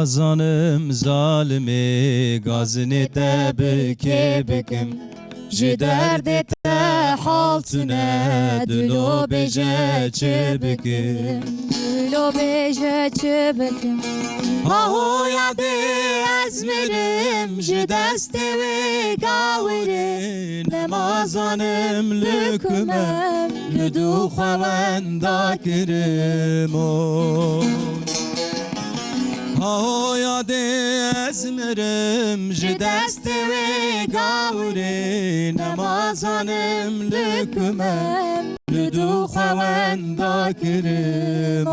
Namazanım zalimi gazini te bike bikim Ji derde te haltine dilo beje çi bikim Dilo beje çi bikim Ahoya de ezmerim ji deste ve gavirin Namazanım lükümem lüdu xavenda kirim Ahoya de ezmerim ji deste ve gavirin Namazanım lükümem lüdu xavenda kirim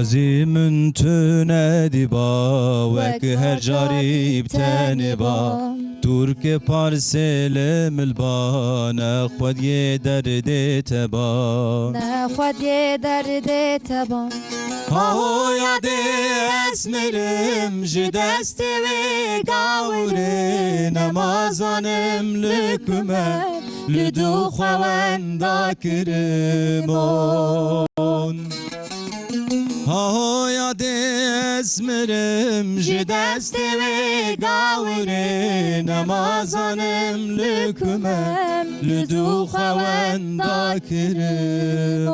Xwezîmin tune dîba wek her carî btenê ba Turkê parsêlê milba nexwediyê derdê te ba Nexwediyê derdê te ba Ahoya de esmerim ji destê wê gawirê Namazanım lükümem li du xewenda kirim Ahoya de esmerim ji destê wê gawirê Namazanım lükümem li du xewenda kirim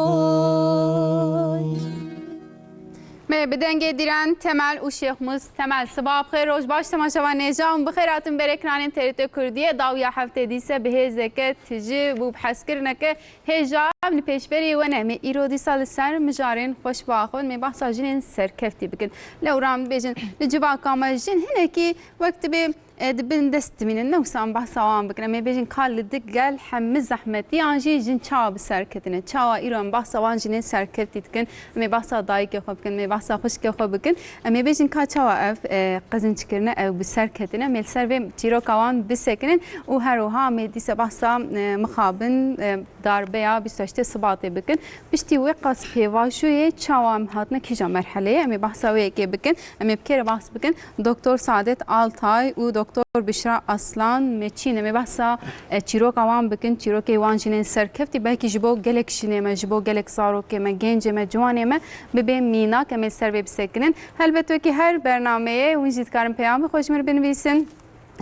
به دنگ دیران تمل و شیخموز تمل صباح بخیر روز باش تماشاوان نجام بخیراتون بر اکران تریت کردیه داویا هفته دیسه به هزکه تجی بو بحث کرنه که هجاب نپیشبری و نمی ایرودی سال سر مجارین خوش باخون می بحث جنین سرکفتی بکن لورام بیشن لجبا کامجین هنه کی وقت به دبن دست من النوسان بحثوان بكنا ما بيجن كل دقل حمز زحمتي عنجي جن شاو بسركتنا شاو إيران بحثوان جنين سركتي تكن ما بحثا دايك خو بكن ما بحثا خشك خو بكن ما بيجن كا شاو أف قزن شكرنا أو بسركتنا مل سربي تيرو كوان بسكنن وهروها مديس بحثا مخابن داربيا بيستشت صباطي بكن بشتي وقص بيواشوي شاو هاتنا كيجا مرحلة ما بحثا ويكي بكن ما بكير بحث بكن دكتور سعادت آلتاي و دکتر بشرا اصلان مچینه می بحثا چیروک آوان بکن چیروک ایوان جنین سرکفتی باکی جبو گلک شنه ما جبو گلک سارو که ما گنج ما جوانه ما ببین مینا که می سر بسکنن البته که هر برنامه وجود کارم پیام خوش مر بنویسن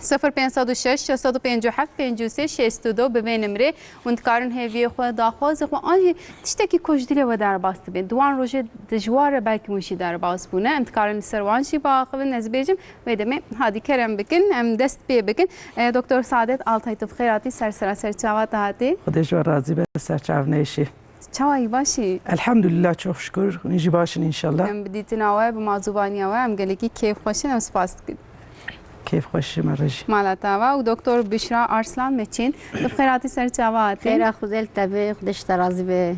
0506 657 53 62 به نمره وندکارن هیوی خود داخواز خو آنی تشتکی کجدیله و در باست بین دوان روز دجوار بلکه موشی در باز بونه امتکارن سروانشی با خو نزبیجم و دم هادی کرم بکن ام دست بی بکن دکتر سعادت آلتای تبخیراتی سر چاوات هاتی خودش و راضی به سر چاو نیشی چاوی باشی الحمدلله çok şükür اینجی باشین انشالله ام بدیتناوه بمازوبانیاوه ام گلیکی کیف خوشین ام سپاس کیف خوشی مرجی مالتاوا و دکتر بشرا ارسلان مچین بخیراتی سر چاوات خیر خودل تبه خودش ترازی به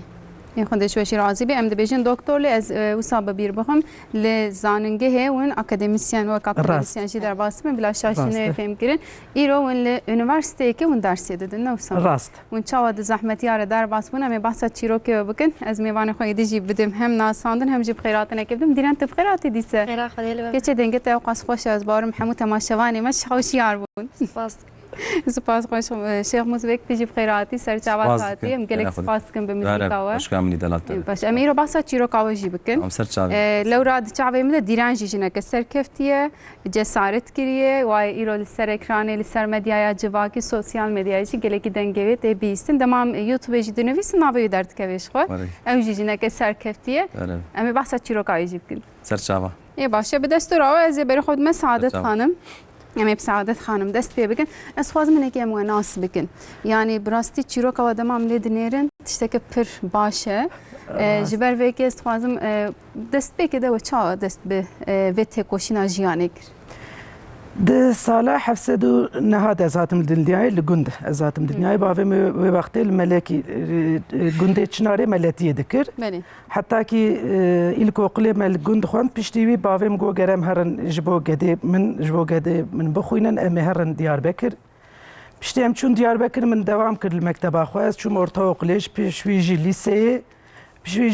این خودش وشی راضی به ام دبیجن دکتر لی از وساب بیر بخم ل زاننگه ون اکادمیسیان و اکادمیسیان شی در باسم بلا شاشینه فهم کرن ایرو ون ل یونیورسیته که ون درس دادن نوسان راست ون چاواد زحمتیار در باس بونه می بحث چیروکه بکن از میوان خو دیجی بدم هم ناساندن هم جیب خیرات نکردم دیران تفخیراتی دیسه خیر خودل که چه دنگه تا قاس خوش از بارم همو تماشاوانی مش خوشیار بون سپاس سپاس خوش شیخ موزبک تجی بخیراتی سر چاوات هاتی ام گلک سپاس کن به موزیکاوه باش کاملی دلات باش امیر بحث چیروکاوه جی بکن ام سر چاوی لو راد چاوی مده دیران جیجنه که سرکفتیه جسارت کریه و ایرو لسر اکرانه لسر مدیای جواکی سوسیال مدیای جی گلکی دنگوی ته بیستن دمام یوتیوب جی دنویسن ناوی درد کویش خو ام جیجنه که سرکفتیه امیر بحث چیروکاوه جی بکن سر چاوا یه باشه به دستور از بر خود من سعادت خانم ام سعادت خانم دست پی بکن از خواز من که ام ناس بکن یعنی براستی چیروک و دمام لید نیرن تشتک پر باشه جبر وکی از خوازم دست بکده و چا دست به وته کوشینا جیانه گر ده سالا حفسدو نهاد ازاتم دنیای لگند ازاتم دنیای باوی و وقتی الملکی گنده چناره ملتیه دکر بله حتی که ایلکو قلی مل گند خوان پشتیوی باوی مگو گرم هرن جبو گده من بخوینن ام هرن دیار بکر پشتی هم چون دیار بکر من دوام کرد المکتب خواست چون ارتا قلیش پیشویجی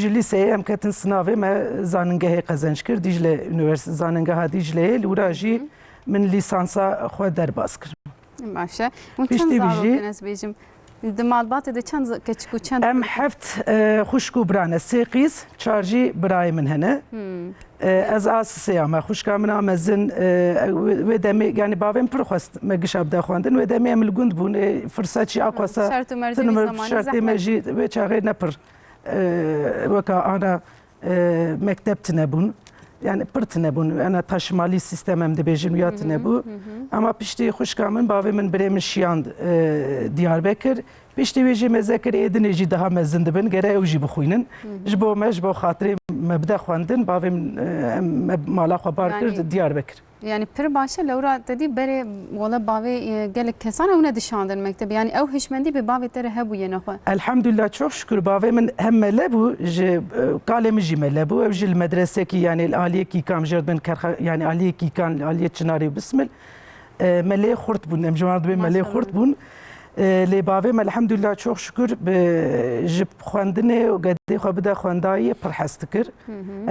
لیسه هم کتن سناوی ما زاننگه قزنج کرد دیجله یونیورسیته زاننگه دیجله لوراجی من لیسانسا خود در باز کرد. باشه. اون چند پشتی زارو بیجی کنس بیجم. دمالبات ده چند کچکو چند. ام حفت خوشکو برانه سه قیز چارجی برای من هنه. از آسیه اما خوشکا من آمزن و دمی یعنی باویم پرخواست مگش ابدا خواندن و دمی عمل گند بون فرصتی آقاسا شرط و مرجی زمانی شرط مرجی و چاقی نپر وکا آنا مکتب تنبون yani pırt nebun, ana taşımali sistemim de bejim yat nebu. Ama pişti hoşkamın bavimin bremin şiyand Diyarbakır. Pişti veji mezekir edineci daha mezindi ben gere evji bixuynin. Jbo mejbo xatri mebda xwandin bavim mala xabar kir Diyarbakır. Yani pir başa Laura dedi bere valla bavi gelek kesan evne dışandın mektebi. Yani ev hişmendi bir bavi tere hebu yene xwe. Elhamdülillah çok şükür bavimin hem melebu je kalemi ji melebu ev jil medrese ki yani aliye ki kam jerdin yani aliye ki kan aliye çınarı bismil mele xurt bun em jward be mele xurt bun لی باویم الحمدلله çok şükür jib xwendinê û gedê xwe bide xwendayê pir hez dikir.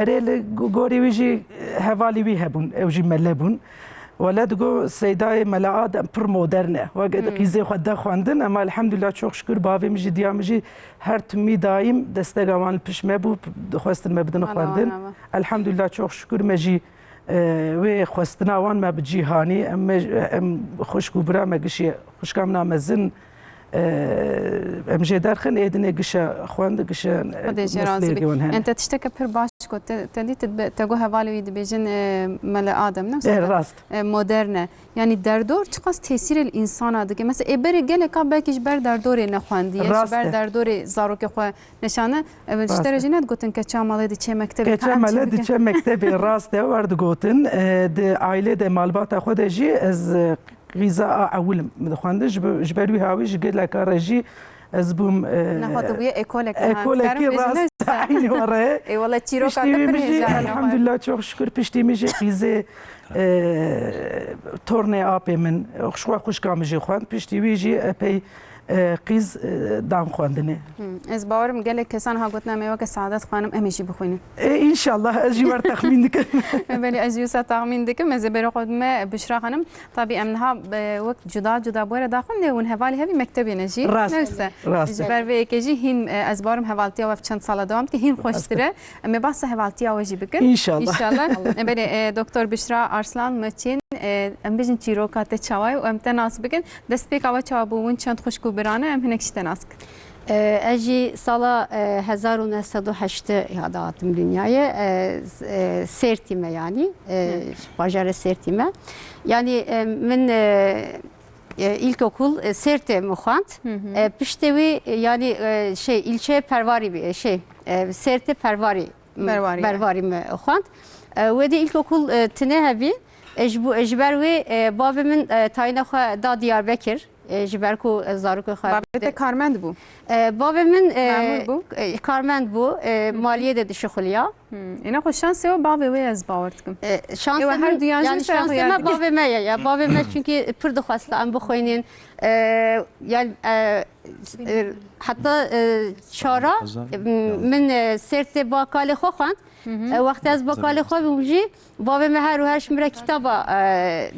Erê li gorî wî jî hevalî wî hebûn ew jî mele bûn. Wele digo seydayê melaat em pir modern e. Ve qîzê xwe de xwendin ama elhamdülillah çok şükür bavêm jî diyam jî her timî daîm desteka wan li piş me bû dixwestin me bidin xwendin. Elhamdülillah çok şükür me jî وی خواسته وان ما بجیهانی ام خوشگو برا ما گشی خوشکام نامزن ام جدار خن ایدنه گشه خواند گشه انت تشتكي بير باشكو تدي تگو حوالی وید بیجن مل آدم نه راست مدرنه yani derdor çıkas tesir el insan adı ki mesela ebere gele ka belki ber derdore ne xwandiye ber derdore zaroke xwe neşane işte rejinet gotin ke çamalı di çe mektebi ke çamalı di çe mektebi rast de vardı gotin de aile de malbata xwe de jî ez غذاء أولم مدخواندش جبروي هاويش قل لك رجي أزبوم نحط بيه إيكولك إيكولك راس عيني وراه إي والله تشيرو كاتبرهجة الحمد لله çok şükür pişti mi غذاء تورني أبي من خشوا خوش كامجي خوان pişti ويجي أبي قیز دام خواندنه. از باورم گله کسان ها گفتن میوه که سعادت خانم امیشی بخونیم. انشالله از جوار تخمین دکم. ولی از جوسا تخمین دکم از برای خودم بشرا خانم طبعا امنها وقت جدا بوره داخل اون حوالی همی مکتبی نجی. راست. جبر و یکیجی هین از باورم حوالتی و چند سال دوام که هین خوشتره. اما بس حوالتی آوجی بکن. انشالله. ولی دکتر بشرا ارسلان مچین ام بیشتر چیروکات چوای و ام تناس بکن دست پیک آوا چواب بون چند خوشگو برانه ام هنگش تناس کن. اجی سالا 1908 یاداتم dünyaya sertime yani bajarı sertime yani min ilkokul serte muhant piştevi yani şey ilçe pervari bir şey serte pervari mi muhant ve de ilkokul tnehevi ejber ve babimin tayinakha da Diyarbakır جبرکو زاروک خواهد. بابت کارمند بو. بابمن کارمند بو مالیه ده دشخلیا. اینا خوش شانسی و بابی وی از باورد کم. شانسی yani şansıma babime ya babime çünkü pır dixwasta em bixwînin yani hatta çara min serte bakalê xwe xwand وقتی از باکال خواب بوجی بابم هر شمره کتاب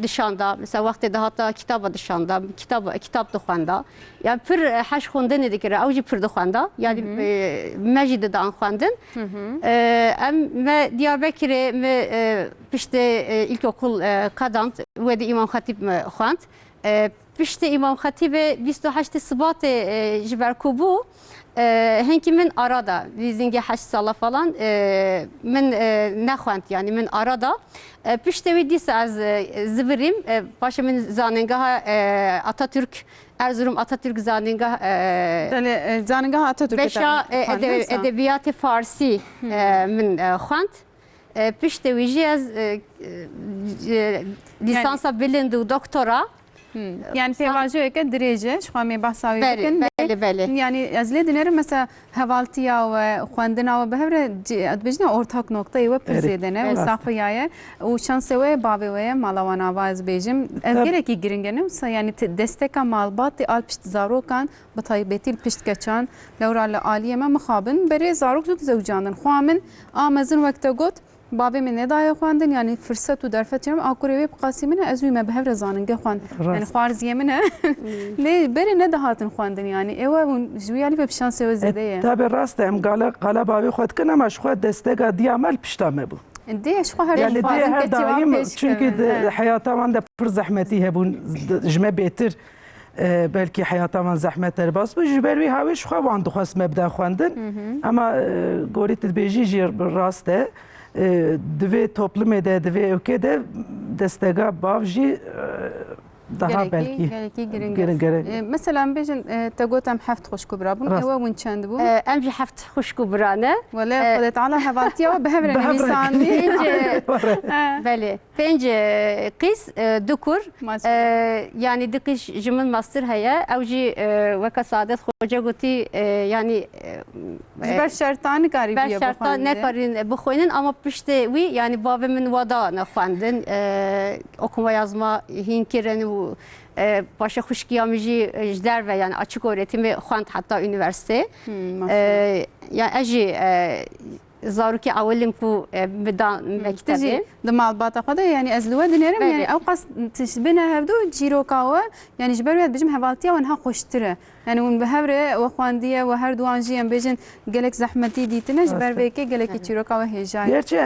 دشاندا مثلا وقتی دهاتا کتاب دشاندا کتاب دخواندا yani پر هش خوندن دیگه اوجی پر دخواندا yani مجید دان خواندن ام Diyarbakır پشت ilkokul kadant ve de İmam Hatip خواند پشت İmam Hatip 28 Şubat جبرکوبو هنگی من arada لیزینگ 8 ساله falan من نخواند yani من arada pişte ve dis az zıvırım başa min zanengah Atatürk Erzurum Atatürk zanengah zanengah Atatürk beşa edebiyat Farsi min خواند piştê wî jî ez lisansa bilind û doktora. Yani pêvajoyeke dirêje ji xwe me behsa wê Belê, bikin. belê, belê. Yani ez lê dinerim mesela hevaltiya ve xwendina we bi hevre dibêjine ortak noktayê we pir Evet. zêde ne û Evet. saxiya ye û şansê we bavê we ye mala wan ava ez bêjim ev gelekî giring e ne wisa yani desteka malbatê al pişt zarokan bi taybetî pişt geçan lewra li aliyê me mixabin berê zarok zû zewcandin xwe min a mezin wekte got bavê min nedaye xwendin yani fırsat û derfet çîrim a kurê wê biqasî min e ez wî me bi hevre zanin ge xwend yani xwarziyê min e lê berê nedahatin xwendin yani ew hûn ji wî alî ve şansê we zêde ye tabi rast em gala bavê xwe dikin ama ji xwe desteka diyamel pişta me bû. dê ji xwe her Yani xwazin diye her ke cevap daim pêş çünkü kevin. hayata wan de pir zehmetî hebûn ji me bêtir belkî hayata wan zehmetler bas bû ji ber wî hawê ji xwe wan dixwest me bide xwendin ama gorî tu dibêjî jî rast e divê toplumê de divê ewkê de desteka bav jî daha belkî gelekî giring giring. mesela bêjin te gotem heft xweş kubra bûn Rast. ew hûn çend bû Em jî heft xuşk û birane. wele xwedê teala hevaltiya we bi hevre nivîsandî Belê. Pênc qîs du kur. Yani di qîs ji min master heye. Ew jî weka Saadet Hoca gotî yani ji ber şertan nikarî ben şerta nekarin bixwînin ama piştê wî yani bavê min wada nexwendin. Okuma yazma hîn kirin û paşa xuşkiya min jî ji derve yani açık öğretimi xwend heta üniversite. Yani ez jî zarokê ewelim ku bidan mektebê. Di malbata xwe de yani ez li we dinêrim yani ew qas bine hevdû çîroka we yani ji ber wê bijim hevaltiya wan ha xweştir e yani hûn bi hevre we xwendiye we her duwan jî em bêjin gelek zehmetî dîtine ji ber vêkê gelekî çîroka we hêja ye gerçi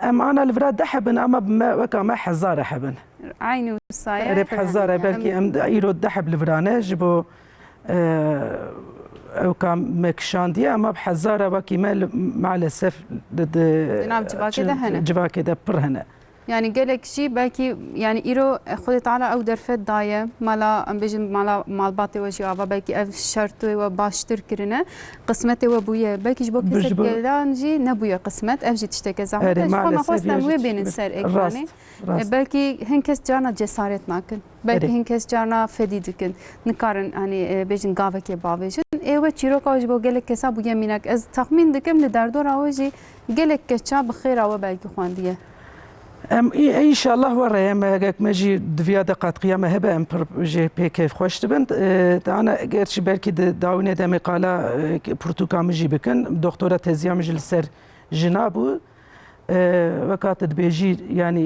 em ana li vira de hebin ama weka me hezar hebin. aynı saye Rep hezar belkî em îro de heb li virane ji bo ew ka me kişandiye ama hezara wekî me maalesef Cenab civakê de hene. civakê de pir hene. Yani gelek jî belkî yani îro Xwedê Teala ew derfet daye mala em bêjin mala malbatê we jî ava belkî ev şertê we baştir kirine qismetê we bûye belkî ji bo kesek gelan jî nebûye qismet ev jî tişteke zehmet ji xwe me xwestem wê bênin ser ekranê belkî hin kes carna cesaret nakin belkî hin kes carna fedî dikin nikarin hani bêjin gavekê bavêjin ê we çîroka ji bo gelek kesa bûye mînak ez texmîn dikim li derdora we jî gelek keça bi xêra we belkî xwendiye ام انشالله ورا ما هيك ماجي دفيا دقات قيامه هبه ام جي بي كيف خوش تبنت انا قرش بركي داونه دم قالا برتقال مجي بكن دكتوره تزيا مجل سر جنابو وكاتد بيجي يعني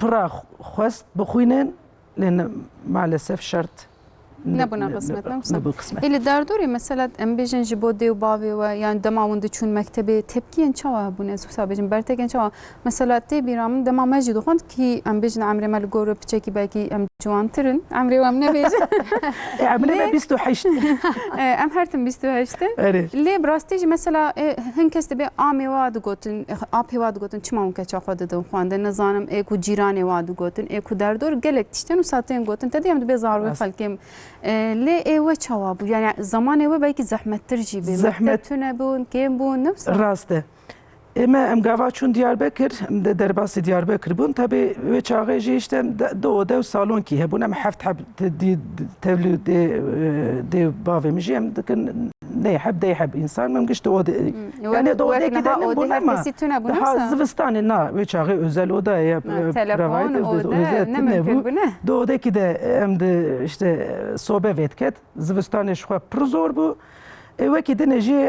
برا خوست بخوينن لان مالسف شرط نبونا قسمت نبو قسمت اللي داردوري مثلا ام بيجن جبو ديو بابي و يعني دما وند چون مكتبه تبكين چوا بونه سوسا بيجن برتگن چوا مثلا تي بيرام دما ماجي دوخند كي ام بيجن عمري مال گورو بچكي باكي ام جوانترن عمري وام نبيجن عمري ما 28 ام هرتم 28 لي براستيج مثلا هنكست بي امي واد گوتن اپي واد گوتن چما که چا خود دو خوانده نزانم اكو جيراني واد گوتن اكو داردور گلك تشتن و ساتين گوتن تدي ام دبي زارو خلكم ليه ايوه çavabı yani zaman ewe belki zahmettir gibi zahmetine bun kim bun nefsa raste Ema em gavaçun Diyarbakır de derbası Diyarbakır bun tabi ve çağıcı işte doğuda salon ki hebun em haft hab tevlid de bavemji em dikin ne hab de hab insan mem giş doğuda yani doğuda ki de bun ama daha zivistanı na ve çağı özel oda ya telefon oda ne mümkün bu ne doğuda ki de em de işte sobe vetket zivistanı şu prizor bu وكي دنجي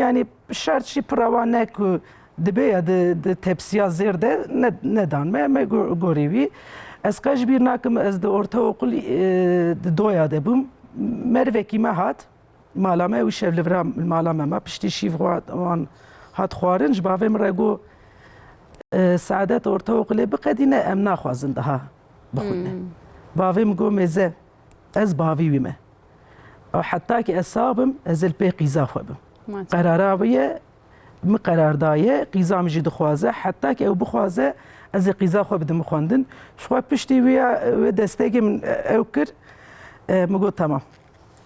يعني شرط شي براوانك دبي د تبسيا زير ده ندان ما غوريوي اسكاج بيرناكم از د اورتوقل د دويا ده بوم مروكي ما هات مالامه وشف لفرا مالامه ما بشتي شي وان هات خوارنج بافم رغو سعادت اورتوقل بقدينه امنا خوازندها بخونه بافم غومزه از باوي ويمه حتى كي أصابم أزل بي قيزا خوابم قرارابية مقرار داية قيزا مجي دخوازة حتى كي أو بخوازة أزل قيزا خواب دم خواندن شخواب بشتي ويا دستيجي من أوكر مقول تمام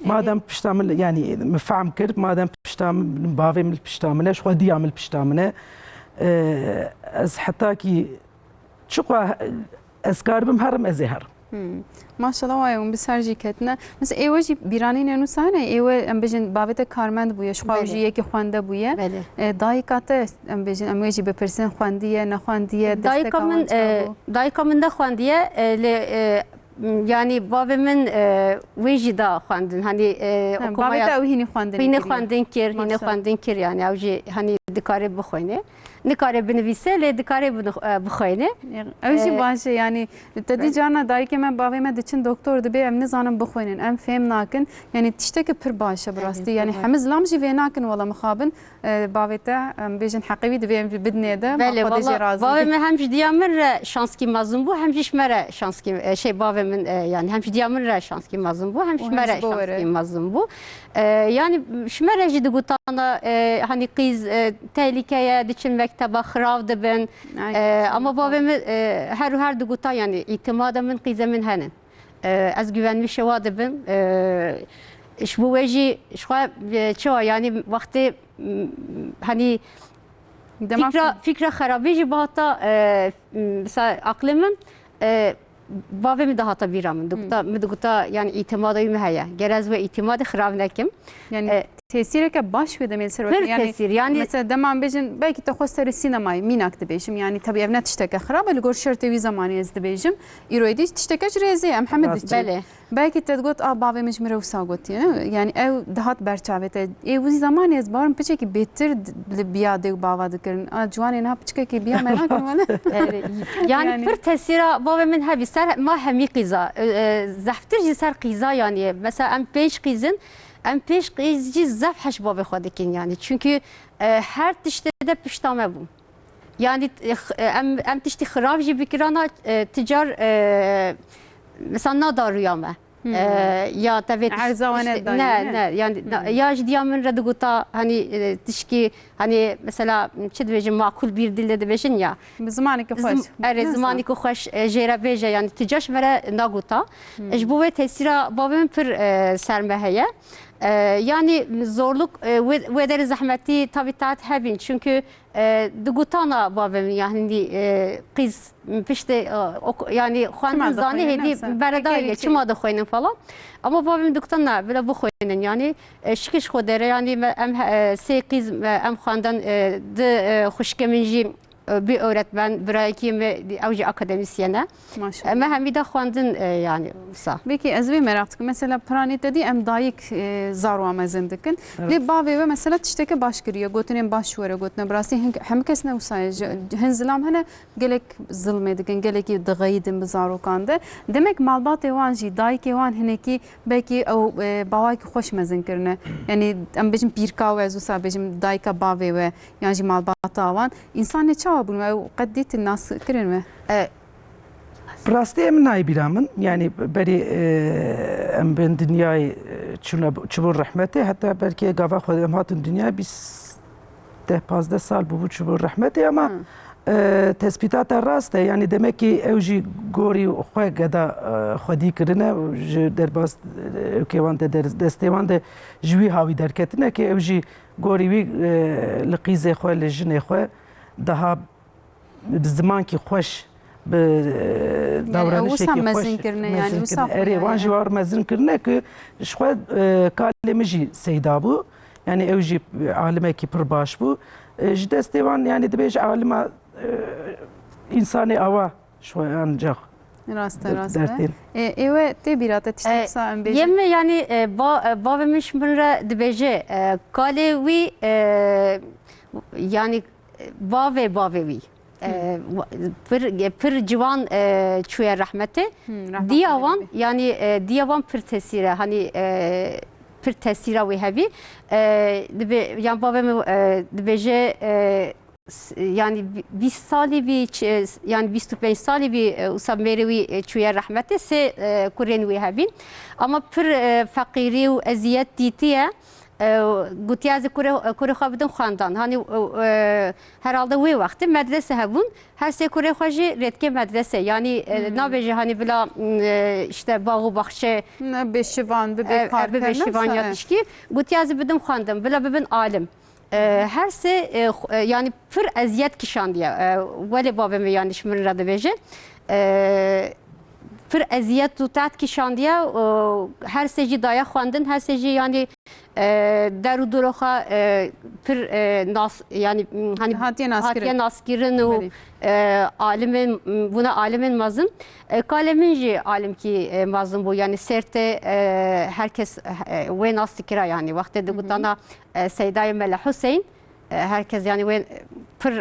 ما دام بشتامل يعني مفعم كرب ما دام بشتامل بافي من بشتامله شخوا ديامل بشتامله از حتی کی چقدر اسکار بم هرم از هر ماشاءالله وایون بسرجی کتنه مثل ایوجی بیرانی ننوسانه ایو ام بجن بابت کارمند بویه شخواجی یکی خوانده بویه دایکاته ام بجن ام ویجی بپرسن خواندیه نخواندیه دایکا من ده خواندیه yani babamın veci da xwandin hani okumaya hini xwandin hini xwandin kir yani evji hani dikare bixwene nikare binivîse lê dikare bixwene evji baş yani tedî carna dayîkê me bavê me diçin doktor dibe em nizanin bixwînin em fêm nakin yani tiştekî pir baş e bi rastî yani hemî zilam jî vê nakin wela mixabin bavê te em bêjin heqîvî divê em bidnê de bavê me hem ji diya min re şanskî mezin bû hem jî ji me re şanskî şey bavê min yani hem ji diya min re şanskî mezin bû hem ji me re şanskî mezin bû yani ji me re jî digotana hani qîz tehlikeye diçin mekteba xirav dibin ama bavê min her û her digota yani îtimada min qîzê min henin ez güvenlî şewa dibin ji bo wê jî çawa yani wextê hani fikra xerabî jî bihata mesela aklê min bavê min dihata bîra min digota yani îtimada wî me heye gerez ve îtimadê xirav nekim yani tesireke baş ve demel ser yani mesela deman bejin belki te xwe serê sînemayê mînak dibêjim yani tabii ev ne tişteke xirab li gor şertê wî zamanê ez dibêjim îroyê dî tişteke ji rêzê em hemî diçin belki te got a bavê min ji me re wisa gotiye yani ev dihat berçavê te ê wî zamanê ez barim piçekî bêtir li biya dê û bava dikirin a ciwanê niha piçkekî biya me nakin yani pir tesîra bavê min hevî ser ma hemî qîza zehftir jî ser qîza yani mesela em pênc qîzin em pêş qîz jî zef heş bavê xwe dikin yani çünkü her tiştê de pişta me bû yani em tiştî xirav jî bikirana ticar mesela nada rûya me ya tevê ne yani ya ji diya min re digota hani tişkî hani mesela çi dibêjin makul bir dilde dibêjin ya zimanekî xweş zimanekî xweş jê re bêje yani tica ji me re nagota ji bo wê tesîra bavê min pir ser me heye yani zorluk ve deri zahmeti tabi taat hebin çünkü digotana bavê min yani qîz piştê yani xwendin zanî hêdî beredayê çima dixwînin falan ama bavê min digotana bila bixwînin yani şikî ji xwe dere yani em sê qîz em xwendin di xwişkê min jî bir öğretmen, birayekî ve ew jî akademisyene. Me hemî de xwendin yani wisa. Peki ez vê merak dikim. Mesela piranî te dî em dayîk zarwa mezin dikin. Lê bavê we mesela tişteke baş kiriye. Gotinên baş were gotine bi rastî hemû kes ne wisa hin zilam hene gelek zilmê dikin, gelekî diğeyîdin bi zarokan de. Demek malbatê wan jî dayîkê wan hinekî belkî ew bawayekî xweş mezin kirine. Yani em bêjin pîrka we ez wisa bêjim dayîka bavê we yan jî malbata wan însan ne çawa bûn ew qet dîtin nas kirin me? Rastî em nayê bîra min yani berî em bên dinyayê çûbûn rehmetê heta belkî gava xwe em hatin dinyayê 10-15 sal bûbû çûbûn rehmetê ama tespîtata rast e yani demek ki ew jî gorî xwe geda xwedî kirine ji derbas kêwan de destê wan de ji wî havî derketine ki ew jî gorî wî li qîzê xwe li jinê xwe daha bi zimankî xweş bi davranişekî xweş erê wan jî war mezin kirine ku ji xwe kalê min jî seyda bû yani ew jî alimekî pir baş bû ji destê wan yani dibêje alima însanê ava ji xwe ancak Rast ew tê bîra te tiştek sa em bêjin yeme yani bavê min ji min re dibêje kalê wî yani bavê wî pir ciwan çûye rahmetê diya wan yani diya wan pir tesîre hani pir tesîra wê hevî yani bavê min dibêje yani 20 salî vî yani 25 salî vî wisa mêrê wî çûye rahmetê sê kurên wê hevîn ama pir feqîrî û eziyet dîtiye gotiya ez kurê xwe bidin xwendan hani herhalde wê wextê medrese hebûn her sê kurê xwe jî rêtkê medrese yani nabêje hani bila işte bax û baxçe bêşivan bibêşivan ya tişkî gotiya ez bidin xwendin bila bibin alim her se yani pır eziyet kişandiye veli babam yani şmir radı beje pır eziyet tutat kişandiye her seci daya xwandin her seci yani deru duroxa pır nas yani hani hatiye naskirin u alimin buna alimin mazın kalemin ji alim ki mazın bu yani serte herkes ve nastikira yani vakti de gutana Seyda Mela Hüseyin herkes yani ve pır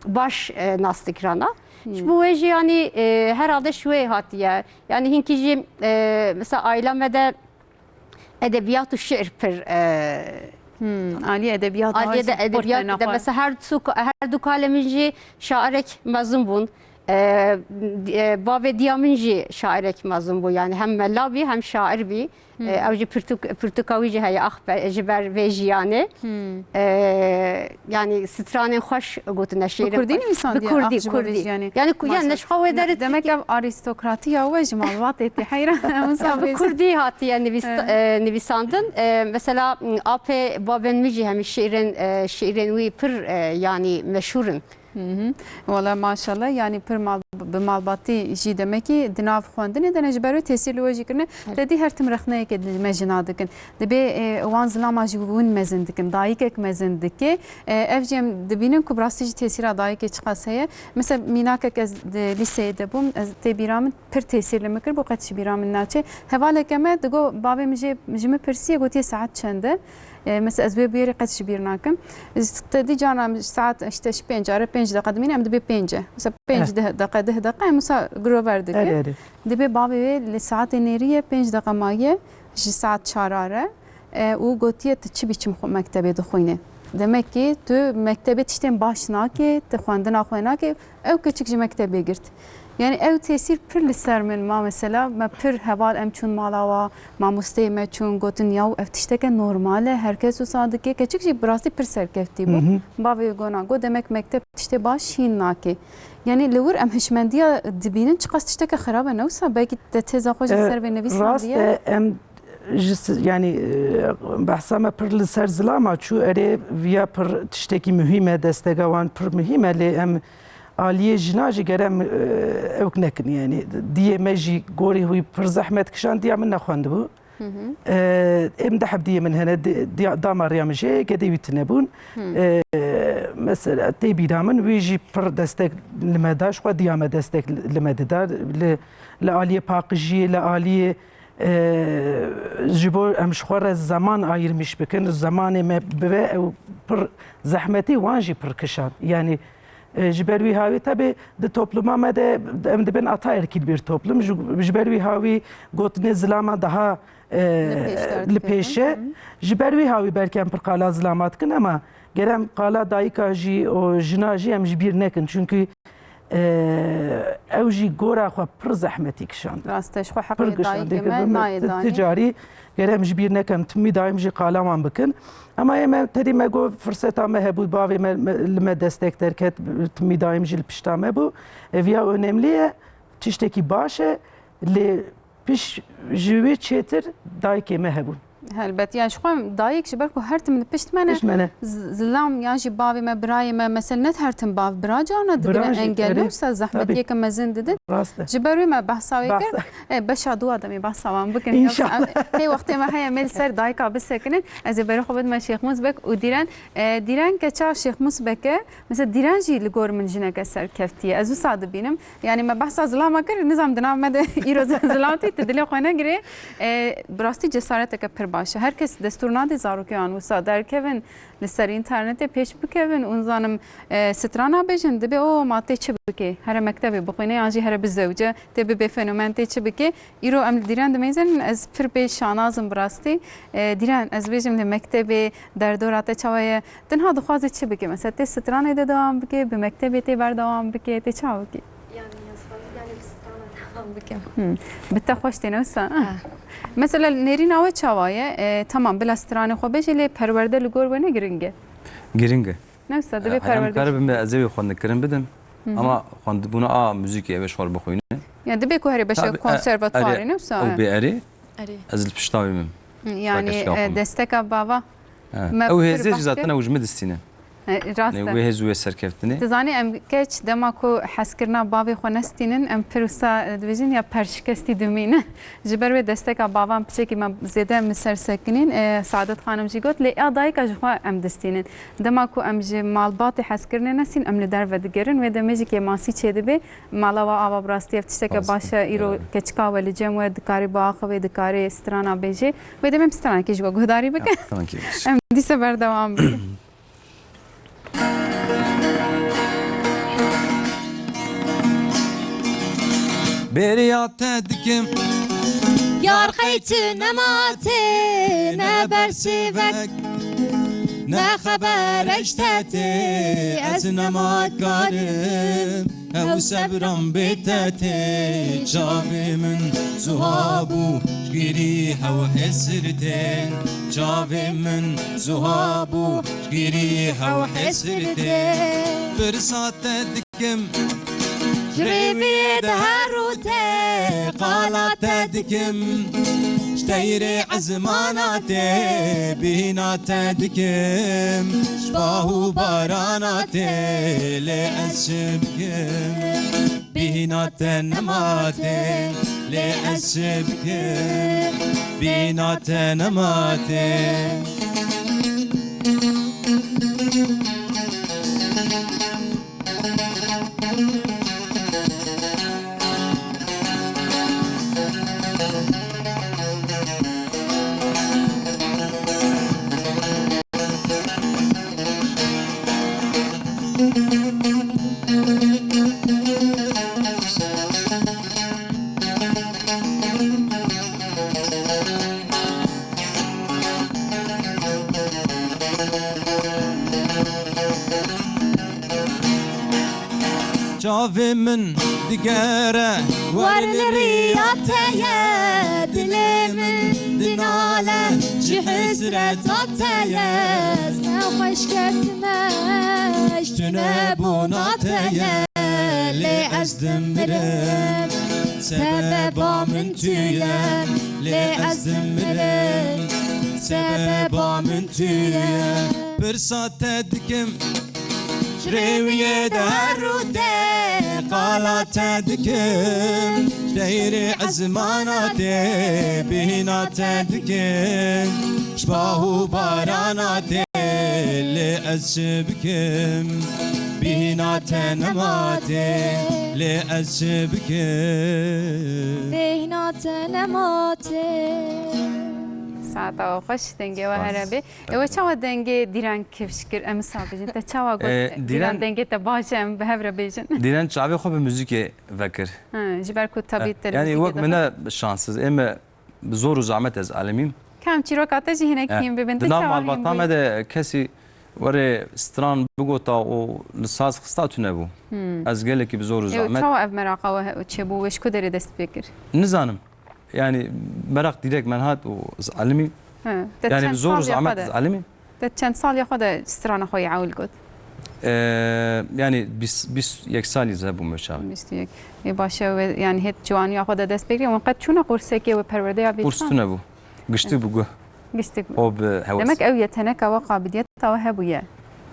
baş nastikrana. Bu veji yani herhalde şuye hatiye yani hinkici mesela ailemde edebiyat ve şiir pır Ali edebiyat da mesela her du kaleminci şairek mazın bun bave diyaminci şairek mazın bu yani hem melabi hem şair bi evci pürtükavici heye ahbe jiber veji yani yani stranen hoş gotuna şiir Kurdi nisan diye Kurdi yani neşxa eder demek ki aristokrati ya ve malvat etti hayran Musa Kurdi hati yani nivisandın mesela AP babenmici hem şiirin ve pır yani meşhurun Valla maşallah yani pır malbatı jî demek ki dinav xwendinê de nejber tesîrli wê jî kirine dedî her tim rexneyekê mejina dikin dibe wan zilama jî win mezin dikin dayîkek mezin dike ev jî em dibînin ku bi rastî jî tesîra dayîkê çiqas heye mesela mînakek ez lîseyê de bûm ez tê bîra min pir tesîrli min kir bû qet jî bîra min naçe hevaleke me digo bavê min jî min pirsiye gotiye saet çend e مثلا أسباب بيري قد شبير ناكم تدي جانا ساعات اشتش بينج عرب بينج دقة دمين أم دبي بينجة مثلا بينج ده دقة مثلا جروفر دقة دبي بابي لساعات نيرية بينج دقة ماية جي ساعات شارارة وقوتية تشي بيشم مكتبة دخوينه demek ki tu mektebe tişten başına ki te xwendin axwena ki ew küçük ji mektebe girt yani ew tesîr pir li ser min ma mesela me pir heval em çûn mala we mamosteyê me çûn gotin yaw ev tişteke normal e herkes wisa dike keçik jî bi rastî pir serkeftî bû bavê gona got demek mekteb tiştê baş hîn nake yani li wir em hişmendiya dibînin çiqas tişteke xerab e newsa belkî te têza xwe ji ser vê nivîsan diye yani bahsama pır li ser zilama çû erê viya pır tiştekî mühim e desteka wan pir mühim e lê em aliye jina jî gerem ew nekin yani diye me jî gorî wî pir zehmet kişan diya min nexwendibû em de hebdiye min hene damariya min jê gedê wî tinebûn mesela tê bîra min wî jî pir destek li me da xwe diya me destek li me dida li aliyê paqijiyê li aliyê ji bo em ji xwe re zaman ayirmiş bikin zamanê me bibe ew pir zehmetî wan jî pir kişan yani ji ber wî havî tabi di topluma me de em dibin ataerkîl bir toplum ji ber wî havî gotinê zilama daha li pêşe ji ber wî havî belki em pir qala zilama dikin ama gerem qala dayîka jî û jina jî em ji bîr nekin çünkü ew jî gora xwe pir zehmetî kişand rasteş xwe heqê dayîkê me nayê danî ticarî gerem ji bîr nekin timî daîm jî qala wan bikin ama em terî me got firseta me hebû bavê me li me destek derket timî daîm jî li pişta me bû eviya önemli ye tiştekî baş e lê piş ji wê çêtir dayîkê me hebûn هلبت يعني شو قام دايك شبركو هرتم من بشت منه زلام يعني جي بافي ما براي ما مثلا نت هرتم باف براجا انا دبنا انجلو سا زحمت يك مزن دد جبري ما بحثاوي كر باش دو ادمي بحثاوام بكن هي وقت ما هي مل سر دايكا بس كنت از بري خبد ما شيخ مسبك وديران كچا شيخ مسبك مثلا ديران جي لغور من جنا كسر كفتي ازو صاد بينم يعني ما بحث زلام كر نظام دنا ما يرو زلامتي تدلي خونه غري براستي جسارتك پر باشه herkes desturna de zarokan wisa derkevin li ser internetê pêş bikevin û zanim strana bêjin dibe o ma tê çi bike here mektebê bixwîne yan jî here bi zewce tê bibe fenomen tê çi bike îro em li dîran dimêzin ez pir bê şanazim bi rastî dîran ez bêjim li mektebê derdora te çawa ye tenha dixwaze çi bike mesela tê stranê de dewam bike bi mektebê tê berdewam bike tê çawa bike بته خوش تنوسا مثلا نرين او چاوايه تمام بلا استرانه خو بجي لي پرورده لگور ونه گرینگه گرینگه نفسه دبي پرورده قرب به ازوی خوند کرن بدم اما خوند بونا موزیک ايش خور بخوینه يعني دبي كو هري باش كونسرفاتواري نفسه او بياري از البشتاوي من يعني دستك بابا او هزي ذاتنا وجمد السنه راسته وهز وسركفتني تزاني ام كيتش دماكو حسكرنا بابي خو نستينن ام پروسا دویژن یا پرشکستی دومینه جبر و دستک بابام بچکی ما زیاده مسر سکنین سعادت خانم جی گوت لی ادای که جوا ام دستینن دماکو ام ج مالبات حسکرنه نسین ام لدر و دگرن و دمجی که ماسی چه به مالا و آوا براستی افتشتک باشه ایرو کچکا ولی جم و دکاری با آخو و دکاری استرانا بیجی و دمم استرانا که جوا گهداری بکن ام دیسه بردوام بکن بريات تدكم يار خيت نماتي نبرسيبك نا خبر اشتاتي أزنا ما كارم أو صبرم بتاتي جاوي من زهابو جريحة وحسرتين جاوي من زهابو جريحة وحسرتين برسات تدكم جريبي دهروتي قالت تدكم شتيري عزماناتي بينا تدكم شباهو باراناتي لأسبكم بينا تنماتي لأسبكم بينا تنماتي جاوي من دقارة ورلرياتي دلي من دنالة جحسرة عطايا سنوخش كتناش تنبوناتي لي أزدم برم سببا من تيا لي أزدم برم سببا من تيا برسات تدكم شريوية دهروتي قالت تدكم ديري عزماناتي بهنا تدكم شباهو باراناتي لأسبكم بهنا تنماتي لأسبكم بهنا تنماتي ساعتا خوش دنگه و هربی و چه دنگه دیران کفش کر ام سابجن تا چه دیران دنگه تا باشم به هر بیجن دیران چاوی خوب موزیک وکر جبر کو طبیعت يعني وقت منا شانسز اما زور وزعمت از عالمیم کم چی رو کاتجی هناك کیم ببند دنام البطامه ده کسی وره استران بگوتا و لساز خستاتو نبو از گله کی بزور وزعمت چه اف مراقه و چه بو وش کو داری دست بکر نزانم يعني مرق ديريك من هاد وعلمي يعني بزور زعمت علمي ده چند سال ياخد استران خوي عاول قد يعني بس یک سال يذهبوا مشاوي مستيك باشه يعني هت جوان ياخد دست بگیری وقت چون قرصه و پرورده یا بیت قرص نبو قشتي بگو قشتك او بهوس دمك او يتنك وقابليت توهبويا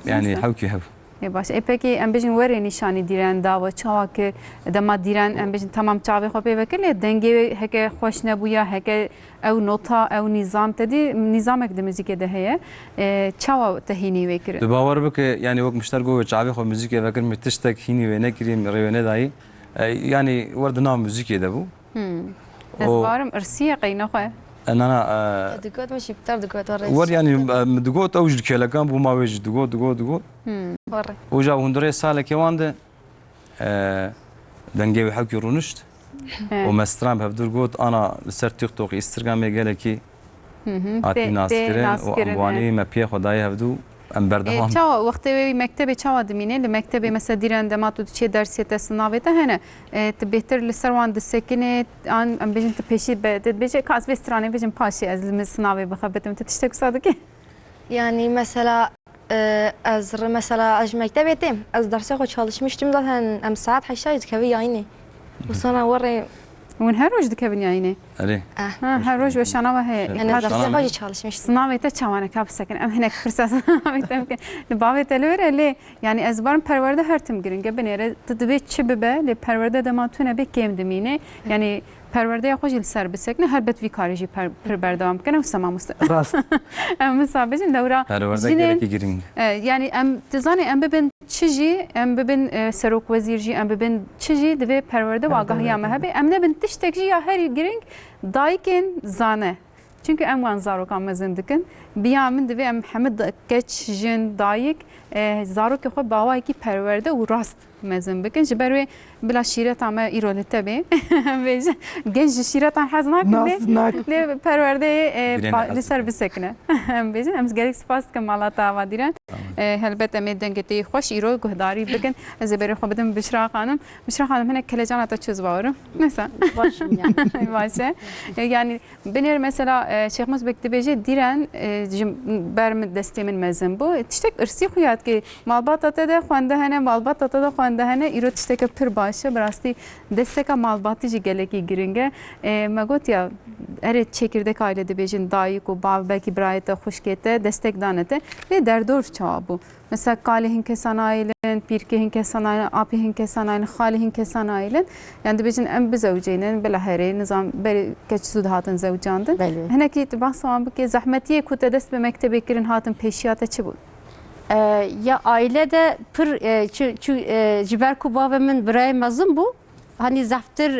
يعني حوكي هب باش ای پکی ام بجن وری نشانی دیران دا و چاوا که دما دیران ام بجن تمام چاوی خو به وکل دنگه هک خوش نبویا هک او نوتا او نظام تدی نظامك د موزیک ده هي چاوا تهینی وکر ده باور بك يعني وقت مشتركو چاوي خو موزیک وکر متشتك هيني و نكريم ريونه داي يعني وردنا موزیک ده بو اسوارم ارسيه قينه خو انا دقات مش بتعرف دقات ورا ور يعني دقوت اوج كلا كان بو ما وجه دقوت ورا وجا هندري ساله كيوانده دنگي حكي رونشت ومسترام بهدر قوت انا لسر تيك توك انستغرام قالكي هاتي ناسكرين وامواني ما بي خداي هبدو ام بردوام چا وقت مکتب چا دمینه لمکتب مثلا دیران دماتو چه درسیت سناویته هنه بهتر لسروان دسکنه آن ام بجن تپیشی بده بجه کاس بسترانه بجن پاشی از سناوی بخبتم تشتك صادقه Yani mesela az mesela az mektebetim az derse çalışmıştım zaten saat 8 kavi yani. Bu sonra وري ون هر روز دکه بنیاینه اره هر روز و شنا و هی أنا زفتي باجي çalışmıştım. صناعة تشاوانا كاب سكن أم هناك فرصة صناعة ممكن لبعض تلوير اللي يعني أزبار پرورده هر تم گرین گبنیره تدبیت چه ببه ل پرورده دماتونه به کم دمینه يعني پرورده خوش السر بسكنه هر بت في کارجی پر بردام کنه و سما مست راست ام مسابقين دورا پرورده گرکی گرینگ يعني ام تزاني ام ببن چجي ام ببن سروك وزير جي ام ببن چجي دبي پرورده واقعيا مهبه ام ne bin tiştek جي هر گرینگ دایکن زانه çünkü em wan zarokan mezin dikin biya min divê em hemid keç jin dayik zarokê xwe bawayekî perwerde û rast mezin bikin ji ber wê bila şîretan me îro li te bê bêje genç ji şîretan hez nakin lê perwerdeyê li ser bisekine em bêjin em gelek spas dikim mala te ava dîren helbet em ê dengeteyî xweş îro guhdarî bikin ez ê berê xwe bidim Bişra xanim Bişra xanim hinek kelecana te çi zbawirim neyse Başım yani. باشه yani بنر مثلا شيخ مزبك دبيجي ديران برم دستي من مزن بو تشتك ارسي خويات كي مالباتا تدا خوانده هنه مالباتا تدا خوانده هنه ايرو تشتك پر باشه براستی دستك مالباتي جي گلكي گرينگه ما گوت ya ere çekirdek aile dibejin dayık o bav belki brayete hoşkete destek danete ve derdor çabu mesela kalihin kesanaylen pirkehin kesanaylen apihin kesanaylen khalihin kesanaylen yani dibejin em bizevceynen belahere nizam beri keç sud hatın zevcandın heneki bahsam bu ki zahmetiye kute dest be mektebe kirin hatın peşiyata çi bu Ya ailede pır ciber kuba ve min birey mazın bu. Hani zaftir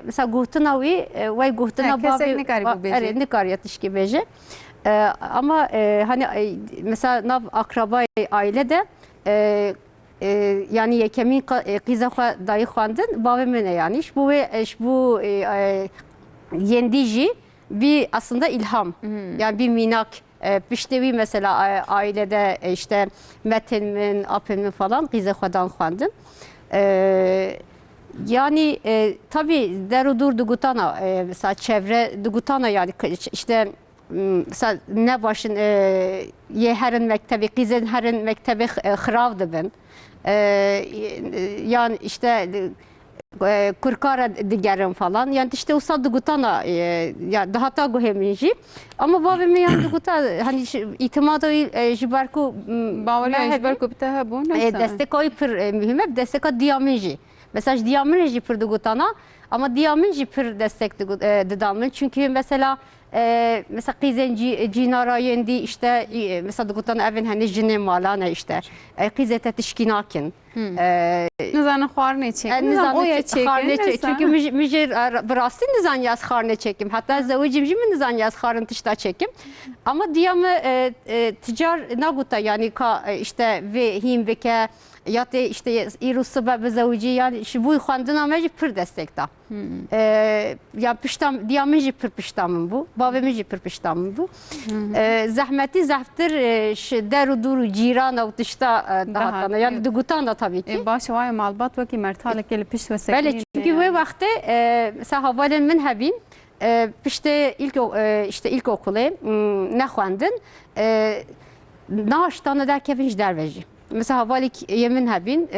mesela guhtuna ve guhtuna babi nikariyat işki beje. Ama hani mesela nav akraba ailede yani yekemin kıza dayı xwandin bavê min yani iş bu yendici bir aslında ilham yani bir minak piştevi mesela ailede işte metin apin falan kıza xwedan xwandin yani tabii derudur dugutana mesela çevre dugutana yani işte mesela ne başın ye herin mektebi kızın herin mektebi xravdı ben yani işte kurkara digerim falan yani işte usa dugutana ya daha da goheminji ama babamın yani duguta hani itimadı jibarku باوري jibarku bitaha bu destek oy pır mühim destek diyaminji mesela diyaminji pır dugutana ama diyaminji pır destek didamın çünkü mesela mesela kızın cinara yendi işte mesela dugutana evin hani jine malana işte kızete tişkinakin nizanı xwarne çekin nizam o ya çekin çünkü müjir brasti nizan yaz xwarne çekim hatta zavicim jimin nizan yaz xwarın tişta çekim ama diyamı ticar naguta yani işte ve him veke ya da işte irusu ve zavici yani şu bu xwandina me jî pir destek da ya piştam diyamın jî pir piştamın bu babamın jî pir piştamın bu zahmeti zaftir deru duru cîrana û tişta dahatana yani dugutan da tabii ki baş vay malbat ve ki mertale gel piş ve sekin böyle çünkü ve vakti mesela havalen min hebin pişte ilk okulu ne xwandin naştana derkevin derveci mesela havalik yemin hebin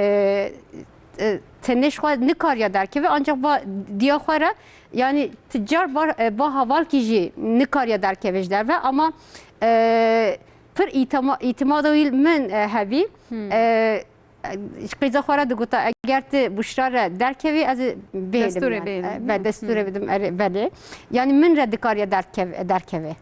teneş xwe nikariya derkeve ancak diya xwara yani ticcar ba haval kiji nikariya derkeve derve ama pir itimada min hebi قیزا خورا دگوتا اگر تی بشرار درکوی از بیلم دستوره بدم بله یعنی من رد کاری درکوی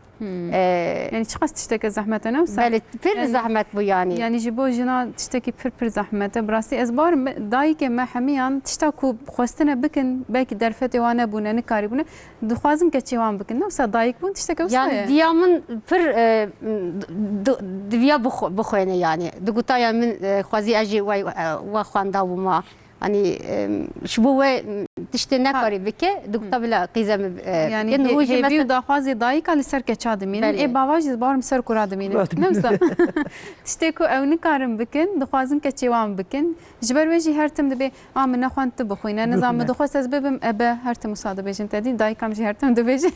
yani çıkas tişteki zahmete ne olsa? Beli pir zahmet bu yani. Yani jibo jina tişteki pir zahmete. Burası ezbar dayike me hemiyan tiştaku xwestine bikin belki derfete wane bune ne kari bune. Duxwazim keçi wan bikin ne olsa dayik bun tişteki olsa. Yani diyamın pir diviya bixwene yani. Duguta ya min xwazi aji ve xwanda buma. Hani şu bu ve işte ne kari bike dukta bile kızım yani hebi da xwazi dayik ali ser keçadı min bavaj barım ser kuradı min nemsa işte ku ev nikarim bikin duxwazim keçi wan bikin jiber veji her tim de be am ne xwant bixwine nizam de xwast ez bebim ebe her tim musada bejin tedi dayikam ji her tim de beji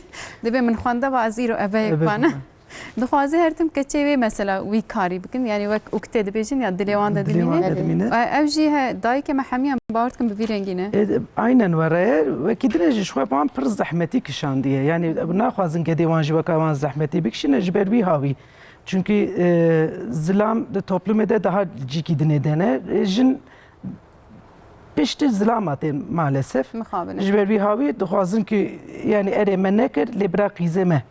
de be min xwanda ba zero ebe yakbana دخوازی هر تیم کچه وی مثلا وی کاری بکن یعنی وقت اکته دبیجن یا دلیوان دادمینه اوجی دای که محمیان باورت کن به رنگینه aynen were ve kidine ji xwe ban pir zehmetî kişandiye yani naxwazin gedê wan ji weka wan zehmetî bikişîne ji ber wî havî çünkü zilam di toplumê de daha cikî dinê dene jin piştî zilam hatê maalesef مخابنه ji ber wî havî dixwazin ki yani erê me nekir lê bira qîzê me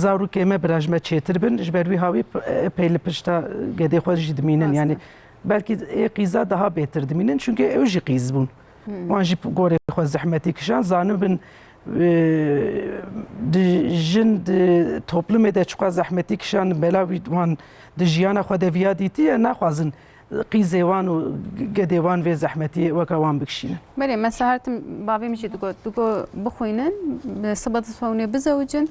zarokê me bira ji me çêtir bin ji ber wî havî pey li pişta gedê xwe jî dimînin yani belki qîza daha bêtir dimînin çünkü ew jî qîz bûn wan jî gorê xwe zehmetî kişan zanim bin jin di toplumê de çiqa zehmetî kişan bela wî wan di jiyana xwe de viya dîtiye naxwazin qîzê wan û gedê wan vê zehmetî weka wan bikişînin. بله مثلا هرتم بابی میشه دگو بخوینن سبت فونی بزوجن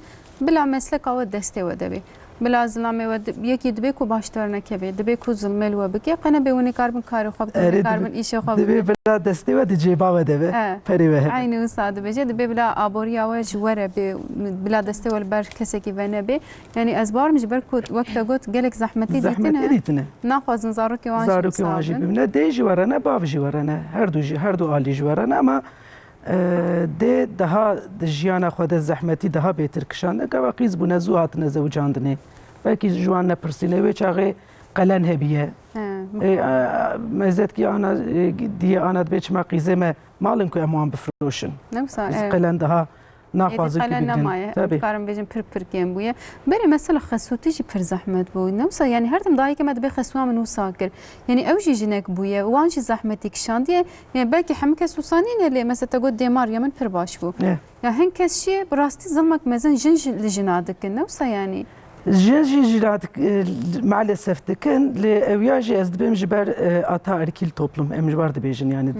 بلا مسلک او دسته و دبی بلا زلمه و یکی دبی کو باشتر نکبی دبی کو زلمل و بکی قنا بیونی کاربن کار خوب کاربن ایش خوب دبی بلا دسته و دجیبا و دبی پری و عین استاد بجه دبی بلا ابوریا و جوره بلا دسته و بر کسی کی ونه بی یعنی از بار مش بر کو وقت گوت گلک زحمتی دیتنه ناخوازن زاروکی وانجی بمنه دی جوارنه باو جوارنه هر دو عالی جوارنه اما ده daha jiyana xwe de zehmetî daha bêtir kişande gava qîz bûne zû hatine zewcandinê belkî ji wan nepirsîne wê çaxê qelen hebiye mezetkî ana diye ana dibê çima qîzê me malin ku em wan bifroşin qelen daha naxwazin قلن نمایه کارم بیشتر پر کیم بوده. بری مثلا خسوتی جی پر زحمت بود. نمیشه یعنی هر دم دایی که مد به خسوام منو ساکر. یعنی اوجی جنک بوده. وانجی زحمتی کشاندیه. یعنی بلکه همه کس وسانی نلی مثلا تقول دیمار یمن پر باش بود. یا هن کسی براستی ظلمک مزن جنج لجنادک نمیشه یعنی. جنجی جنادک maalesef dikin li evyaji ez dibim ji ber ataerkil toplum em ji bar dibêjin yani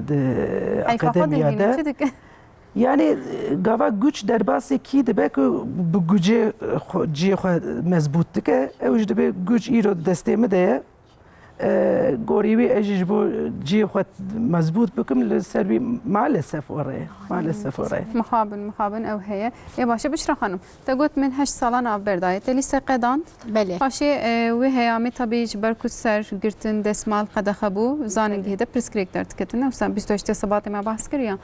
de akademiyada. Yani gava güç derbası ki de belki bu güce ciye mezbut dike ev işte bir güç iro desteğimi de gorivi ejiş bu ciye mezbut büküm serbi maalesef oraya مخابن او هي يا باشا بشرا خانم تقول من 8 سالان av berdayet lise qedan بله خاشي و هيامي طبيعي بركو سر گرتن دسمال قدخبو زانگ هدا پرسکریکتر تکتن و سن 28 سبات ما بحث کردیم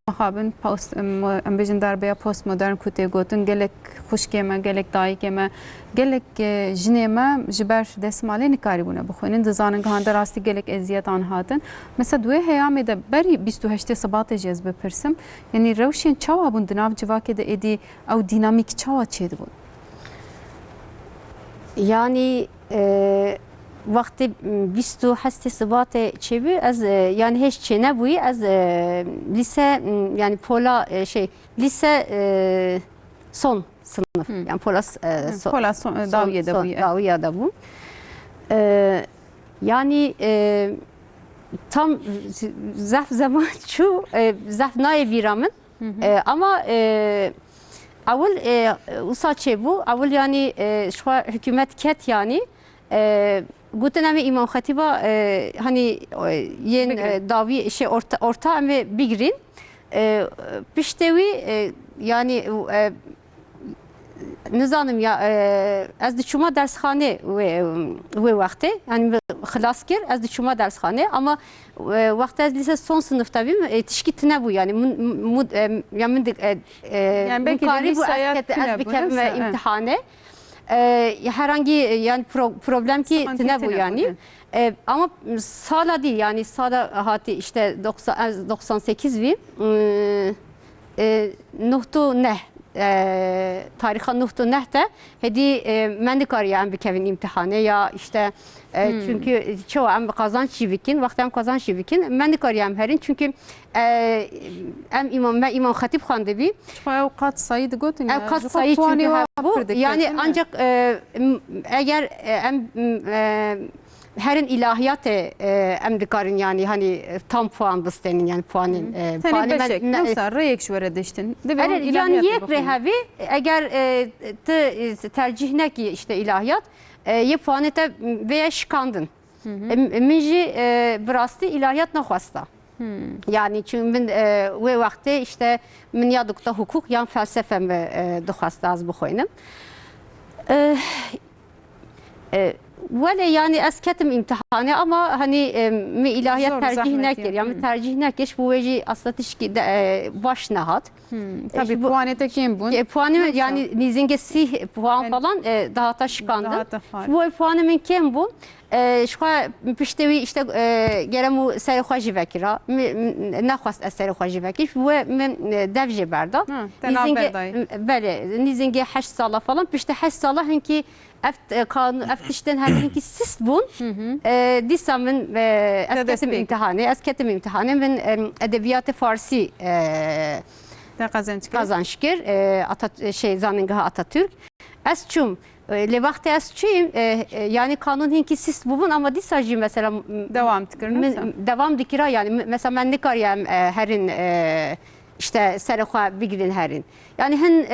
مخابن پست ام بیشتر دربیا پست مدرن کوته گوتن گلک خوشکمه گلک دایکمه گلک جنیمه جبر دسمالی نکاری بونه بخونن دزانگ هاند راستی گلک ازیت آن هاتن مثلا دوی هیامي ده بری 28 سبات جذب پرسم یعنی روشن چاوا بون دناف جواکه ده ادی او دینامیک چاوا چید بود yani وقتی 28 سبات چیبی از yani hiç çene buyi az lise yani pola lise son sınıf yani pola son daviyada bu yani tam zaf zaman şu zaf naye viramın ama avul usaçe bu avul yani şu hükümet ket yani guten emi İmam Hatiba hani yen davi orta emi bigrin piştevi yani nizanım ya az dişuma dershane ve vakti yani خلاص kir az dişuma dershane ama vakti az lise son sınıf tabii tişkitine bu yani yani belki de lise imtihane herhangi yani problem ki ne bu yani ama sala değil yani sala hati işte 98 vi nuhtu ne tariha nuhtu nehte hedi mendikar yani bir kevin imtihane ya işte çünkü çoğu em kazanç şivikin vakti em kazanç şivikin mendikar yani herin çünkü em imam hatip xandı bi kat sayıdı gotin ya kat sayı çünkü bu yani ancak eğer em herin ilahiyat emdikarın yani hani tam puan bıstenin yani puanın puanı ben neyse reyek şu vere deştin yani yek rehavi eğer tercihine ki işte ilahiyat ye puanı da veya şikandın minji brasti ilahiyat naxwasta yani çünkü ben ve vakti işte min yadukta hukuk yan felsefem ve dixwasta az bixoynim ولی yani ez ketim imtihanı ama hani mi ilahiyat Zor, tercih zahmet nekir. yani. Yani tercih nekir bu veci aslında tişki baş nehat. Tabii bu- puanete kim bun? Puanı Nasıl? yani nizinge sih puan Yani- falan daha da şıkandı. Daha da var. Bu puanı min kim bu? Şu piştevi işte geremu serxwaji vekira. Naxwast ez serxwaji vekir. Bu min devje berda. Tenal berdayı. Bele nizinge 8 sala falan. Pişte 8 sala hinki eftişten heminki sist bun. Disa min ez ketim pek. imtihanı. Ez ketim imtihanı min edebiyat Farsi Te kazanç kır. kazançkir zanıngaha Atatürk. Ez çum le vakti ez çuyum yani kanun hinki sist bubun ama disajı mesela Devam tıkırınız. devam dikira yani mesela ben nikariyem herin işte serxwa bigrin herin. Yani hin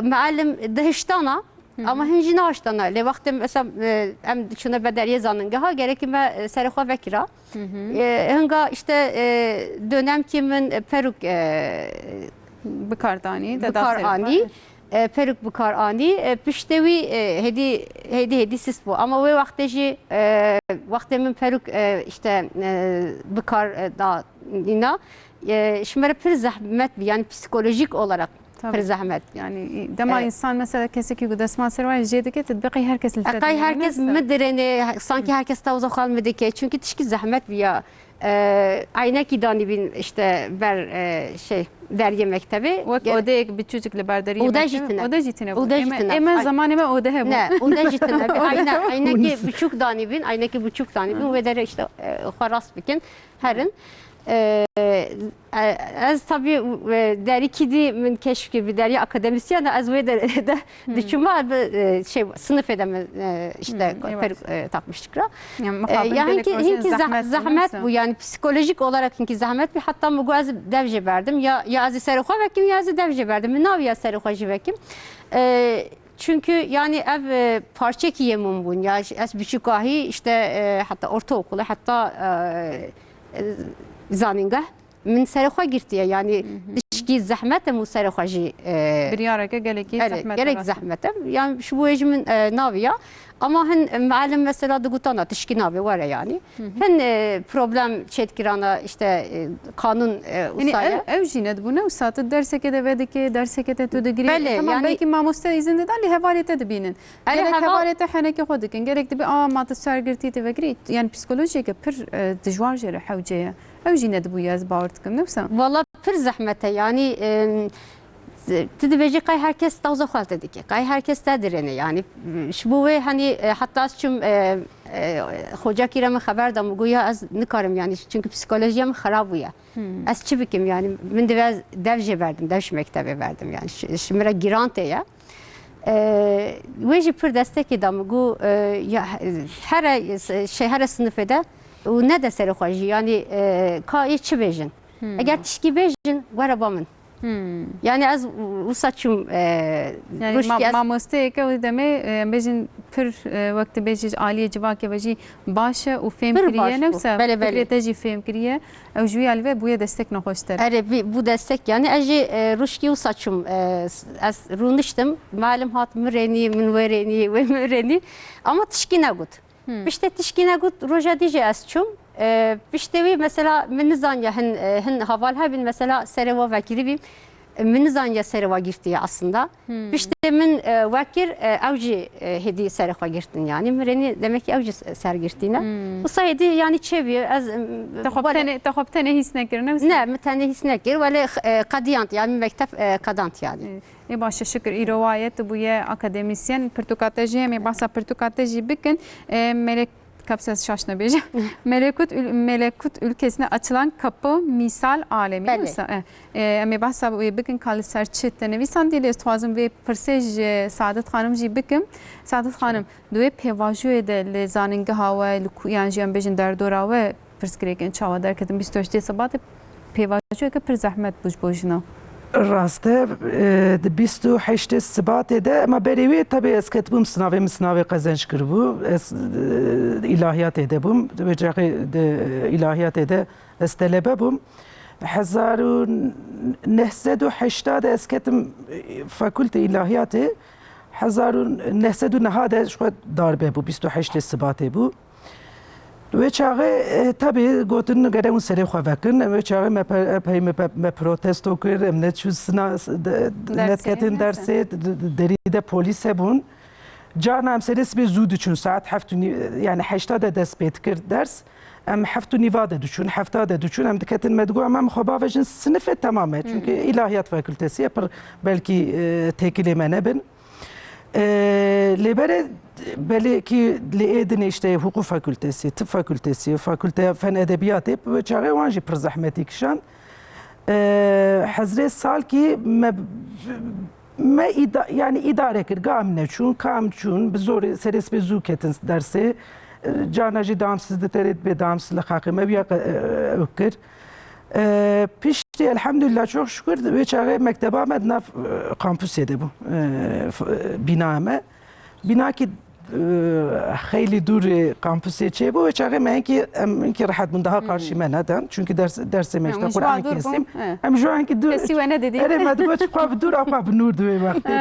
muallim dehiştana ama hin jina aştana le vakti mesela em şuna bedeliye zanıngaha gerekim ve serxwa vekira. Hinga işte dönem kimin peruk Bıkardani. Bukarani, peruk Bukarani, piştevi hedi sis bu. Ama ve vaktimin peruk işte Bukar da ina, şimdi pir zahmet yani psikolojik olarak pir zahmet. Yani dema insan mesela keseki gudasman servay jedike tedbiki herkes iltedi. Akay herkes müdüreni sanki herkes tavza kalmadı ki çünkü tişki zahmet ya. Aynaki danibin işte ber derye mektebi. Oda bir çocukla berdari. Oda jitine. Oda jitine. Oda jitine. Hemen zamanıma oda he bu. Ne? Oda jitine. Aynaki buçuk danibin, aynaki buçuk danibin ve dere işte xaras bikin herin. Ez tabii deri kidi min keşf gibi deri akademisyen ez ve de düşünme şey sınıf edeme işte peruk takmıştık. Yani hinki zahmet bu yani psikolojik olarak hinki zahmet bir hatta bu az devje verdim ya az serxwa vekim ya az devje verdim. Ne ya serxwa vekim. Çünkü yani ev parça ki yemun bun ya ez küçük ahi işte hatta ortaokula hatta zaningah min serxwa girtiye yani dişki zahmet mu serxwaji bir yaraka gerek zahmet yani şu bu ejimin naviya ama hen muallim mesela dugutana dişki navi var yani hen problem çetkirana işte kanun usaya yani ev jinet bu ne usatı derseke de vedike derseke de tu digri tamam yani, belki mamusta izin de li hevalete de binin gerek hevalete haneke xodikin gerek de bir matı sergirti de vegri yani psikolojik pir dijwar jere hawceye ev jinet bu yaz bağırtıkım ne usa valla pir zahmete yani tedbeci kay herkes tavza xalt dedik. Kay herkes tedrene yani şu bu ve hani hatta şum hoca kireme haber da muguya az nikarim yani çünkü psikolojim xarab ya. Az çibikim yani ben de devje verdim, devş mektebe verdim yani şimdi girante ya. Ve pir destek da mugu her sınıfda o ne de serxwaji yani ka çi bejin. Eğer tişki bejin varabamın. Yani az usaçum yani mamoste ke o deme bejin pir vakti bejic aliye civake beji başa u fem kiriye nefsa fikreteji fem kiriye ev juy alve buya destek nahoşter. Bu destek yani eji ruşki usaçum az runiştim malum hat müreni minvereni ve müreni ama tişkine gut. İşte tişkine gut roja diye asçum. Piştevi mesela minizanya hin havalha bin mesela sereva vekili bir minizanya sereva girtiye aslında. Pişte min vekir avcı hedi sereva girtin yani mireni demek ki avcı ser girtiğine. Bu sayede yani çeviyor az tahop tane hisnekir ne tane hisnekir vele kadiyant yani mektep kadant yani. Başa şükür rivayet bu ye akademisyen Portugalca mi bahsa Portugalca bikin melek kapsası şaşna beji. Melekut ülkesine açılan kapı misal alemi. Emi bahsa bu bikin kal serçit nevisan dili istwazım ve persej Saadet Hanım ji bikim. Saadet Hanım duye pevaju ede le zanıngaha ve yani jem bejin derdora ve perskreken çava derketin 23 sabat pevaju ke per zahmet bujbojna. راسته 28 سبات ده ما بریوی طبعا از کتبم سناوی قزنش کربو از الهیات ده بوم به جای الهیات ده استلبه بوم 1980 از کتم فاکولت الهیات 1990 شو darbe bu 28 Şubat'ı bu. Ve çağı tabii gotun gelen seri xavakin ve çağı me protesto kır ne çüsna net ketin derse deride polise bun. Cana em seres bir zud üçün saat haftuni yani 80 dest betkir ders. Em haftuni vade düşün, hafta da düşün. Em diketin medgu ama xabavajın sınıfı tamamen. Çünkü ilahiyat fakültesi yapar belki tekilime nebin. Libere belki liedin işte hukuk fakültesi, tıp fakültesi, fakülte fen edebiyat hep ve çare vanji per zahmeti kişan. Hazret sal ki yani idare kir gamne çun kam çun bizor seres bezu ketin dersi canajı damsız da terit be damsız hakime bir ökür. Pişti elhamdülillah çok şükür ve çare mekteba medna kampüs yedi bu biname. Bina ki خیلی دور کامپوسی چه بود و چقدر من که راحت من daha karşı men neden çünkü ders meşte Kur'an kesim hem şu anki dur evet madem ki qab dur qab nur duy vakti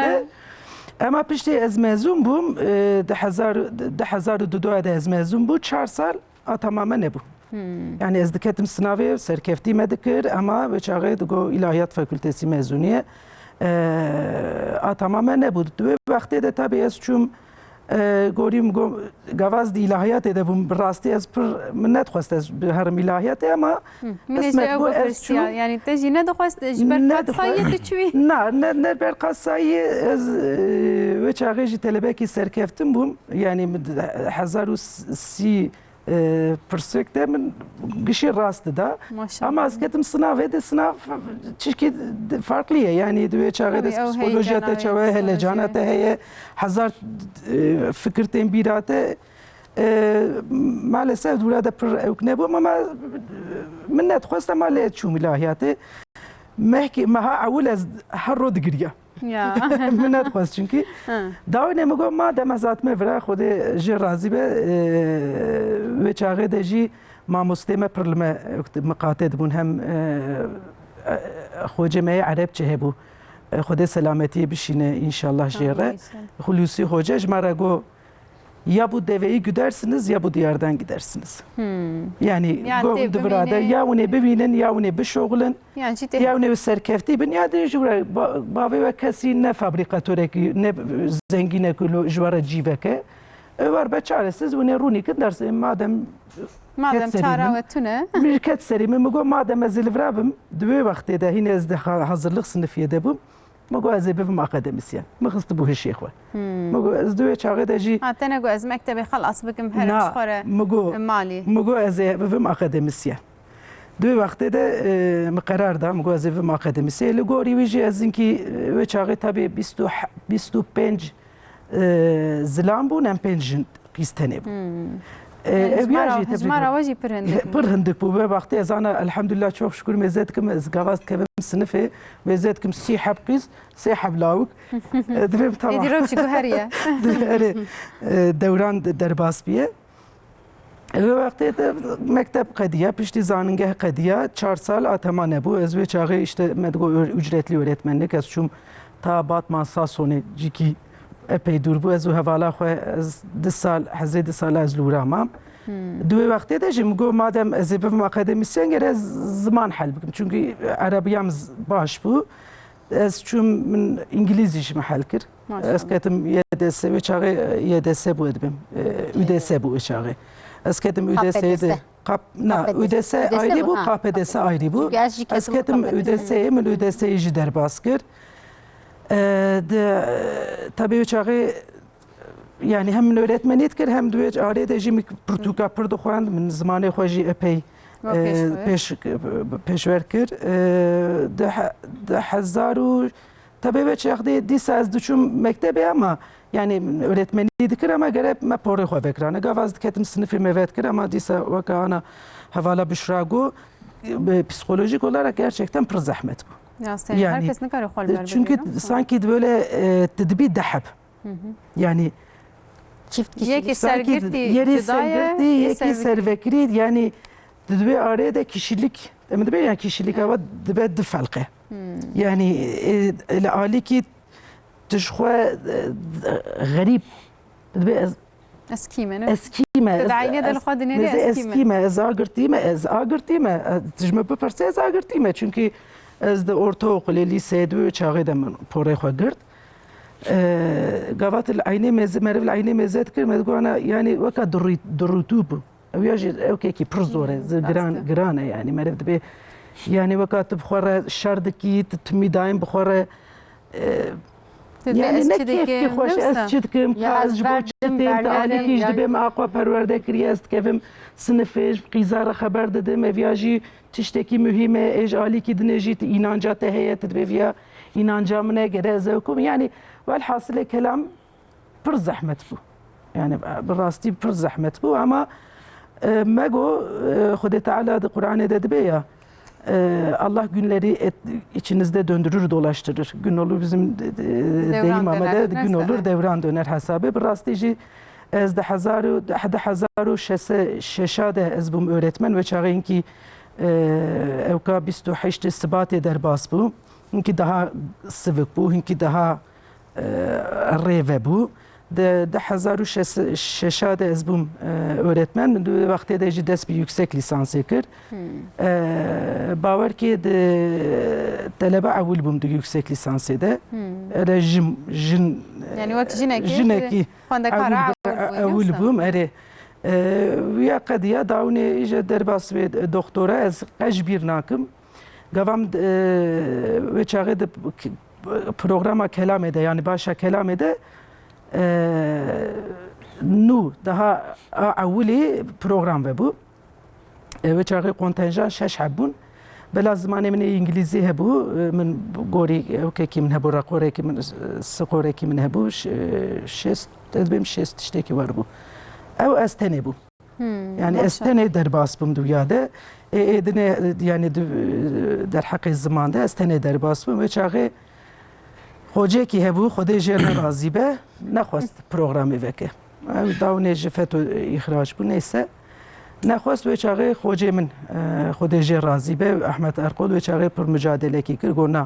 ama pişti az mezun bum 2002 az mezun bu 4 sal tamamen ne bu yani az diketim sınavı serkefti medikir ama ve çağrı go ilahiyat fakültesi mezuniye tamamen ne bu ve vakti de tabii az çum گوریم گواز دی ilahiyat edebim rastı az per minnet xwast az her ilahiyat ama قسمت بو ارسیا yani تجی نه دخواست جبر قصایی تچوی نه بر قصایی از و چاغی تلبکی serkeftim bum yani 1030 perspekte min gişi rastı da ama asketim sınav ve de sınav çünkü farklı yani düve çağda psikolojide çave hele canete heye hazar fikirten birate maalesef durada per ekne bu ama minnet xwasta malet şu milahiyatı mehki maha awul az harro digriya منت خواست چونکی داوی نمیگم ما دم ازات مفرا خود جی راضی به و چاقه دجی ما مستمع پرلما مقاطع بون هم خود جمعه عرب چه بو خود سلامتی بشینه انشالله جیره خلوصی hoca مرا گو ya bu deveyi güdersiniz ya bu diyardan gidersiniz. Yani gov duvrada ya onu bevinin ya onu bişoğulun ya onu serkefti bin ya de jura bavi ve kesin ne fabrikatörek ne zengine kulu jvara civeke var be çaresiz onu runikin derse madem çaravetune mirket serimi mi go madem ezilvrabım düve vakti de yine ezde hazırlık sınıfiyede bu مگو از بفهم اکادمیسیان مخست بوه شیخ و مگو از دوی چاقه دجی حتی نگو از مکتب خلاص بکم هر خوره مالی مگو از بفهم اکادمیسیان دوی وقت ده مقرر ده مگو از بفهم اکادمیسیان لگوری ویجی از اینکه و چاقه تابی 25 زلام بون هم 5 قیستنه بون هجمارا واجی پرهندک بو به وقتی از آن الحمدلله çok şükür mezet kim از گواست کم sınıfı mezet kim سی حب قیز سی حب لاوک دبیم tamam دیرم چیکو هریه دوران درباس بیه ve vakti de mektep kadiye pişti zanınge kadiye 4 sal atamane bu ez ve çağı işte medgo ücretli öğretmenlik az çum ta batman sasoni ciki epey dur bu ez hevala xwe ez 2 sal hazred sal az lurama دوی وقتی داشتیم گو مادام از بفهم اکادمیسیان گر از زمان حل بکن چونکه عربیم باش بود از چون من انگلیزیش محل کرد از کتم یدسه و چاقه یدسه بود بیم یدسه بود چاقه از کتم یدسه قاب نه یدسه آیری بود قاب یدسه آیری بود از کتم یدسه من یدسه یجی در باز کرد tabii çağı yani hem öğretmeniyet kir hem de arada jimi Portugal pırdı xoğand min zamanı xoji epey peşver kir de hazaru tabii çağı disa az düşüm mektebe ama yani öğretmeniyet kir ama gerek me pore xo vekrana gavaz ketim sınıfı mevet kir ama disa vakana havala bişrago psikolojik olarak gerçekten pır zahmet bu. Yani herkes ne kadar xol çünkü sanki böyle tedbir dahab yani çift kişilik yeki sergirti yeri sergirti yeki servekri yani düve arada kişilik demek yani kişilik ama düve falqe yani ali ki تشخوا غريب دبي اسكيمه اسكيمه تدعيني دل خود نيري اسكيمه از اگرتیمه تجمع بپرسه از اگرتیمه چونکی از د اورتو قلیلی سیدو چاغی دم پوره خو گرد قافات العيني مرف العيني مزاد كلمة تقول أنا يعني وكا دروتوب أو يجي أوكي كي برزورة جرانة يعني مرف دبي يعني وكا تبخورة شردكي تتمي دايم بخورة يعني نكيف خوش أسجدكم كاز جبوتشتين تعالي دبي مع أقوى برورده كرياست كيفم سنفش قيزارة خبر ددم فياجي تشتكي مهمة إيج آلي كي دنجيت إنانجاته هي تدبي فيها إنانجا منه جرازوكم يعني والحاصل كلام پر زحمت بو يعني بالراستي پر زحمت بو اما ما جو خود تعالى القرآن دبيه Allah günleri içinizde döndürür dolaştırır. Gün olur bizim deyim ama gün olur devran döner hesabı. Bir rastici ez de hazaru şeşade ez bum öğretmen ve çağırın ki evka 28 Şubat'ı derbas bu. Hinki daha sıvık bu, hinki daha reve bu. De hazaru şeşade ez bum öğretmen vakti de dest bir yüksek lisans ekir. Baver ki de talebe avul bum de yüksek lisans ede. Ele jin yani vakt jineki avul bum ere. Ve kadiya davne iyice derbas ve doktora ez bir nakım. Gavam ve çağı de programa kelam ede yani başa kelam ede nu daha avuli program ve bu ve çağı kontenjan şeş habun bela zamanı min İngilizce hebu min gori okey min hebu rakore ki min skore ki min hebu şest tedbim şest işteki var bu ev estene bu yani estene derbas bum dünyada edine yani der hakkı zamanda estene derbas bum ve çağı hoca ki hebu خود جرن راضی به نخواست پروگرامی وکه داونه جفت و اخراج بو نیسه نخواست و چاقه خوجه من خود جر راضی به احمد ارقود و چاقه پر مجادله کی کر گونا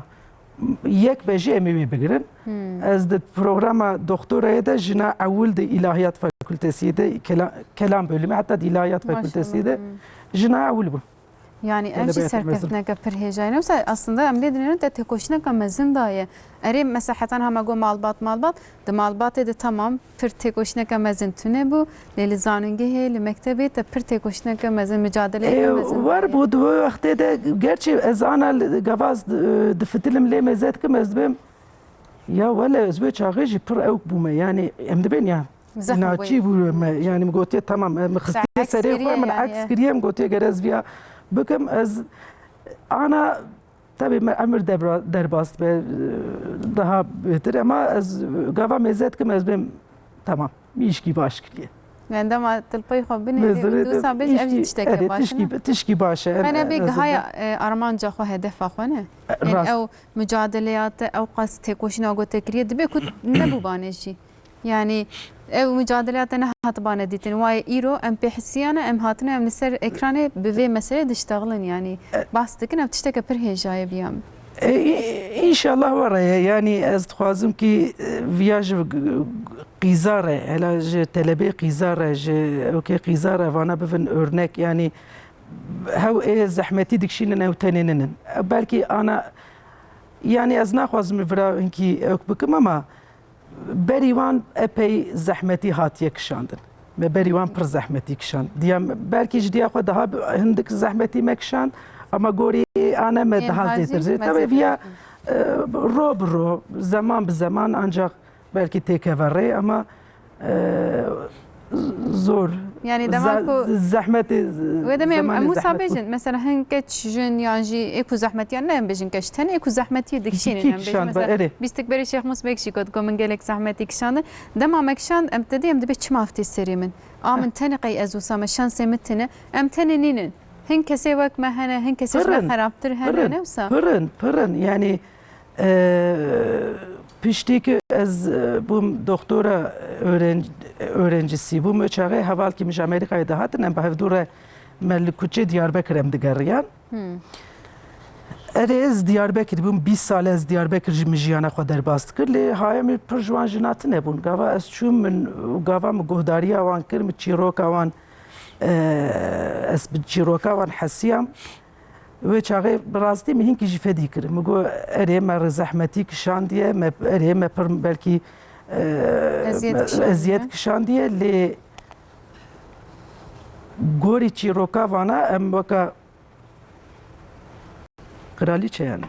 یک بجی امی بگیرن از د پروگرام دکترای ده جنا اول د الهیات فاکولتسی ده کلام bölümü hatta د الهیات فاکولتسی ده جنا اول bu. Yani evci serkeftineke perhejayne mesela aslında emliyet dinlerin de tekoşineke mezin daye. Eri mesela hatan hama go malbat de malbat de tamam pir tekoşineke mezin tüne bu leli zanungehe li mektebi de pir tekoşineke mezin mücadele mezin. Var bu da vakti de gerçi ezana gavaz de fitilim le mezet ki mezbim ya valla özbe çağıcı pir evk bu yani emde ben ya. Naçi bu yani gotiye tamam mıxtiye seri koyman aks kiriyem gotiye gerez via بكم از انا tabii امر درباست به daha beter ama az gava mezet ki mezbem tamam işki başkiliye yani dama tılpayı xobine dosa beş evci tişteke başına tişki başa انا بيج هاي ارمانجا خو هدف اخونه يعني او مجادلات او قص تكوشنا او تكريد بكت نبو بانشي يعني او مجادلات انا هاتبانه ديتن واي ايرو ام بحسيانه ام هاتنا ام نسر اكرانه بفي مساله تشتغلن يعني باستكن ام تشتكى برهجايه بيام ان شاء الله ورا يعني از خوازم كي فياج قيزاره علاج طلبه قيزاره اوكي قيزاره وانا بفن örnek يعني هاو زحمتي دكشين او تنينن بلكي انا يعني از نخوازم فرا انكي بكم اما بریوان epey zahmeti hatiye kişandın ve berivan pır zahmeti kişand diyem belki jdiya xwe daha hindik zahmeti mekşand ama gori ana me daha zetir tabii via ro zaman bi zaman ancak belki tekeverre ama zor يعني دماغو زحمتي ودم موسى بيجن مثلا هنكش جن يعني اكو زحمت يعني نم بيجن كشتن اكو زحمتي دكشين مثلا بيستكبري شيخ موسى بيكشي كود كومن جالك زحمتي كشان دما مكشان ابتدي ام دبي شمافتي السري من من تنقي ازو سما شانس متنا ام تنينين هن كسيوك ما هنا هن كسيش ما خرابتر هنا نفسا برن يعني piştiki ez bu doktora öğrencisi bu çağı haval kimiş Amerika'ya da hatın em bahvdura Meliküçe Diyarbakır'ım digeriyan از دیاربکر بوم 20 سال از دیاربکر جمیجیانا خود در باست کرد لی های من پرجوان جنات نبون گاوا از چون من گاوا مگهداری آوان کرد مچیروک آوان از چیروک آوان حسیم و چاقی براستی مهین کی جفدی کرد مگو اره مر زحمتی کشاندیه م اره م پر بلکی ازیت کشاندیه لی گوری چیروکا وانا ام وکا قرالیچه yani.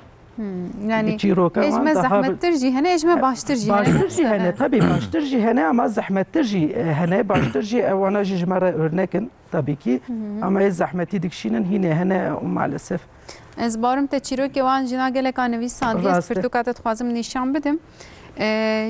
Yani ejme zahmettir cihane, ejme baştır cihane. Baştır cihane, tabii baştır cihane ama zahmettir cihane, baştır cihane. Wana jijmara örnekin tabii ki. Ama zahmeti dikşinin yine hene maalesef. Ez barım te çirok evan jina gelek anevis sandiye spirtukatet xwazim nişan bidim.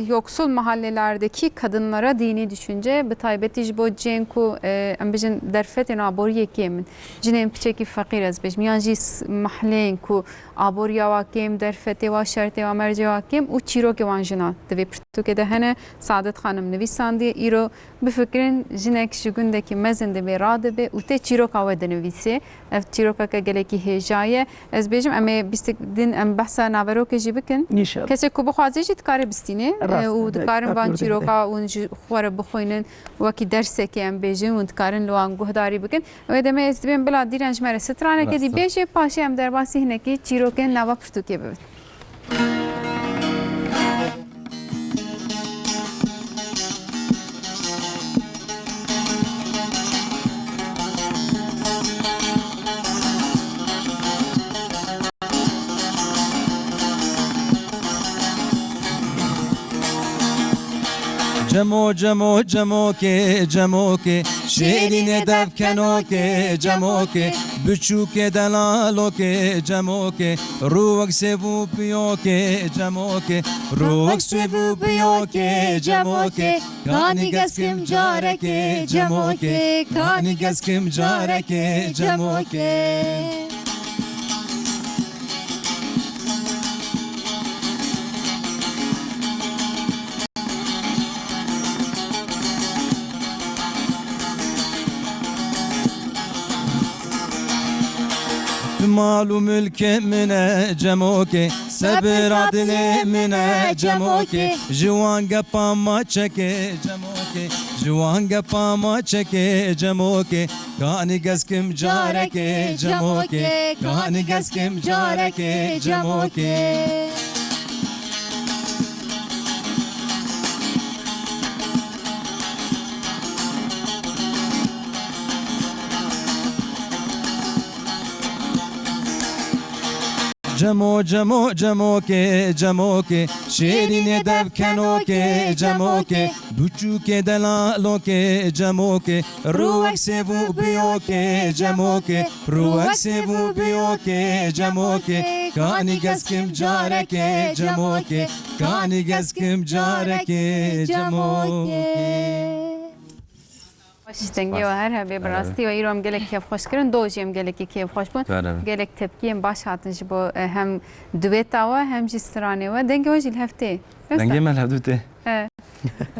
Yoksul mahallelerdeki kadınlara dini düşünce bi taybeti ji bo cên ku em bijin derfetên aboriyê kêm cinên piçekî feqîr ez bêjim yan jî mahalleyên ku aboriya wa kêm derfetê wa şertê wa mercê wa kêm û çîrokê wan jina divê pirtûkê de hene Saadet Xanim nivîsandiye îro bifikirin jinek ji gundekî mezin dibe radibe û tê çîroka we dinivîsê ev çîrokeke gelekî hêja ez bêjim em ê bîstik din em behsa naverokê jî bikin kesek ku bixwaze jî dikare bistîne û dikarin van çîroka û ji xwe re bixwînin wekî dersekê em bêjin û dikarin li wan guhdarî bikin wê demê ez dibêm bila dîran ji me re straneke dî bêje paşê em derbasî hinekî çîrokên nava pirtûkê bibin. جمو جمو جمو کے جمو کے شیرین دب کنو کے جمو کے بچو کے دلالو کے جمو کے روک سے وہ پیو کے جمو کے روک سے وہ پیو کے جمو کے کانی گسکم جارے کے جمو کے کانی گسکم جارے کے جمو کے مال و ملک من جموکه صبر عدل من جموکه جوان گپا ما چکه جموکه جوان گپا ما چکه جموکه کانی گسکم جارکه جموکه کانی گسکم جارکه جموکه جمو جمو جمو کے جمو کے شیرین دب کنو کے جمو کے بچو کے دلالوں کے جمو کے روح سے وہ بیو کے جمو کے روح سے وہ بیو کے جمو کے کانی گسکم جارے کے جمو کے کانی گسکم جارے کے جمو کے Ştenge ve her hebe berasti ve İram gelek keyif hoş kirin dojim gelek keyif hoş bun gelek tepkiyem baş hatın ji bu hem düeta ve hem ji strane ve denge ve jil hefte denge mel hevdute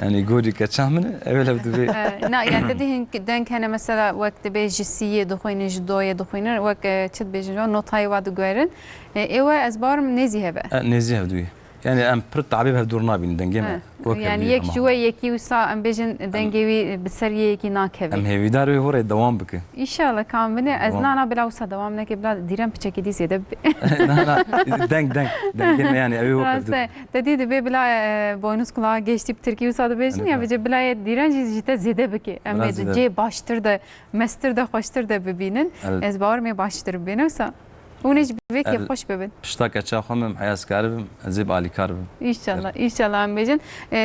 yani gori kaçamın evvel hevdute na yani dediğin denk hani mesela vakti be jisiye doxoyne jidoye doxoyne vak çit bejin notay vad gören ewe ezbarım nezi hebe nezi hevduye yani em pır tabi hevdur nabin denge mi yani yek juwe yeki usa em bejin dengevi biseriye ki nakeve em hevidar ve hore devam bike İnşallah kan beni eznana bila usa devam neke bila diren piçeki dise de denk yani evi hoktu dedi be bila boynuz kulağa geçti Türkiye usa da bejin ya bece bila diren jite zede bike em de baştır da mester da hoştır da bebinin ezbar me baştır beni usa ونج بيك خوش ببن پشتا کچا خمم حیاس کاربم زیب علی کاربم İnşallah ام بجن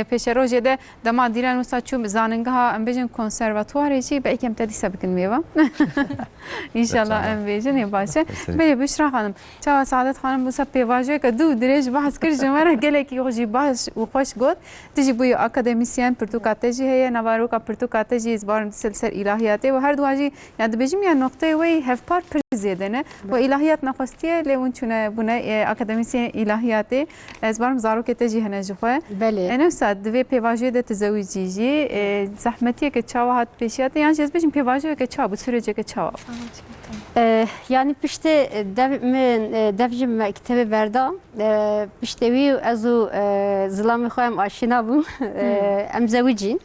پیشروجه ده دما دیران وسا چوم زاننگها ام بجن کنسرواتواری چی به یکم تدی سبکن میوه İnşallah ام بجن باشه بله بشرا خانم چا سعادت خانم وسا پیواژه که دو درج بحث کر جمره گلکی خوشی باش و خوش گفت تجی بو اکادمیسین پرتوکاتجی هي نوارو کا پرتوکاتجی از بار سلسله الهیات و هر دو واجی یاد بجم یا نقطه وی هف پار زیدنه و الهیات نخواستی لیون چونه بونه اکادمیسین الهیاتی از بارم زاروک تجی هنجوه بله انا استاد دوی پیواژه ده تزویجی زحمتیه که چاو هات پیشیات یعنی جز بچیم پیواژه که چاو بسورجه که چاو yani pişte devcim mektebi berda piştevi azu zılamı koyam aşina bu em zevicin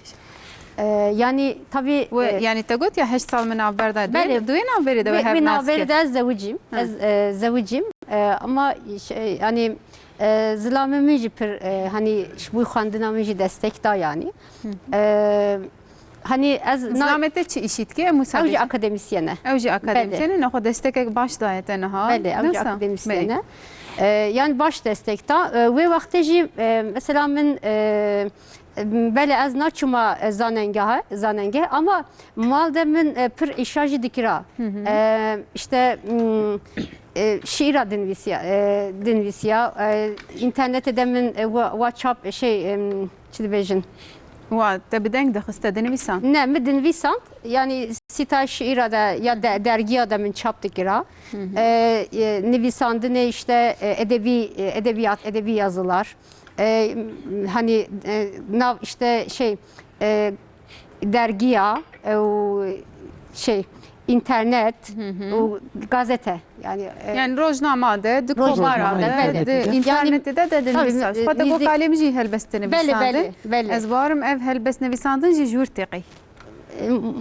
yani tabii yani تقول يا 8 سال من avberda بله دوی نavberi de ve her من nas avberda zevicim zevicim ama yani zılamı müji pir hani bu xandına müji destek da yani hani az zlamete çi işit ki musadece avcı akademisyene avcı akademisyene ne kadar destek baş dayetene ha bele avcı akademisyene yani baş destekte ve vaktici mesela ben bele az naçuma zanenge ama malde min pir işajı dikira işte şiira dinvisiya internette de min WhatsApp şey çidibejin wa te bidenk de xiste dinvisan ne mi dinvisan yani sita şiira da ya dergiya da min çap dikira nivisandine işte edebi yazılar hani nav işte şey dergiya şey internet gazete yani rojnama de dukobara de internette de dinvisan hatta bu kalemci helbestini bele ez varım ev helbest nevisandın ji jurtiqi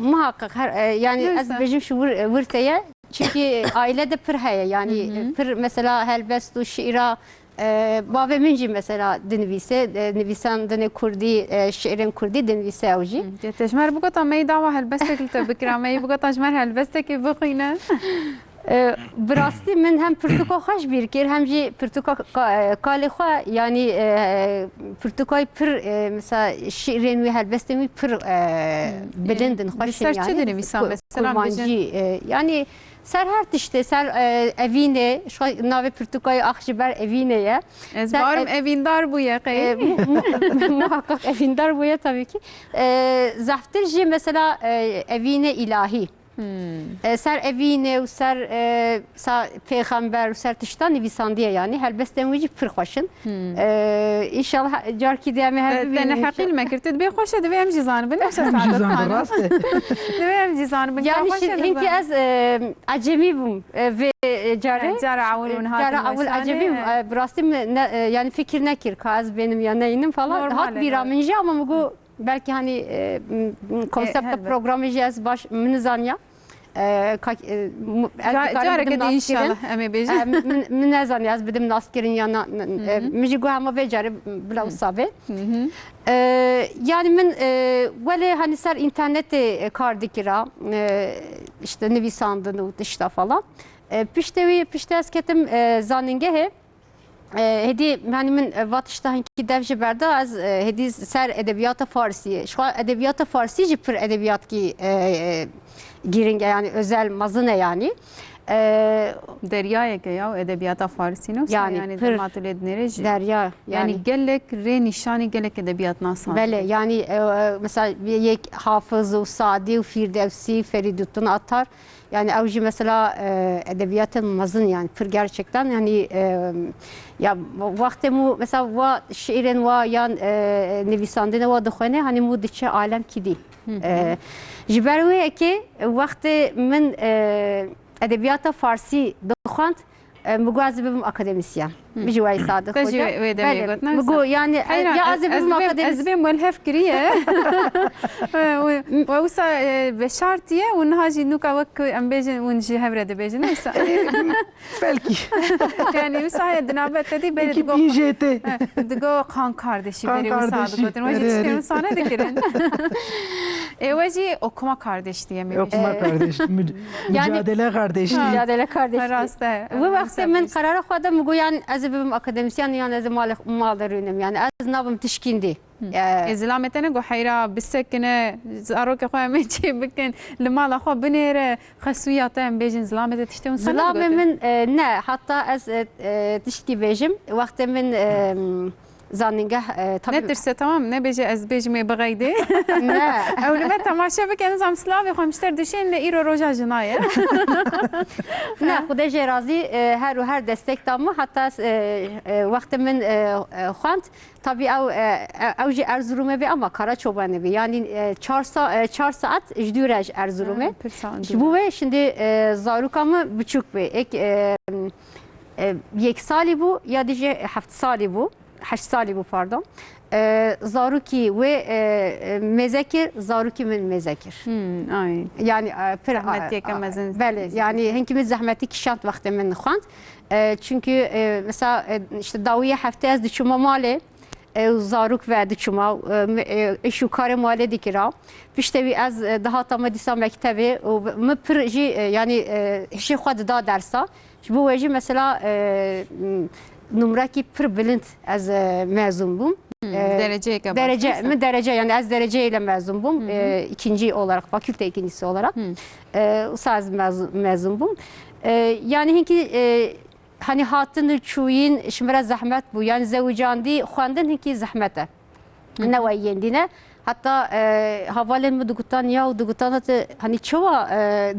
muhakkak yani az bejim şu vurtaya çünkü ailede pir heye yani pir mesela helbest u şiira bave minci mesela dinvise nivisan dene kurdi şiirin kurdi dinvise avji تجمر بقطع ما يدعوا هالبستك التبكرة ما يبقى تجمر هالبستك بقينا براستی من هم پرتوکا خوش بیر کر هم جی پرتوکا کالی خو yani پرتوکای پر مثلا شیرین و هلبستی می پر بلندن خوش yani kurmancı yani ser her tişte ser evine şu nave pürtükayı akşiber evineye ez varım evindar bu ya muhakkak evindar bu ya tabii ki zaftirci mesela evine ilahi ser evine و ser peygamber و ser tiştan nivisandiye yani helbestem vici pir xoşin inşallah jarki diye me her ben hakil me kirtid be xoş de em cizan ben nefse saadet de em cizan ben yani şimdi az acemi bum ve cara avulun acemi brastim yani fikir nekir kaz benim yanayım falan hat bir aminci ama bu belki hani konsepte programlayacağız baş minizanya جارك inşallah emi beji من نزان yaz bidim naskerin yana müji guhama becari bla sabe yani men vele hani ser internette kardikira işte nivisandını işte falan pişte asketim zaninge hedi yani min vatıştan ki devji berda az hedi ser edebiyata farsiye şu edebiyata farsici pir edebiyat ki giringe yani özel mazine yani deryaya ki ya edebiyata farsino yani dematuled nereci derya yani gelek re nişani gelek edebiyat nasan bele yani mesela yek Hafız u Sadi u Firdevsi Feridüddin Attar yani avcı mesela edebiyatın mazın yani pır gerçekten yani ya vaktemu mesela va şiirin va yan nivisandine va dıkhane hani mu diçe alem kidi jiberwe ki vakti min edebiyata farsi dıkhant مجازبهم أكاديميسيا بجواي صادق مجو يعني يا أزبهم أكاديميسيا أزبهم والهف كريه ووسا بشارتيه ونهاجي نوكا وك أم بيجن ونجي هبرة بيجن belki يعني وسا هي دنابة تدي بيجي دقو قان كاردشي بيري وسا دقو وجي تشكي وسا ندكرن وجي okuma kardeş diye mi? Okuma kardeş, mücadele kardeş. Mücadele kardeş. Rastı. Bu vakti men karara koydum bu yani azibim akademisyen yani azim mallarınım yani az nabım tişkindi. İzlametene gohayra bissekine zaroke khoyame çi bikin lmal xo binere khasuyata bejin zlamete tiştun sana. Zlamemin ne hatta az tişki bejim vakti men زانینگه نترسه تمام نبیجه از بیجمی بغیده نه اولمه تماشا بکنه زم سلاوی خوامشتر دشین لئیرو روژا جنایه نه خدا جرازی هر و هر دستک دامو حتی وقت من خواند tabii evji Erzurum'e ve ama Karaçoban'e ve yani 4 saat jdurej Erzurum'e. Bu ve şimdi zarukamı buçuk ve yek sali bu ya diye hafta sali bu 8 sali bu pardon. Zaruki ve mezekir zaruki min mezekir. Ay. Yani bele yani henkimiz zahmeti kişant vakti min xwand. Çünkü mesela işte dawiye hafta az diçuma male zaruk ve diçuma şu kare male dikira. Piştevi az daha tam disa mektebi ve proje yani şey xwad da dersa. Bu veci mesela numraki pır bilind az mezun bum. Derece yani az dereceyle mezun bum. İkinci olarak fakülte ikincisi olarak. Usaz mezun bum. Yani hinki hani hatın çuyin şimra zahmet bu yani zevcandi xwandin hinki zahmete. Ne var yendine hatta havalen mi dugutan ya dugutan hani çoğu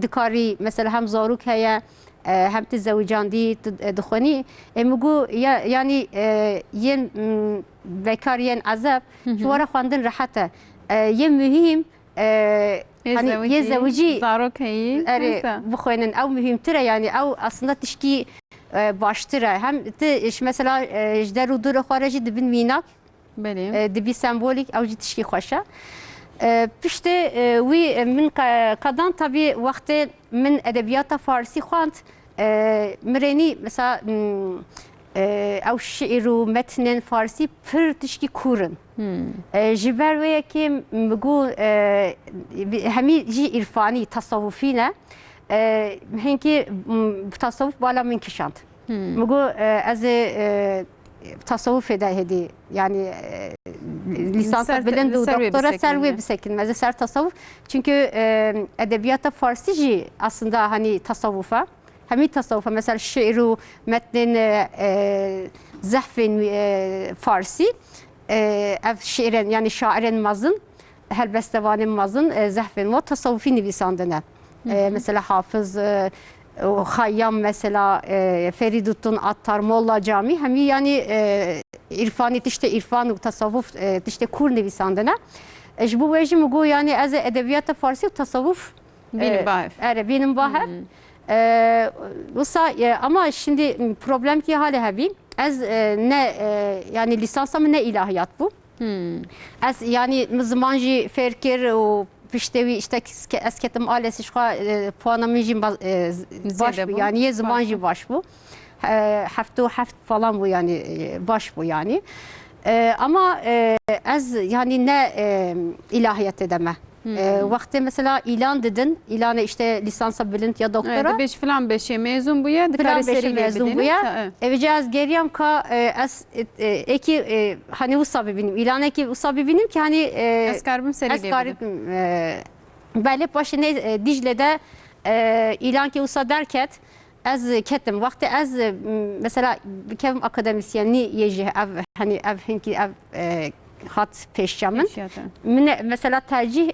dikari mesela hem zaruk heye hem de zevcandi dixwani emgu yani yen bekar yen azab şuara xwandin rahate yen mühim hani ye zevci zaruk heyi bixwenin ew mühimtir yani ew aslında tişki baştır hem de mesela jderu dur xaraji dibin minak dibi sembolik ew jî tişkî xweşe piştê wî min qadan tabii wextê min edebiyata Farsî xwand mirênî mesela ew şiir û metnên Farsî pir tişkî kûrin ji ber wê yekê bigu hemî jî îrfanî tasavvufî ne hinkî tasavvuf bala min kişand bigu ez tasavvuf ede hedî yani lisansa bilind û doktora ser wê bisekin ez ser tasavvuf çünkü edebiyata Farsî jî aslında hani tasavvufa hemî tasavvufa mesela şiir û metnên zehfên Farsî ev şiiren yani şairen mezin helbestevanên mezin zehfên wa tasavvufî nivîsandine mesela Hafız Hayyam mesela Feridüddin Attar Molla Cami hemî yani irfanî tişte irfan û tasavvuf tişte kur nivîsandine ji bo wê jî min got yani ez ê edebiyata Farsî û tasavvuf benim bahev ama şimdi problem ki hale hebî ez ne yani lisansam ne ilahiyat bu ez yani zaman jî fêr kir û piştevî işte ez ketim alesi şuxa puana min jî baş bu yani ye zaman jî baş bu heft falan bu yani baş bu yani ama ez yani ne ilahiyat edeme vakti mesela ilan dedin ilanı işte lisansa bilind ya doktora beş falan beşe mezun bu ya falan beşe mezun bu ya evce az geriyam ka az eki hani usabi benim ilan eki usabi benim ki hani askarım seriyle belli başına Dicle'de ilan ki usa derket az ketim vakti az mesela kem akademisyenliği yeji hani ev hinki ev hat peşçamın. Mesela tercih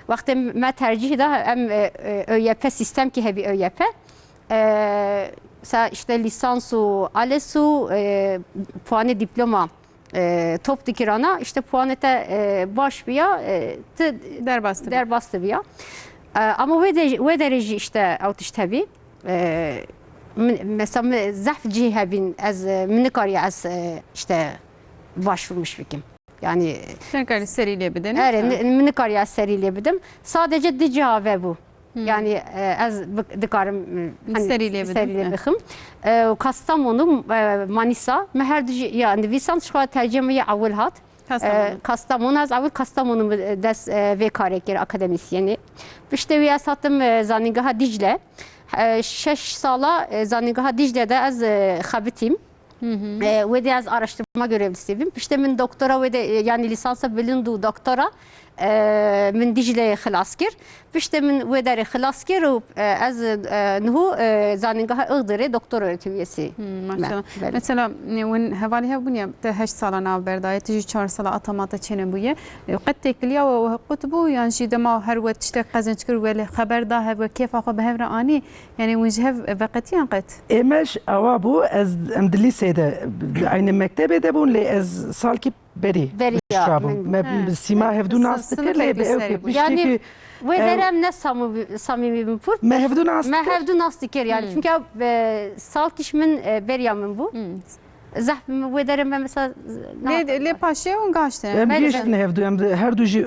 vakti me tercih da hem ÖYP sistem ki hebi ÖYP. Mesela işte lisansu, alesu, puanı diploma top dikirana işte puanete baş biya derbastı biya. Ama ve derece işte avtiş tabi. Mesela zahf cihebin az minikariye az işte başvurmuş bikim. Yani tekrar seriyle bidim. Evet, minikariye seriyle bidim. Sadece dicave bu. Yani az dikarım hani seriyle bidim. Kastamonu, Manisa, meher yani lisans şu tercümeyi avul hat. Kastamonu az avul Kastamonu des ve karakter akademisyeni. İşte vi sattım Zaningaha Dicle. 6 sala Zaningaha Dicle'de az xabitim. Ve de az araştırma görevlisiyim. İşte min doktora ve de yani lisansa bilindu doktora من دجله خلاص كر بشت من وداري خلاص كر و از نهو زانينغها اقدري دكتور ارتبيسي ما شاء الله مثلا وين هفالي هبونيا 8 سال ناو بردايه تجي 4 سال اتماتا چنه بويه قد تكليا وقطبو يعني شي دما هر وقت تشتك قزن تكر ولا خبر ده هو كيف اخو بهفر اني يعني وجه وقتي انقت ايمش اوابو از امدلي سيده عين مكتبه دبون لي از سالكي بري ما سيما هفدو ناس تكر يعني ودرم نه صميمي بنفور ما هفدو ناس ما هفدو ناس تكر يعني çünkü سالكش من بريا من بو زحم ودرم مثلا ليه باشي ونقاشته ما بيش نهفدو هر دو جي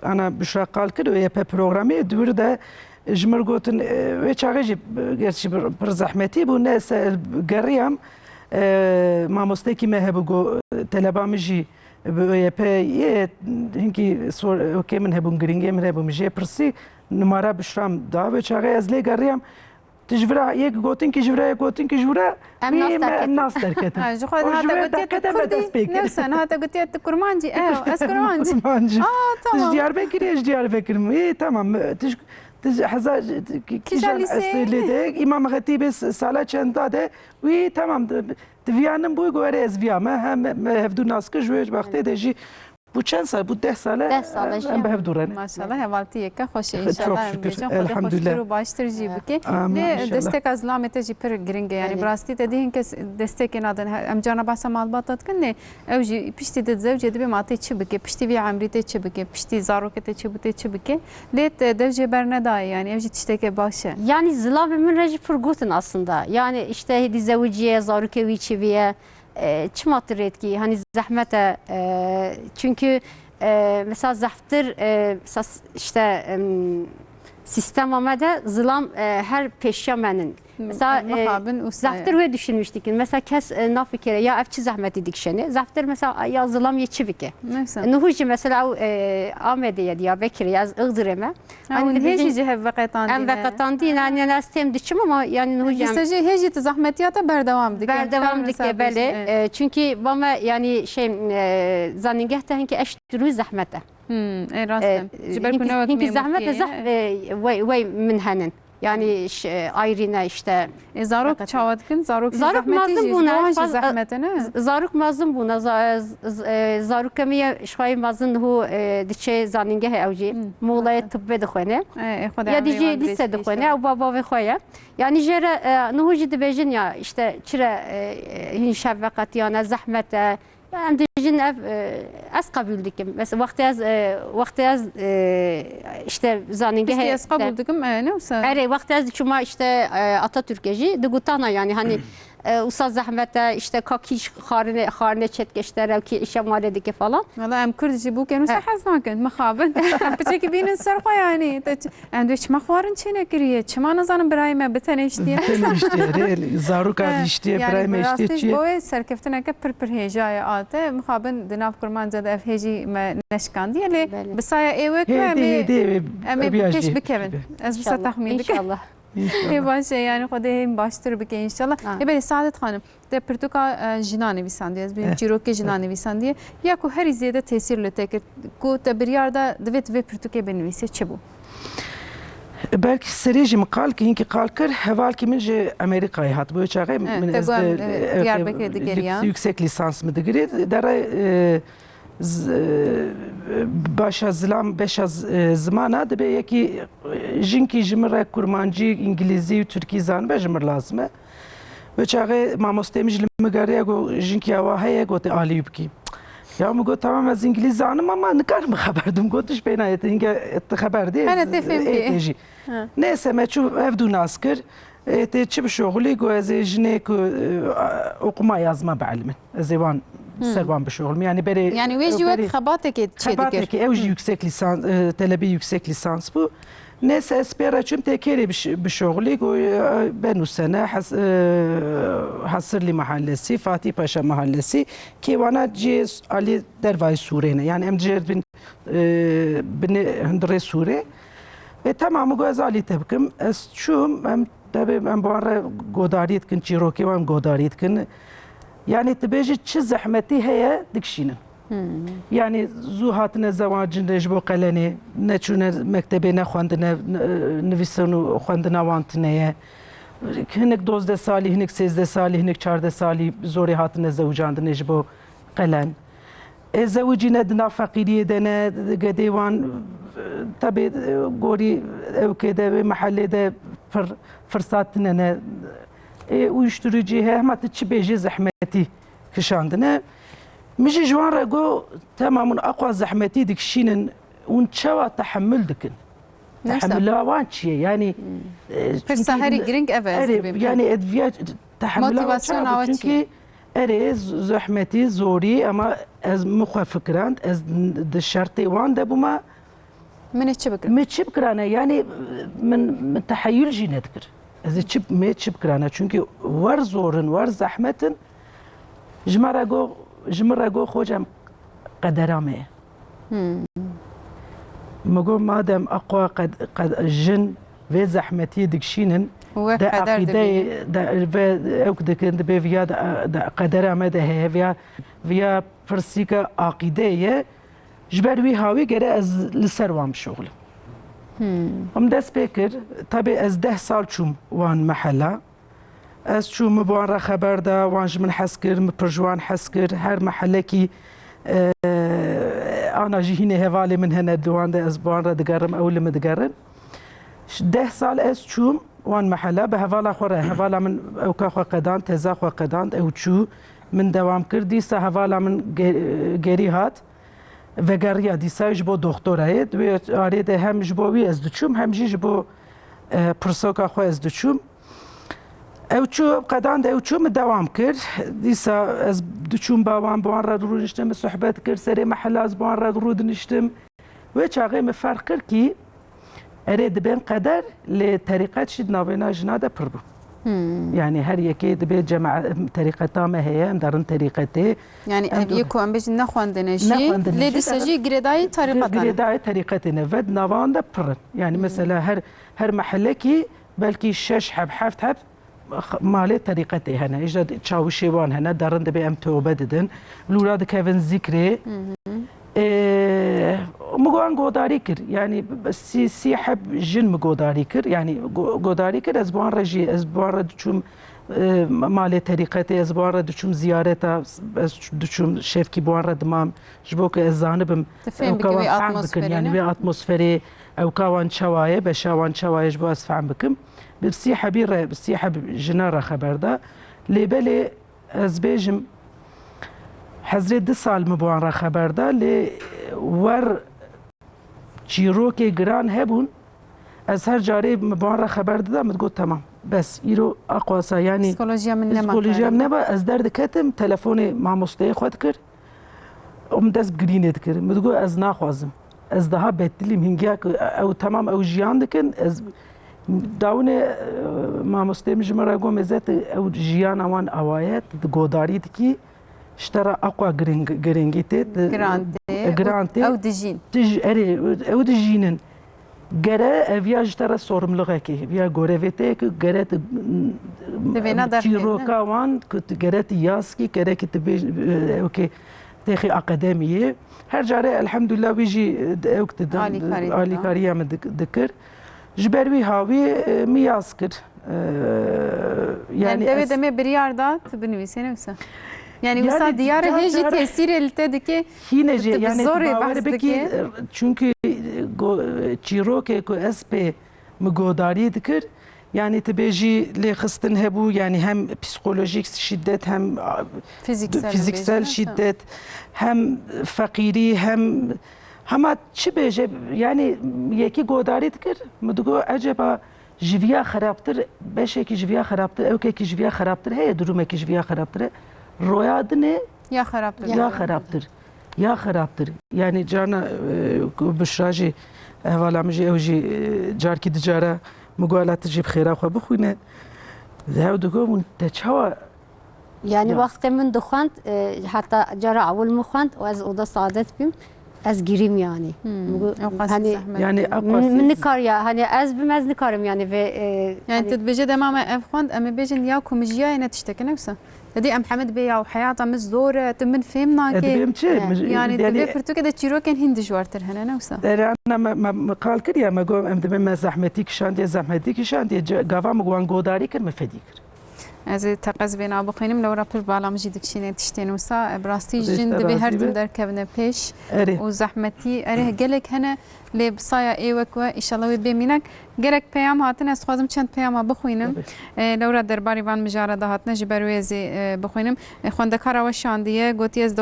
انا بشرا قال كده يا بروغرامي دور ده جمر قوتن ويتشاغي جرشي بر زحمتي بو ناس قريام ما مستكي ما هبو تلبامجي بي هنكي صور اوكي من هبون جرينجي من هبون مجي برسي نمارا بشرام داوي شاغي از لي قريام تجبرا يك قوتين كي جبرا يك قوتين كي جبرا الناس تركت جو خد هذا قلت نفسا هذا قلت كرمانجي اسكرمانجي تمام ديار بكر ديار بكر تمام حزاج كيجان استليدك امام خطيب سالا چندا ده وي تمام دفيانم بو غوري از فيا ما هفدو ناس كجوج وقت دجي بو چند سال بو 10 ساله ام به هفدورن ما شاء الله هوالتي يك خوش ان شاء الله الحمد لله باشتر جي بكي دستك از لامته جي پر گرينگ يعني براستي تدين كس دستك نادن ام جانا باسا معلومات كن او جي پشتي د زوج دبي ماتي چ بكي پشتي وي عمريته چ بكي پشتي زاروكته چ بوته چ بكي ليت devce berneda yani evci tişteke başı. Yani zılavımın rejip fırgutun aslında. Yani işte hedi zaviciye, zarukevi çiviye çımatır etki hani zahmete çünkü mesela zaftır mesela işte sistem amada zılam her peşyamenin mesela zaftır ve düşünmüştük mesela kes nafikere ya evçi zahmeti dikşeni zaftır mesela ya zılam yeçivike nuhuji mesela Ahmediye diye Bekir yaz ıgdıreme hani heci hev vakatan en vakatan değil yani nastem diçim ama yani nuhuji sadece heci zahmetiyata berdevam dik berdevam dik böyle çünkü bana yani şey zaningehte henki eştürü zahmete راسtem هنكي زحمة زح وي من هنن يعني ayrına işte zarok çavatkin zarok mazlum buna zahmetine zarok mazlum buna zarok kemiye şvay mazlum hu diçe zaninge evci Muğla'ya tıbbe dixone ya dici lise dixone او baba ve xoya yani jere nuhuji dibejin ya işte çire hin şevkat yana zahmete yani dijin ev az kabul dikim mesela vakti az işte zaninge he az kabul dikim ne olsa evet vakti az çuma işte Atatürk'eci digutana yani hani usa zahmete işte kakiş harine çetkeşler ki işe maledeki falan. Valla em Kürtçe bu kenu sahaznaken mexabın. Peki binin serqa yani. Em de çma xwarin çene kiriye. Çma nazanım birayme bitene iştiye. Bitene iştiye. Zaruka iştiye birayme iştiye. Yani boy serkeftine ke pır hecaya ate. Mexabın dinav kurmanca da efheci neşkan diye le bisaya evek ve em peş bikevin. Ez bisa tahmin dikim. İnşallah. باشه یعنی خود هم باشتر بکه انشالله به سعادت خانم ده پرتوکا جنا نویسندی از بین چیروک جنا نویسندی یا کو هر زیاده تاثیر لته که کو تبریار دا دویت و پرتوکه بنویسه چه بو belki seriji مقال ki inki kalkır heval ki mince Amerika'ya hat bu çağı min yüksek lisans mı digri dara başa zilam beşa zamana da be yeki jinki jimra kurmancı İngilizce Türkiye zan be jimr lazım ve çağı mamostemiz limgariye go jinki avahaya go te aliyubki ya mı go tamam az İngiliz zanım ama ne kadar mı haberdim go tuş benayet inge haber değil hani neyse meçhu evdu naskır te çi şoguli go az jinek okuma yazma بعلمن زيوان سربان بشغل yani beri yani veciyet xabatek xabatek evji yüksek lisans talebi yüksek lisans bu neyse esperaçım tekeri bişogli ben o sene Hasırlı mahallesi Fatih Paşa mahallesi kevana ciz Ali Dervay Surene yani emciyer bin hindre Sure ve tamamı gözali tebkim es şum tabi ben bu ara godariyet kin çiroki van godariyet kin yani تبيجي تش زحمتي هي دكشينا يعني زو هاتنا زواج نجبو قلني نچونه مكتبه نخواندنه نویسنو خواندنا وانتنه هنك 12 سالي هنك 13 سالي هنك 14 سالي زوري هاتنا زوجان نجبو قلن زوجي ندنا فقيريه دنا قديوان تبي قوري او كده محل ده فرصاتنا uyuşturucuya hem hatta çibeji zahmeti kışandına مجي جوان رقو تمام أقوى زحمتي دكشين ونشوا تحمل دكن تحمل وان شيء يعني فرسهري جرينج أفاز يعني أدفيا تحمل وان شيء أريز زحمتي زوري أما از مخا فكران از دشرتي وان دبوما من الشبكة متشبكرانا يعني من تحيل جينتكر از تشب متشبكرانا çünkü ور زورن ور زحمتن جمرة خوجم قدرامه مقول مادام أقوى قد جن في زحمتي دكشينن دا عقيدة دا أو كده بفيا دا قدرامه ده هي فيا فرسيكا عقيدة جبروي هاوي جرا از لسروام شغل دست بکر طبعا از 10 سال چوم وان محله از چوم بوان را خبر دا وانج من حس کر مپرجوان حس کر هر محله کی آنا جهینه حوالی من هنه دوان دا از بوان را دگرم اول مدگرم 10 سال از چوم وان محله به حوالا خوره حوالا من اوکا خوا قدان تزا خوا قدان او چو من دوام کردی سا حوالا من گری هات وگریا دیسایش با دکترایه و آره ده هم جبوی از دچوم هم جبو پرسوکا خو از دچوم او چو قدان ده او چوم دوام کرد دیسا از دچوم باوان بوان را درو نشتم صحبت کرد سری محل از بوان را درو نشتم و چاقه مفرق کرد کی اره دبین قدر لطریقت شد ناوینا جناده پر بو يعني هر يكي دبي جماعة طريقة ما هي دارن طريقته يعني أبيكو أم بيجي نخواندنا شيء لدي سجي جريداي طريقتنا فد نوان ده برن يعني مثلا هر محلكي بلكي شش حب مالي طريقته هنا إجا تشاوشي وان هنا دارن دبي أم توبددن لولاد كيفن ذكري مقوان قوداري كر يعني سي حب جن مقوداري كر يعني قوداري كر أزبوان رجي أزبوان ردشوم مالي طريقتي أزبوان ردشوم زيارته أزبوان شيفكي بوان ردمام جبوك أزانبم تفهم بكوي أتموسفيري يعني بي أتموسفيري أو كوان شواية بشاوان شواية جبو أسفعن بكم بسي حبير بسي حب جنارة خبر ده لبالي أزبيجم حضرت 2 سال مبوان را خبر ده لی ور چیروک گران هبون از هر جاری مبوان را خبر ده متگو تمام بس ایرو اقواسا یعنی اسکولوژیا نبا از درد کتم تلفون ماموسته خود کرد دست گرینت کرد متگو از نخوازم از ده بدلیم هنگیا او تمام او جیان دکن از داون ماموسته مجمره گو مزت او جیان اوان اوایت گوداری دکی اشترى اقوى جرينجيتي جرانتي او دجين اري او دجينن جرا افيا اشترى صورم لغاكي فيا غوريفيتي جرات تيروكا وان كنت جرات ياسكي كريك تبي اوكي تاخي اكاديميه هر جاري الحمد لله بيجي وقت علي كاريا من ذكر جبروي هاوي مياسكر يعني دبي دمي برياردا تبنويسي نفسه يعني وسا ديار هيجي تأثير التدكي هينجي يعني باور بكي çünkü çiroke ko اسب مقداري ذكر يعني تبيجي لي خصتن هبو يعني هم psikolojik şiddet hem fiziksel şiddet hem fakiri hem çi beje yani yeki godari ذكر مدگو acaba جویا خرابتر بشه کی جویا خرابتر او کی جویا خرابتر هي درومه کی جویا خرابتر رویادنه یا خرابتر yani cana بشراجي احوال مجي اوجي جاركي دجاره مقالات تجيب خيرا خو بخوينه ذهب دكو تشوا يعني وقت من دخانت حتى جرى اول مخانت واز اوضه سعادت بيم از گیریم yani. Hani يعني من نکار ya hani az bilmez nikarım yani ve يعني تتبجي دماما افخوند ام بيجن يا كومجيا انا تشتكي نفسها دي ام حمد بيا وحياتها مش زوره تمن فهمنا كي يعني تبي فرتو كده تشيرو كان هند جوارتر هنا نفسها انا ما قال كده ما قوم ام دم زحمتك شاندي زحمتك شاندي قافا مقوان قوداري كان مفديك از تقز بنا بخوینم لو رابر بالام جی دکشینه تشتین وسا براستی جن دبی هر تم در کبنه پیش و زحمتی اره گلک هنه لبصايا ايوك ان شاء الله بيمينك جرك بيام هاتن اس خوازم چند پیام بخوینم لورا درباری وان مجارده هاتن جبرویزی بخوینم خوندکار و شاندیه گوتی از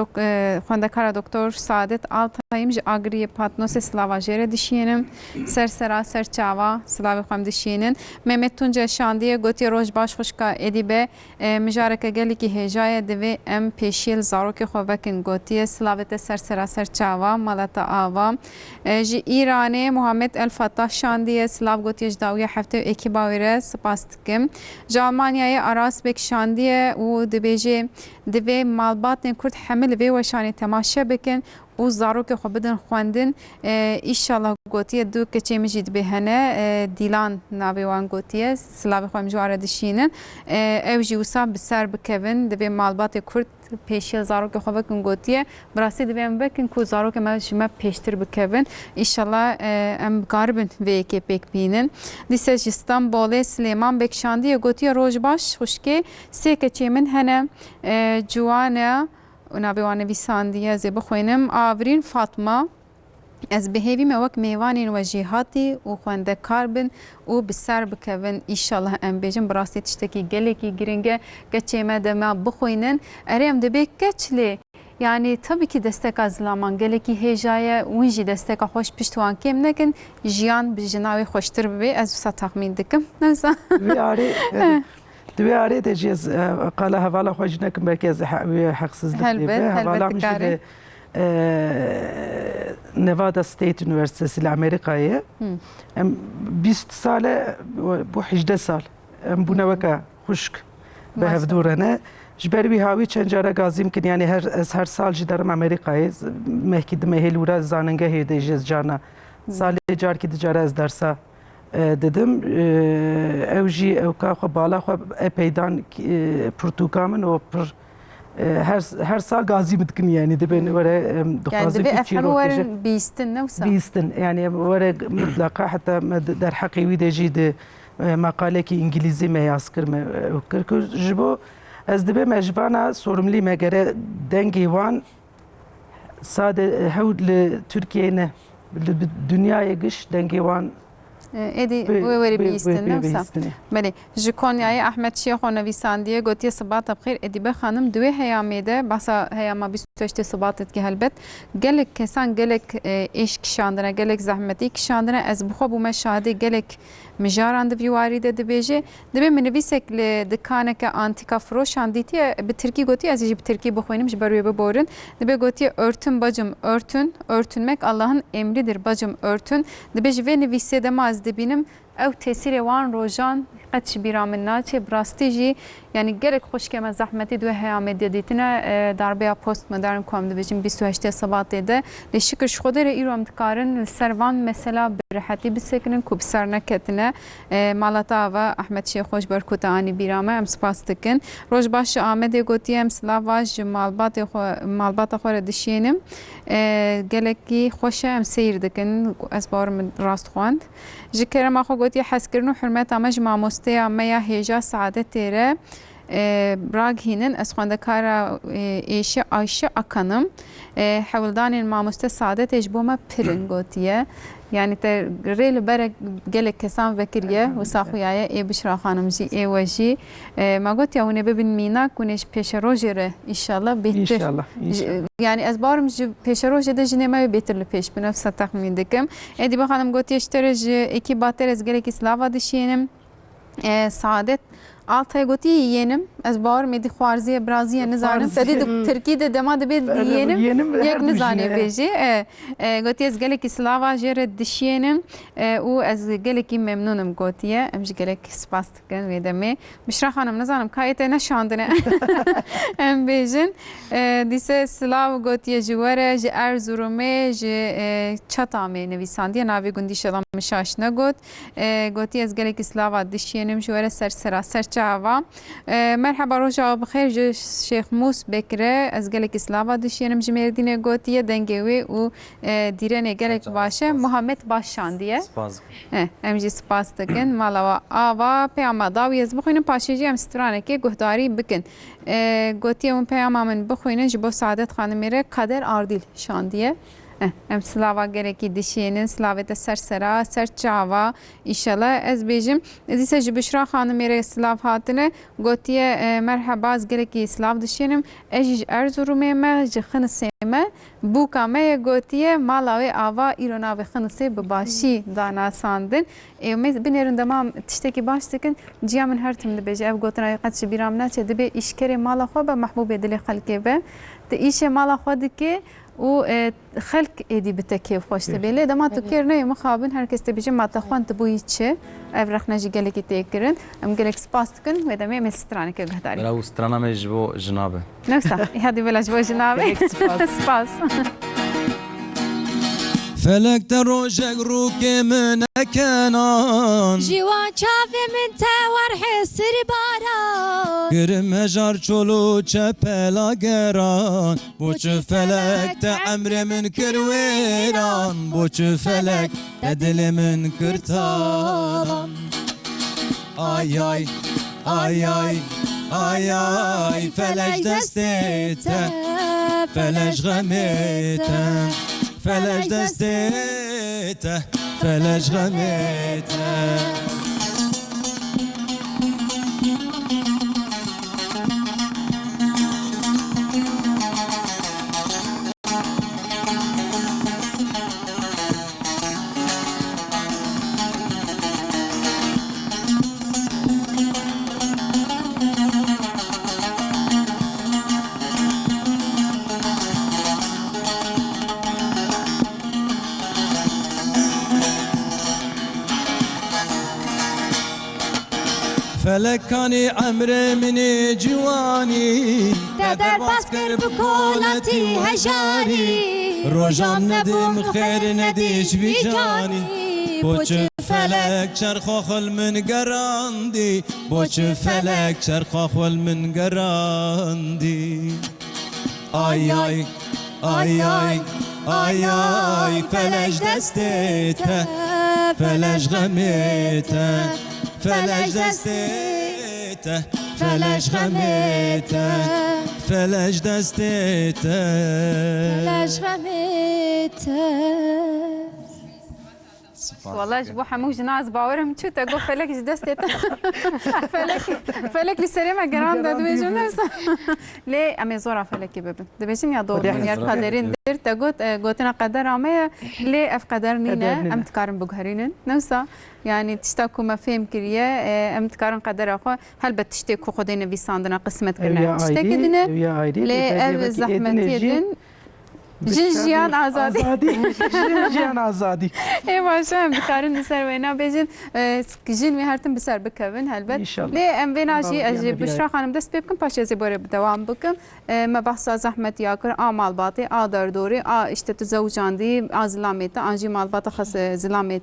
خوندکار دکتر سعادت altayım agriye patnos slavajere dişiyenim sersera serçava slavi xam dişiyenin Mehmet Tunca şandiye goti roj baş xoşka edibe mijareke geliki hejaya deve em peşil zaroki xovekin goti slavete sersera serçava malata ava ji İran'e Muhammed El Fattah şandiye slav goti jdawiye hafte ekibawire spas dikim ji Almanya'ya Aras Bek şandiye u dibêje divê malbatên Kurd hemil vê weşanê temaşe bikin û zarokê xwe bidin xwendin îşallah gotiye du keçê min jî dibe hene dîlan navê wan gotiye silavê xwe em ji ware dişînin ew jî wisa bi ser bikevin divê malbatê Kurd pêşiya zarokê xwe vekin gotiye bi rastî divê em vekin ku zarokê me ji me pêştir bikevin îşallah em bikaribin vê yekê pêk bînin dîsa ji Stenbolê Silêman Bek şandiye gotiye roj baş xuşkê sê keçê min hene ciwane ناویوان ویساندی از بخوینم آورین فاطمه از بهیوی موک میوانین و جهاتی و خونده کاربن و بسر بکوین ایشالله ام بیجم براستی تشتکی گلکی گرینگه گچیمه دما بخوینن اریم دبی کچلی yani tabii ki destek azlaman geleki hejaya unji destek hoş piştuan kem nekin jiyan bir jinavi hoştur be az sa tahmin dikim neyse دواري تجيز قال هوالا خوجنك مركز حقسز هوالا مش نيفادا ستيت يونيفرسيتي الامريكيه 20 سال بو 11 سال بونا وكا خشك بهفدورنا جبربي هاوي چنجاره غازي يمكن يعني هر سال جدرم امريكاي مهكي دمهلورا زاننگه هيدجز جانا سال جار کی تجاره از درسا dedim evji evka xwe bala xwe epeydan pirtûkamın û pir her sal gazî dikin yani dibên were dixwazin çîrok bîstin newsa bîstin yani were mutlaka heta der heqî wî de jî di maqalekî îngilîzî me yaz kir me kir ku ji bo ez dibe me ji vana sorumlî me gere dengê wan sade hewl li Tirkiyeyê ne li dünyayê giş dengê wan ادی وری بیستن نفسه بله جکانیای احمد شیخ و نویسندیه گویی صبات بخیر ادی به خانم دوی هیامیده بسا هیاما 28 صباتت که هلبت گلک کسان گلک ایش کشاندنه گلک زحمتی کشاندنه از بخو بو مشاهده گلک مجاران دویواری ده دبیجه دبی منویسک لدکانه که آنتیکا فروشان دیتی به ترکی گویی از جی به ترکی بخوینیم جبروی ببورن دبی گویی örtün bacım örtün örtünmek Allah'ın emridir bacım örtün debij ve nivise demaz dibinem ev tesiri wan rojan قدش بیرام ناچه براستیجی یعنی گرک خوش که من زحمتی دو هیامه دیدیتنه دربیا پست مدرن کوام دبیجیم 28 سبات ده لشکر شخوده ری ایرام دکارن سروان مثلا برحتی بسکنن کو بسر نکتنه مالتا و احمد شیخ خوش برکوت آنی بیرامه ام سپاس دکن روز باش آمده گوتی ام سلاواج مالبات خور دشینم گلکی خوشه ام سیر دکن از بارم راست خواند جکرم آخو گوتی حس کردن حرمت آمج ماموسته میا هیجا سعادت تیره براغ هینن از خواندکارا ایشه آیشه اکنم حولدان ماموسته سعادت اجبوما پرن گوتیه yani te rel berek gelek kesan vekiriye ve saxuyaya e bişra xanım jî e wejî ma got ya hûne bibin mînak hûne ji pêşerojê inşallah bêhtir yani ez barim ji pêşerojê de jinê me bêhtir li pêş bi nefsa texmîn dikim êdî be xanım gotiye ji te re ji ekîba te re ez gelekî slava dişînim saadet altay goti yenim ez bar medi xwarziye braziye nizanim tedi Türkiye de dema de yenim yek nizane beji goti ez gelek slava jere dişyenim u ez gelek memnunum gotiye em ji gelek spas dikin ve deme Büşra hanım nizanim kayete neşandine em bejin dise slav gotiye jiwere ji Erzurumê ji Çatamê nivîsandiye navê gundî şelam mişaşne gotiye ez gelek slava dişyenim jiwere sersera serçava merhaba roja bixêr ji Şeyh Mus Bekre ez gelek slava dişyenim ji Mêrdînê gotiye dengê wê û dîrenê gelek baş e Muhammed Başşandiye em jî spas dikin mala ava peyama dawî ez bixwînim paşê jî em stranekê guhdarî bikin gotiye hûn peyama min bixwînin ji bo Saadet Xanimê re Kader Ardîl şandiye em slava gerekî dişyenin slavete sersera serçava inşallah ez bêjim ez îse ji Büşra Xanimê re slav hatine gotiye merheba ez gerekî slav dişyenim ez ji Erzurumê me ji Xinisê me bûka me ye gotiye mala wê ava îro navê Xinisê bi başî danasandin me binêrin dema tiştekî baş dikin ciya min her tim dibêje ev gotina qet ji bîra min naçe dibe îşkerê mala xwe be mehbûbê dilê xelkê be te îşê mala xwe dike و خلق ایدی بته کیف خوش تبیله دما تو کر نه مخابن هر کس تبیجه ما تخوان تبوی چه افرخ نجی گله کی تکرن ام گله سپاس کن و دمی مسترانه که گهداری بلا استرانا مجبو جنابه نفسه هادی بلا جبو جنابه سپاس فلك تروجك روك من كنان جوان شافي من تاور حسر باران كرم هجار چولو چپلا گران بوچ فلك تعمر من كرويران بوچ فلك تدل من كرتان آي آي آي آي آي آي فلج دستيته فلج غميته فلج دستيته فلج غميته فلكاني عمري مني جواني تدر باسكر بكولتي هجاري روجان ندم خير نديش بجاني بوچ فلك شرخوخل من قراندي بوچ فلك شرخوخل من قراندي آي آي آي آي آي آي فلج دستيته فلج غميته فلج دستيته فلج غميته فلج دستيته فلج غميته والله جبو حموج ناز باورم شو تقول فلك دستت فلك لسريمة جرام ده دبيجو نفس ليه أمي زورا فلك ببن دبيجين يا دور من يار قدرين در تقول قوتنا قدر عمية ليه أف قدر نينا أم تكارن بجهرين نفسه يعني تشتاكو ما فهم كريه أم تكارن قدر أخو هل بتشتكو خدينا في صندنا قسمة كنا تشتكينا ليه أف زحمة يدين جيان آزادی جیان آزادی ای باشه هم بکارن بسر وینا بیجن جین می هرتم بسر بکوین هلبت لی ام ویناجی اجی بشرا خانم دست بکن پاشه زباره بدوام بکم ما بحث زحمت یاکر مالباتی دردوری işte تزوجاندی ازلامیت آنجی مالبات خاص زلامیت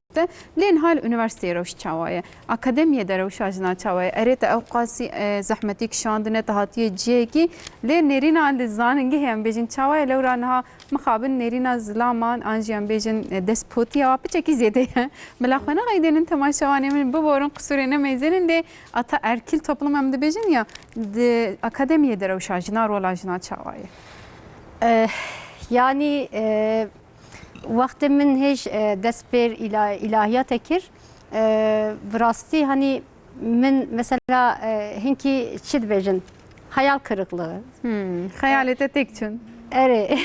لین حال üniversite روش چاوایه اکادمیه دروش آجنا چاوایه اريت اوقاسی زحمتیک شاندنه تهاتیه جی کی لین نرینا لزاننگی هم بیجن چاوایه لورانها مخابن نرینا زلامان آنجیان بیجن دسپوتی آب چکی زیده ملاخونه قیدن تماشاوانه من ببورن قصورینه میزنن de ata erkil toplum hem de بیجن ya akademiye dروش آجنا رول آجنا چاوایه Yani وقت من هیچ دست بر ilahiyat ekir vrasti hani min mesela hinki çid bejin hayal kırıklığı. Hayalete tekçün. Evet.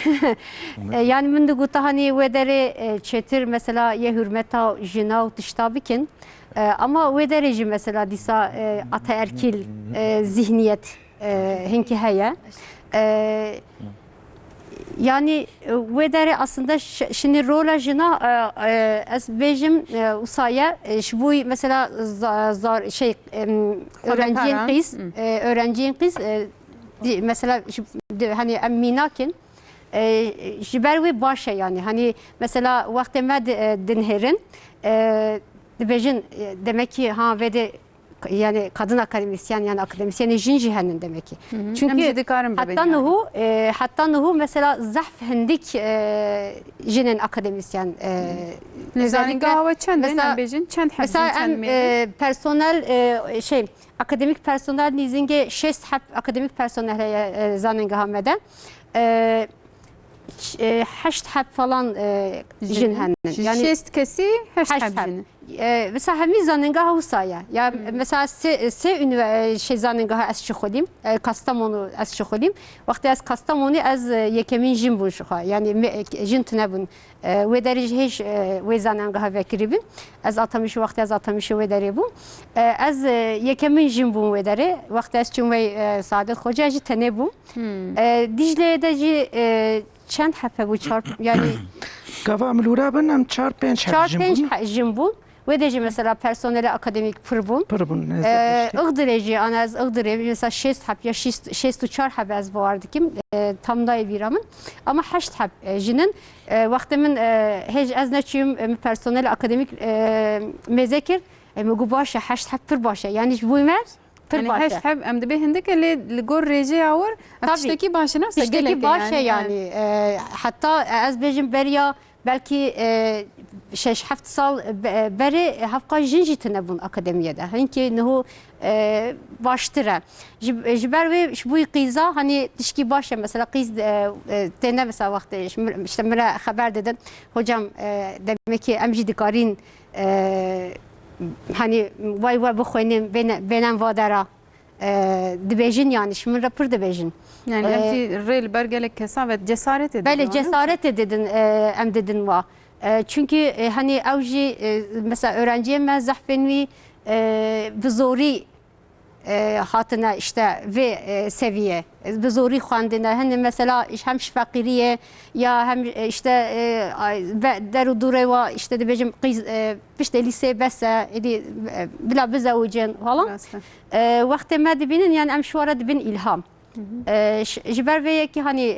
Yani min de guta hani vedere çetir mesela ye hürmeta jinav tiştabikin Ama ve derece mesela disa ataerkil zihniyet hinki heye. Yani ve dere aslında şimdi rola jina az bejim usaya bu mesela öğrenciyin kız mesela hani minakin jiber ve başa yani hani mesela vaktime dinherin bejin demek ki ha ve de yani kadın akademisyen yani akademisyenin jin cihenin demek ki. Çünkü hatta nuhu mesela zahf hindik jinin akademisyen Nizaningah ve çendin bejin çend mesela personel akademik personel nizinge şest hep akademik personel zaningah meden heşt hep falan jin henin. Yani şest kesi heşt hep jin. Mesela hemi zaningah usaya. Ya mesela se zaningah az şuxolim, Kastamonu az şuxolim. Vakti az Kastamonu az yekemin jin bun şuxa. Yani jin tnebun. Ve derece hiç ve zaningah vekribin. Az atamış vakti az atamış ve deri bu. Az yekemin jin bun ve deri. Vakti az çün ve Sadık Hoca ji tenebun. Dicle'de ji çend hepe bu çarp yani Gava milura ben am 4-5 jin bun. Ve de mesela personeli akademik pırbun. Iğdıreci, anaz Iğdıreci mesela 6 hap ya 6 hap az vardı kim tam da eviramın. Ama 8 hap jinin vaktimin hiç az neçiyim personeli akademik mezekir. Megu başa 8 hap pır başa. Yani bu imez yani 8 hap em de behindek li gor reji awur. Aftaki başa nefse gelek yani. Hatta az bejim beriya belki 6-7 sal beri hafka jinji tenebun akademiyede. Hanki nehu baştıra. Jiber ve bu qiza hani dişki başa mesela qiz tene mesela vakti işte mera haber dedin. Hocam demek ki emci dikarin hani vay bu khoynin benen vadara dibejin yani şimdi rapor dibejin. Yani emti rel bergelek kesa ve cesaret edin. Böyle cesaret edin em dedin va. Çünkü hani avcı mesela öğrenciye mezah benvi bizori hatına işte ve seviye bizori xwandina hani mesela hem fakiriye ya hem işte deru dureva işte de bejim qiz işte lise besa edi bila bizawcen falan vakti ma dibinin yani em şuara dibin ilham jiber ve ki hani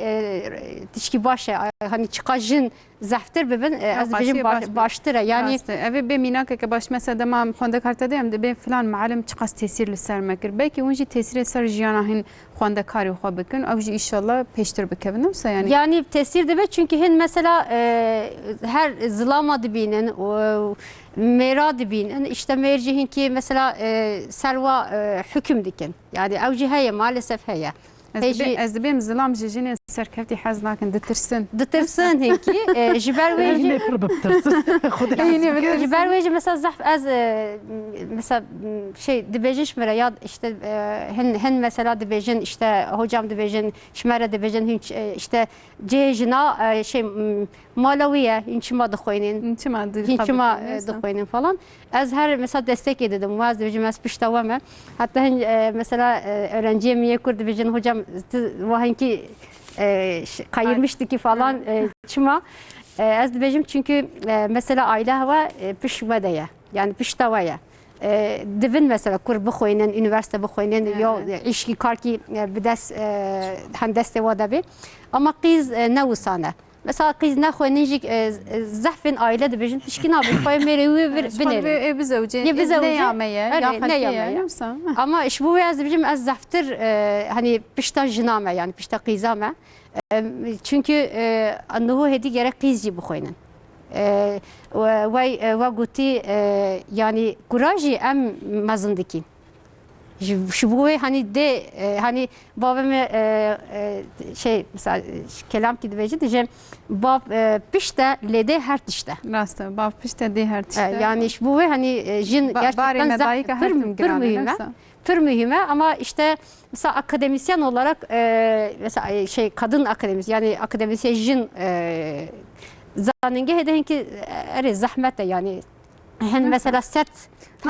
tişki başa hani çıkajın zafter bebin az bejim baştıra yani ev be minak ke baş mesela demam xwanda karta dem de be falan معلم çıkas tesir li ser mekir belki unji tesir ser jiyana hin xwanda karı xwa bikin avji inşallah peştir bikevin ise yani tesir de çünkü hin mesela her zılama dibinin mera dibinin işte mercihin ki mesela serva hüküm dikin yani avji heye maalesef heye Ez dibim zilam jijine serkefti haz nakin ditirsin hinki jiber ve jiber ve mesela zaf az mesela dibejin mera ya işte hen mesela dibejin işte hocam dibejin şmera dibejin işte cejina malawiye inçima da koynin inçima da koynin falan az her mesela destek ededim vaz dibejin mes piştavame hatta mesela öğrenciye miye kur dibejin hocam vahinki kayırmıştı ki falan çıma az dibejim çünkü mesela aile hava pişvedeye yani piştavaya divin mesela kur bixoynin üniversite bixoynin ya işki karki bides hendeste vadabi ama qiz nevsane mesela qiz naxoynin zahfin aile dibejin tişkin abi pay merewi binerim bizevce ne yameye ya ama iş bu yaz dibejim az zafter hani pişta jiname yani pişta qizame çünkü annehu hedi gerek qizci bixoynin ve guti yani kuraji em mazındaki şu bu hani de hani babamı mesela kelam ki diyeceğim diyeceğim bab pişte lede her tişte rastı bab pişte de her tişte yani şu bu hani jin gerçekten pür mühime ama işte mesela akademisyen olarak mesela kadın akademisyen yani akademisyen jin zanenge heden ki zahmete yani hen mesela set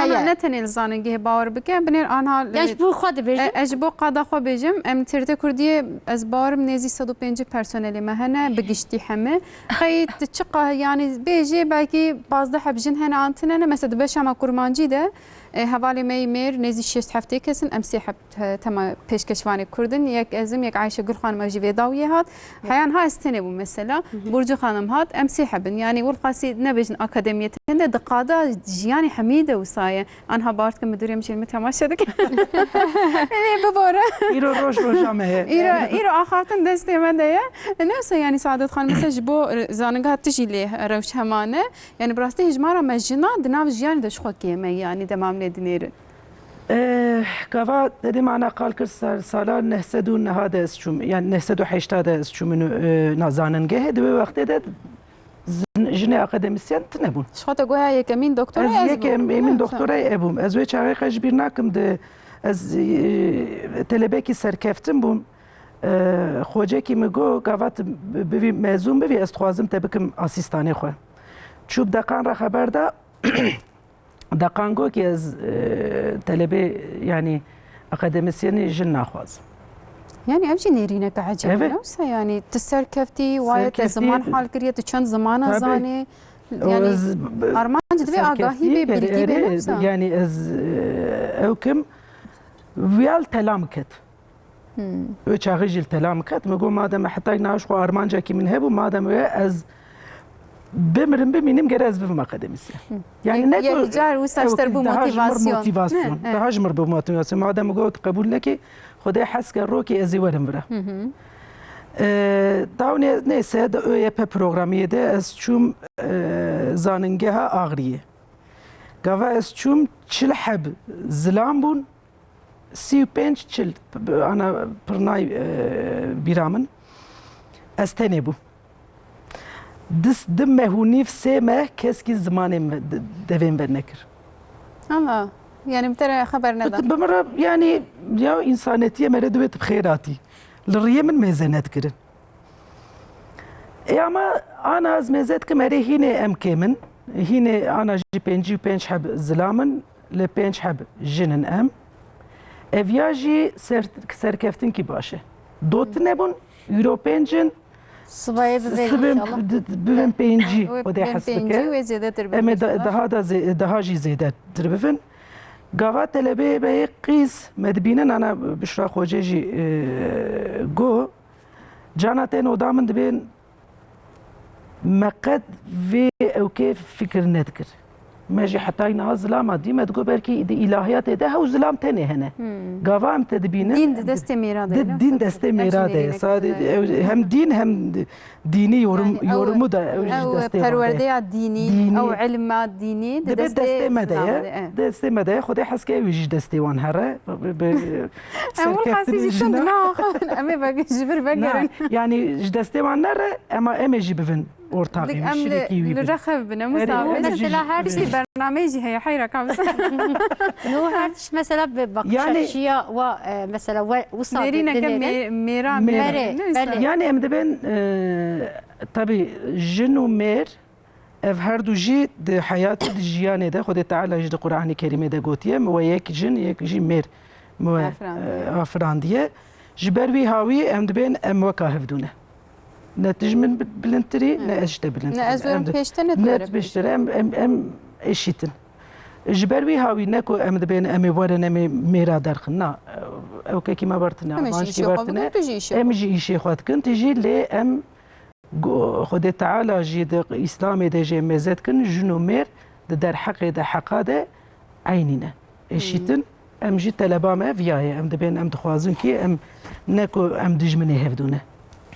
أنا نتني زاننگه باور بکن بنر آنها یعنی بو خود بیشتر اجبو قادا خو بيجم ام ترته كرديه از بارم نزي 105 پرسنل مهنه بگشتي همه خي تشقه يعني بيجي باقي بازده حبجن هنا انتنا مثلا بشما كرمانجي ده هوالي مير نزي 6 هفته كسن ام 3 هفته تما پیشکشوانی کردن یک ازم یک عایشه گل خانم مجی ویداویه هات حیان ها استنه بو مثلا برج خانم هات ام 3 حبن يعني والقاسي نبجن اكاديميه هند دقاده جياني حميده وصايه انها بارت كم مدير يمشي المتماشى دك بباره ایرو روش روشامه ایرو آخرتن دسته من ده نفس يعني سعادت خان مثلا جبو زانگاه تجي له روش همانه يعني براسته هجمارا مجنا دناف جيان دش خو كيما يعني دمام ندنير كافا دي معنا قال كر سالا نهسدون هذا اسشوم يعني نهسدو حيشتا اسشوم نازاننگه دو وقت ده جنه اکادمیسیان تنبون. شخصا گویا یک امین دکتره از یک امین دکتره ابوم. از وی چاره خش بیر نکم ده از طلبه کی سرکفتم بوم. خوجه کی مگو گوات بی مزوم بی استخوازم تبکم آسیستانه خو. چوب دکان را خبر ده دکان گو کی از طلبه یعنی اکادمیسیانی جن نخواز. يعني أمشي نيرينا كعجب نوسا يعني تسركفتي وايد زمان حال كريت تشان زمان زاني يعني أرمان جدبي آگاهی بيلقي بنوسا يعني از اوكم ويال تلام كت وچاغيج التلام كت مگو مادام حتى ناش خو أرمان جاكي من هبو مادام از بمرم بمینیم گر از بفهم اکادمیسی يعني نگو جار وساشتر بو موتیواسیون ده هاجمر بو موتیواسیون مادام گوت قبول نکی خدای حس کر رو که ازی ورم بره داونه نيسه ده اوه په پروگرامی ده از چوم زاننگه ها آغریه گاوا از چوم 40 حب زلام بون 35 40 انا پرنای بیرامن از تنه بو دست دم هونيف سمه كسكي زمان دوين بنكر الله يعني متى خبرنا ده بمرة يعني يا إنسانيتي مرة دويت بخيراتي للريه من ميزانات كرن يا ما أنا از ميزات كمري هنا أم كمن هنا أنا جي بنج حب زلامن لبنج حب جنن أم افياجي سركفتن كي باشه دوت نبون يوروبينجن صبايا ببن بينجي وده حسبك أما ده هاجي زيادة تربفن قاوات تلبي بي قيس مدبينن أنا بشرا خوجيجي جو جانتين ودامن دبين مقد في أو كيف فكر نذكر ماجي حتى ينها ظلام ديما تقول بركي دي إلهيات ده هو ظلام تاني هنا قاوام تدبينن دين دست ميراده دين دست ميراده هم دين هم ديني يورمو ده أو پرورده ديني أو علم ديني دست مدايا خدي حسكي ويجي دستي وان هره أول حاسي جدا ناخذ أمي باقي جبر بقرن يعني دستي وان نره أما أمي جبفن ortağıyım şirketi الرخب بنا مسافر برنامجي هي حيرة كامسة نو هرتش مثلا ببقشاشية ومثلا وصابين كم ميرا يعني ام دبن طبي جن ومير اف هردو جي د حياته د جيانه ده خد تعالى جد قرآن الكريم ده قوتيه وياك جن ياك جي مير مو افرانديه جبروي هاوي ام دبن ام وكاهف دونه نتج من بلنتري نأجد بلنتري نأزور بيشتن نت بيشتري ام اشيتن جبروي هاوي نكو ام دبين ام ورن ام ميرا درخنا او كي ما برتنا ماشي برتنا ام جي شي خد كنت جي لي ام خد تعالى جي اسلامي دي جي مزت كن جنو مير در حق ده حقاده عيننا اشيتن ام جي طلبا ما فياي ام دبين ام دخوازن كي ام نكو ام دجمني هفدونه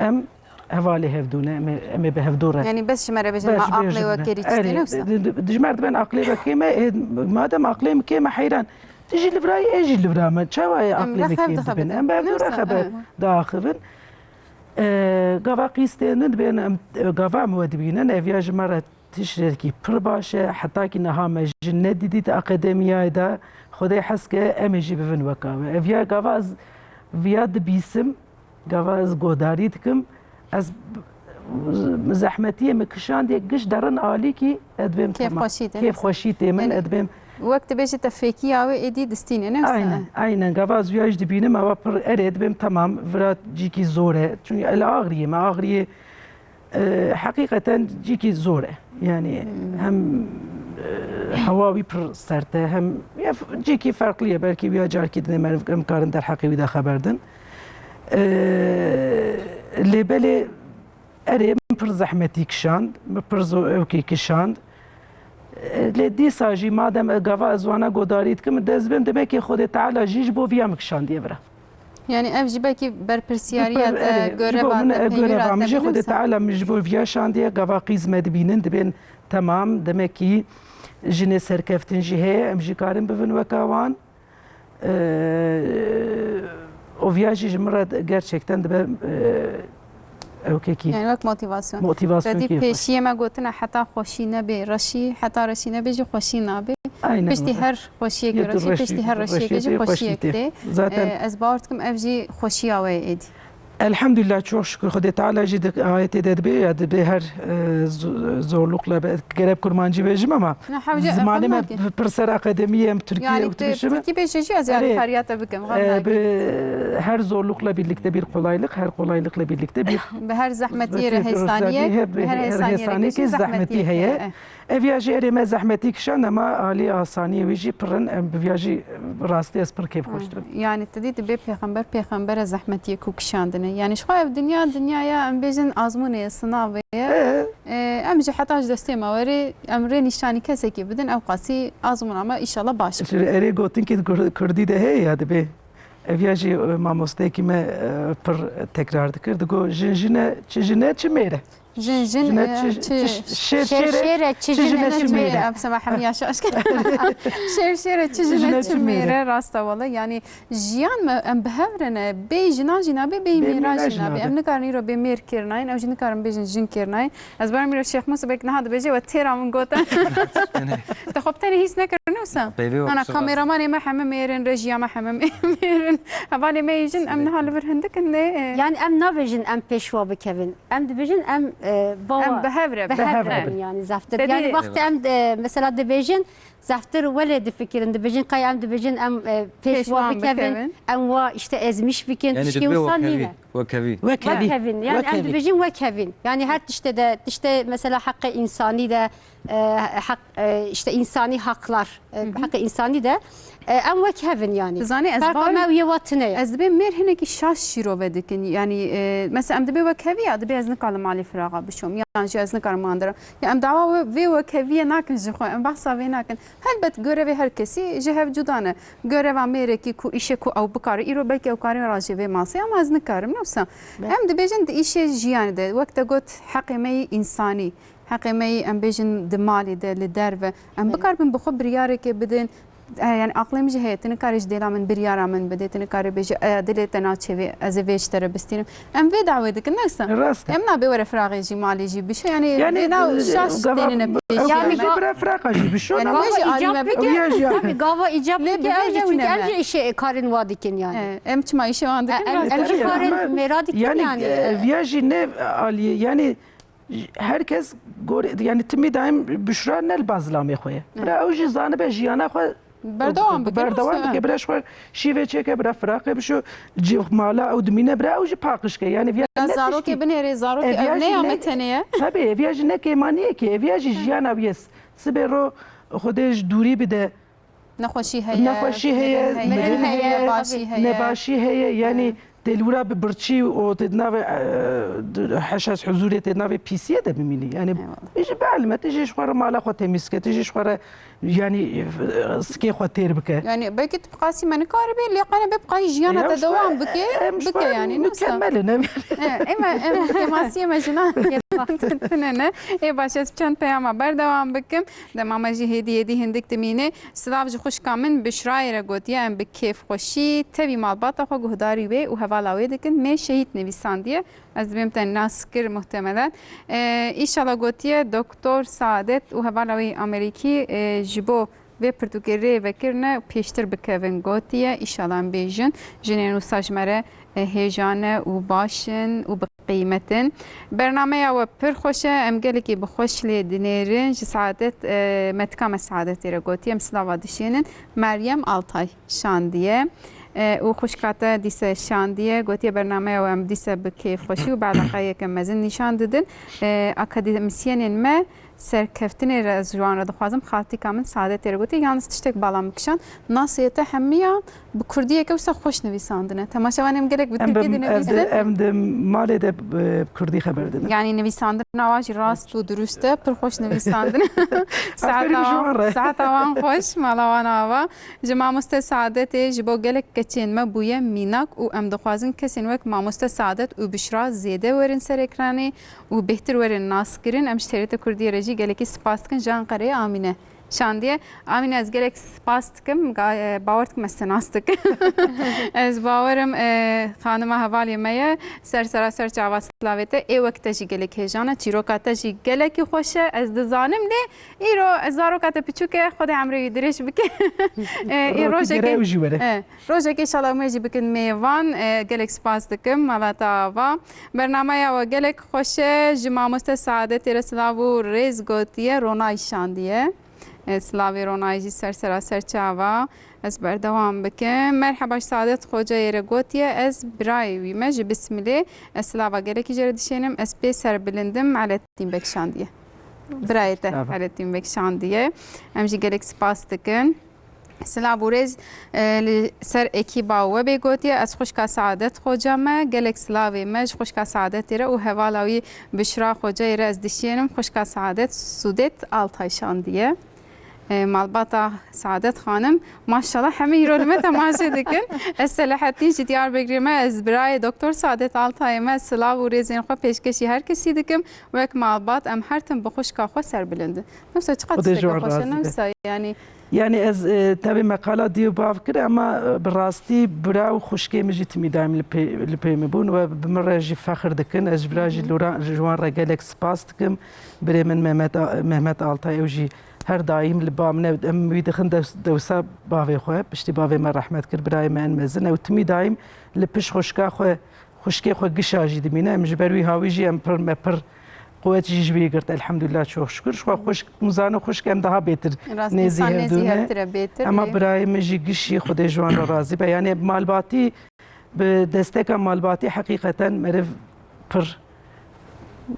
ام هوالي هفدونه ام بهفدوره يعني بس شمره بجن عقلي وكريتي نفسه دجمر بين عقلي وكيما مادام عقلي كيما حيران تجي لفراي اجي لفرا ما تشاوي عقلي كيما بين ام بهفدوره خبر داخبن قافا قيستين بين ام قافا مودبينا نافياج مره تشركي برباشه حتى كي نها جنة ديت اكاديميه دا خدي حسك ام جي بفن وكا افيا قافا فياد بيسم قافا از گوداریتکم از زحمتیه مکشان دیگه گش درن عالی کی ادبیم کیف خوشیته کیف خوشیته من ادبیم وقت بيجي تفكي أو إدي دستينه نفسه aynen gavaz viyaj dibînim ama pir erê dibêm temam vira cîkî zor e çünkü el ağrıye me ağrıye hakikaten cîkî zor e yani hem hava wî pir sert e hem cîkî farklı belki viya carkî dinê em karin derheqê wî de xeber din lêbelê erê min pir zehmetî kişand min pir evkî kişand lê dîsa jî madem gava ezwana godarî dikim dez bim demek ki Xwedê Teala jî ji bo viya min kişandiye vira. Yani ev jî belki berpirsiyariya göreva göreva min jî Xwedê Teala min ji bo viya şandiye gava qîz me dibînin dibên temam demek ki jinê serkeftin jî heye em jî karin bivin weka wan o viya jî ji min re gerçekten dibe يعني وقت موتيفاسيون موتيفاسيون ردي بيشي ما قلتنا حتى خوشي نبي رشي حتى رشي نبي جي خوشي نبي بيشتي هر خوشي رشي بيشتي هر رشي جي خوشي كده از باورتكم اف جي خوشي اوي ايدي Elhamdülillah çok şükür Xwedê Teala jî ayet dibe her zorlukla gerek kurmancı bejim ama zamanı me pir ser akademiyem Türkiye yani Türkiye beşeci az yani kariyata bikem her zorlukla birlikte bir kolaylık her kolaylıkla birlikte bir her zahmetiye rehisaniye her hesaniye ki zahmeti heye eviyajı erime zahmeti kişan ama ali asaniye vici pırın eviyajı rastı espir keyif hoştur. Yani tedid be peygamber zahmetiye ku kişandine yani şu ev dünyaya em bejin azmune sınavı em ji heta destê me werê em rê nîşanî kesekî bidin ew qasî azmûn ama inşallah baş erê gotin ki Kurdî de heye ya dibe eviya jî mamosteyekî me pir tekrar dikir digo jin jine çi mêre جن شيرة تجينا تشميرة بسمح حمية شاش شيرة تجينا تشميرة راستا والله يعني جيان ما ام بهورنا بي جنا بي ميرا جنا بي ام نكارني رو بي مير كيرناين او جن كارن بي جن كيرناين از برام مير الشيخ موسى بك نهاد بيجي وتيرا من قوتا تخبتني هيس نكرنوسا انا كاميراماني ما حمم ميرن رجيا ما حمم ميرن هباني ما يجن ام نهال برهندك يعني ام نافيجن ام بيشوا بكيفن ام ديفيجن ام ام بهفره يعني زفتر يعني وقت ام مثلا ديفيجن زفتر ولد فكرن ديفيجن قايم ديفيجن ام بيشوا بكيفن ام وا işte ezmiş bikin yani وصلنا وكافي يعني ام ديفيجن وكيفن يعني her işte mesela hakkı insani de hak işte insani haklar hakkı insani de ام وكيفن يعني زاني اسباب ما يواتنه ازبي مير هناك شاش شيرو بدكن يعني مثلا ام دبي وكافي ادبي ازن قال مالي فراغه بشوم يعني جي ازن قال ماندر يعني ام دعوه في وكافي ناكن جخو ام بحثا في ناكن هل بت görevi herkesi جهف جودانه görev امريكي كو işe ku او بكار ايرو belki او كاري راجي في ماسي اما ازن كارم نفسا ام دبيجن işe جيان ده وقت قلت حقيمي انساني حقيمي ام بيجن دمالي ده لدربه ام بكار بن بخبر يارك بدن يعني عقلم جهه تنكارج ديلا من بريارا من بديت تنكار بيج دلتنا تشوي از فيشتر بستين ام في دعوتك الناس امنا بور فراغي جي مالي جي بش يعني نا شاش ديننا يعني بور فراغي جي بشو يعني ما قاوا ايجاب لي شيء كارن وادكن يعني ام ما ايش عندك ام كارن مرادك يعني فياجي نيف يعني herkes yani timi daim büşra nel bazlame xoye bra o jizane be jiyana xwe berdewam bike bra xwe şive çeke bra fraqe bişo mala o dimine bra o ji paqişke yani viya zaro ke binere zaro ke evne ametene tabi viya ne ke maniye ke viya jiyana vies sibero xodej duri bide نخوشی هیه نباشی هیه یعنی تلورا برچی و تدناو حشاس حضوری تدناو پیسیه ده ببینی یعنی ایش بعلمه تیجیش خوره مالا خو تمیز که تیجیش خوره يعني سكي خوتير بك يعني بك تبقاسي من كاربي اللي قانا ببقى جيانا تدوام بك يعني نكملنا اما سي مجنا تننا اي باشا چند پیام بردوام بكم دمام جي هدي هندك تمينه سلاف جو خوش كامن بشراي رغوتيا ام بكيف خوشي تبي مالبات خو گهداري وي و حوالاوي دكن مي شهيد نويسانديه از بيمتن ناسكر محتملا ان شاء الله گوتيه دكتور سعادت و حوالاوي امريكي جبو ve Portugale vekirne peştir bikevin gotiye inşallah bejin jinen u sajmere hejane u başın u قيمة برنامج وبر خوشة أم قالك بخوش لي دينيرين سعادة متكام سعادة رجوتي مثل وادشينن مريم آلتاي شاندية و خوشكاته دیسه شاندیه گویی برنامه و ام دیسه بکیف خوشی و بعد قایه که مزن نشان دادن اکادمیسیانین ما سرکفتن از جوان را دخوازم خالتی کامن ساده ترگوتی یعنی تشتک بالام بکشان ناسیته همیه بکردیه که وسا خوش نویساندنه تماشاوانم گرک بترکی نویسن ام د مال د کردی خبر دادن یعنی نویساندن نواج راست و درسته پر خوش نویساندن ساعت آوان خوش مالوان آوا جمع مست سعادت جبو گلک کچین ما بویه میناک و ام دخوازن کسین وک مامست سعادت و بشرا زیده ورن سر اکرانی و بهتر ورن ناس کرن ام شتریت کردی رجی گلکی سپاس کن جان قره آمینه شاندیه آمین از گلک سپاس کم باورت کم استناستک از باورم خانم حوالی میه سر چاواس لاوته ای وقت جی گلک هجانه چیروکات جی گلکی خوشه از دزانم لی ایرو زاروکات پیچوکه خود عمری درش بکه ای روزه که شالا میجی بکن میوان گلک سپاس دکم مالتا و برنامه و گلک خوشه جمامست سعادت رسلاو ریز گوتیه رونای شاندیه سلاوی رونایجی سر چاوا از بردوام بکم مرحبا سعادت خوجه رگوتیه از برای ویمج بسم الله سلاوا گلکی جردشینم اس پی سر بلندم على تیم بکشاندیه برایته على تیم بکشاندیه امجی گلک سپاس دکن سلاوورز سر اکیبا و بگوتیه از خوشکا سعادت خوجه ما گلک سلاوی مج خوشکا سعادت را و حوالاوی بشرا خوجه را از دشینم خوشکا سعادت سودت آلتای شاندیه مالباتا سعادت خانم ماشاءالله همه ایرولمه تماشا دکن اصلاحاتی جدیار بگیریم از برای دکتر سعادت آلتای ما سلاو و ریزین خو پیشکشی هر کسی دکم و یک مالبات ام هر تم بخوش که خو سر بلنده نفسه چقدر خوش نفسه يعني از تبي مقالات ديو بافكر اما براستی برا و خشكي مجي تمي دايم لبي مبون و بمراجي فخر دكن از براجي جوان رجالك سباس دكم بري من مهمت آلتای اوجي هر دايم لبامنا ام ويدخن دوسا بافي خو بشتي بافي ما رحمت كر براي ما مزن او تمي دايم لبش خشكي خو قشاجي دمينا مجبروي هاويجي ام پر مپر قوت جيجبي قرت الحمد لله شو شكر شو خوش مزانو خوش كم ده بيتر نزيه دونه اما براي مجي قشي خدي جوان راضي يعني مالباتي بدستك مالباتي حقيقه مرف بر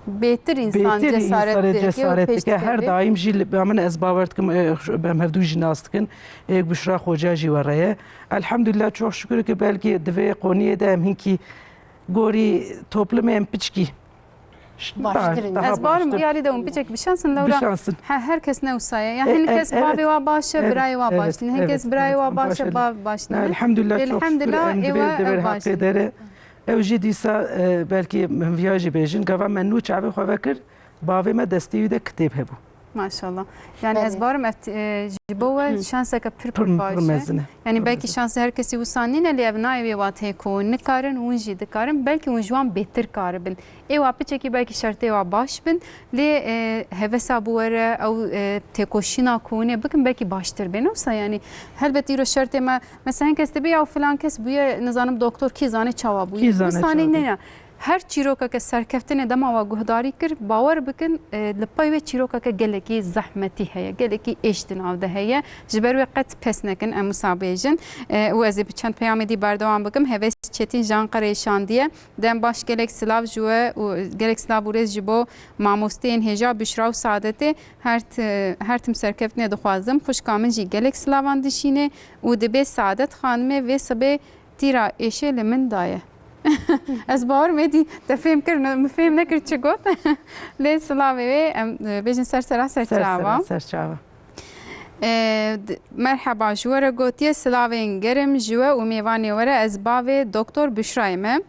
بهتر انسان جسارت که هر دایم جی من از باورت کم بمردو جناست کن یک بشرا خوجاجی ورایه الحمد لله çok şükür ki belki dve qoniye de hinki gori toplum piçki از بارم بیاری دم بیچک بشانسن لورا هر کس نوسایه یا هن کس بابی و باشه برای و باشه هن کس برای و باشه باب باشه الحمد لله باشه داره اوجی دیسا بلکی من ویاجی بیجن گفت من نو چاوی خو وکر باوی ما دستی ده کتاب هبو ماشاءالله yani از بارم جبوه شانسه که پر باشه yani belki şansı herkesi usanine li evnai ve vathe ko ne karın unji de karın belki unjwan beter karın ev çeki belki şartı ev baş bin li hevesa bu ara او tekoşina kone bakın belki baştır ben olsa yani elbette iro şartı ma mesela kes tabi ya falan kes bu nizanım doktor ki zane çava bu sani ne هر چیروکا که سرکفتن دم و گهداری کر باور بکن لپای و چیروکا که گلکی زحمتی هیا گلکی اشتناو ده هیا جبر وقت پس نکن امسابیجن و از چند پیام دی بردوام بکم هوس چتین جان قریشان دیه دم باش گلک سلاو جوه و گلک سلاو ورز جبو ماموستین هجا بشرا و سعادت هر تم سرکفتن دخوازم خوش کامن جی گلک سلاوان دشینه و دبی سعادت خانمه و سبه تیرا ایشه لمن دایه از باور میدی تفهم کردن مفهم نکرد چه گفت لی سلاوی بیشتر سر چاوا مرحبا جوره گویی سلاوین گرم جوه و میوانی وره از باوی دکتر بشرایمه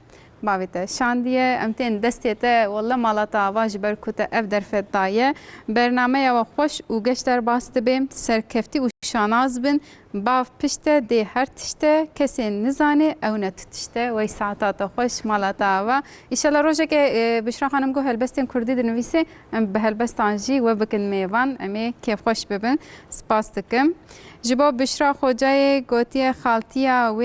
باویته شاندیه امتین دستیته والله مالتا واج برکوته اف درفت دایه برنامه و خوش و گشتر باست بیم سرکفتی و شاناز بین باف پشته دی هر تشته کسی نزانه او نتشته و ساعات خوش مالاتا و ایشالا روزه که بشرا خانم گو هلبستن کردی دنویسه ام به هلبستان جی و بکن میوان امی کیف خوش ببن سپاس دکم جبا بشرا خوجای گوتی خالتیا و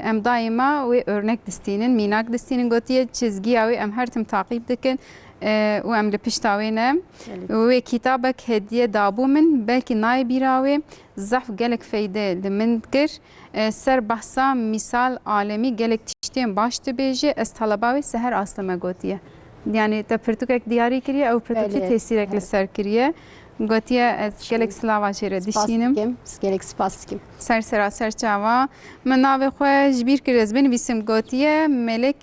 ام دایما و örnek دستینن میناک دستینن گوتی چیزگی او ام هر تم تعقیب دکن و ام لپشتاوینه و کتابک هدیه دابو من بلکی نای بیراوی زحف گلک فایده لمن کر سر بحثا مثال عالمی گلک تشتیم باشت بیجه از طلباوی سهر اصلا گوتیه یعنی تا پرتوکک دیاری کریه او پرتوکی تیسیرک لسر کریه گوتیه از گلک سلاوا جره دشینم گلک سپاس کم سر چاوا من ناوی خواه جبیر کرد بنویسم گوتیه ملک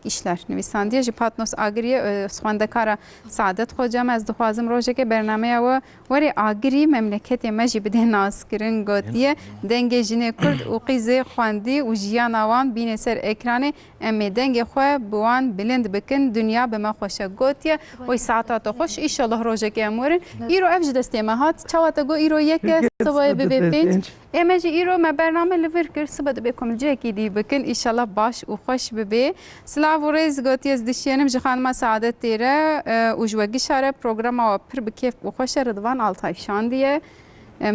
اشلر نویساندیه جپاتنوس آگریه سخواندکارا سعادت خوجم از دخوازم روشه که برنامه و وری آگری مملکت مجی بده ناس کرن گوتیه دنگ جنه کرد و قیزه خواندی و جیان آوان بین سر اکرانه امی دنگ خواه بوان بلند بکن دنیا به ما خوشه گوتیه و ساعتات خوش ایشالله روشه که امورن ایرو افج دسته مهات چواتا گو ایرو یک سوای ببه پنج امجی ایرو ما برنامه لور کر سبد بکم جکی دی بکن ایشالله باش و خوش ببه سلاو و ریز گوتی از دشینم جخان ما سعادت تیره و جوگی شاره پروگرام و پر بکیف و خوش ردوان آلتای شاندیه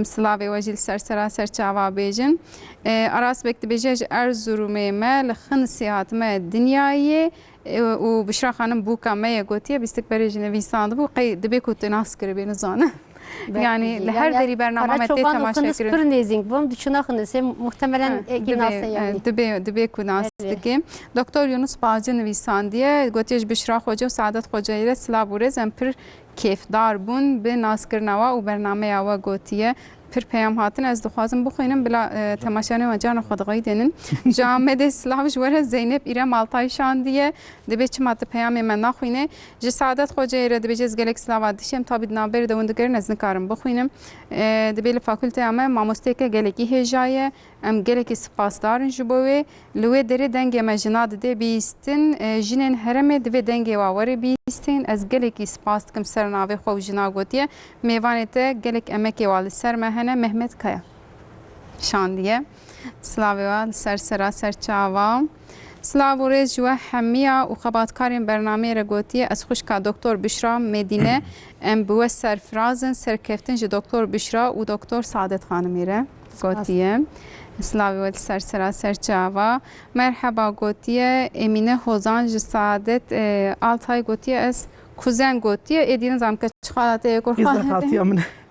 سلاوی وجیل سر چاوا بیجن اراس بکت بیجه ارزورومه ما لخن سیاحت ما دنیایی و بشرا خانم بوکا ما گوتیه بیستک بریج نویساند بو قی دبی کت ناس کر بین زانه yani her deri bername mette temaşa kırın pırnezing bom düşünakınız muhtemelen ginası yani debe kunastiki doktor Yunus Bağcı nivîsandiye gotij bişra xoca Saadet xoca ile slavurez em pir keyfdar bun bi naskirnava û bernameya we gotiye پر پیام هاتن از دخوازم بخوینم بلا تماشانه و جان خودغایی دنن جامد اسلام جوره زینب ایره مالتای شاندیه دبی چمات پیام من نخوینه ج سعادت خوجه ایره دبی جز گلک سلاوا دشم تابید نابر دوندگر نزن کارم بخوینم دبی فاکولته اما ماموستیک گلکی هجایه ام گلکی سپاسدارن جبوی لوی دری دنگ مجناد ده بیستن جنن هرم دبی دنگ واوری بیستن از گلکی سپاس کم سرناوی خو جنا گوتیه میوانته گلک امکی وال سر مهنه محمد کیا شاندیه سلاوی وال سر چاوا سلاو ریز جو همیا و خباتکارین برنامه رگوتیه از خوشکا دکتر بشرا مدینه ام بو سرفرازن سرکفتن جو دکتر بشرا و دکتر سعادت خانمیره گوتیه سلاوی وال سر چاوا مرحبا گوتیه امینه حوزان جو سعادت آلتای گوتیه از کوزن گوتیه ادین زم که چخالاته گرخواه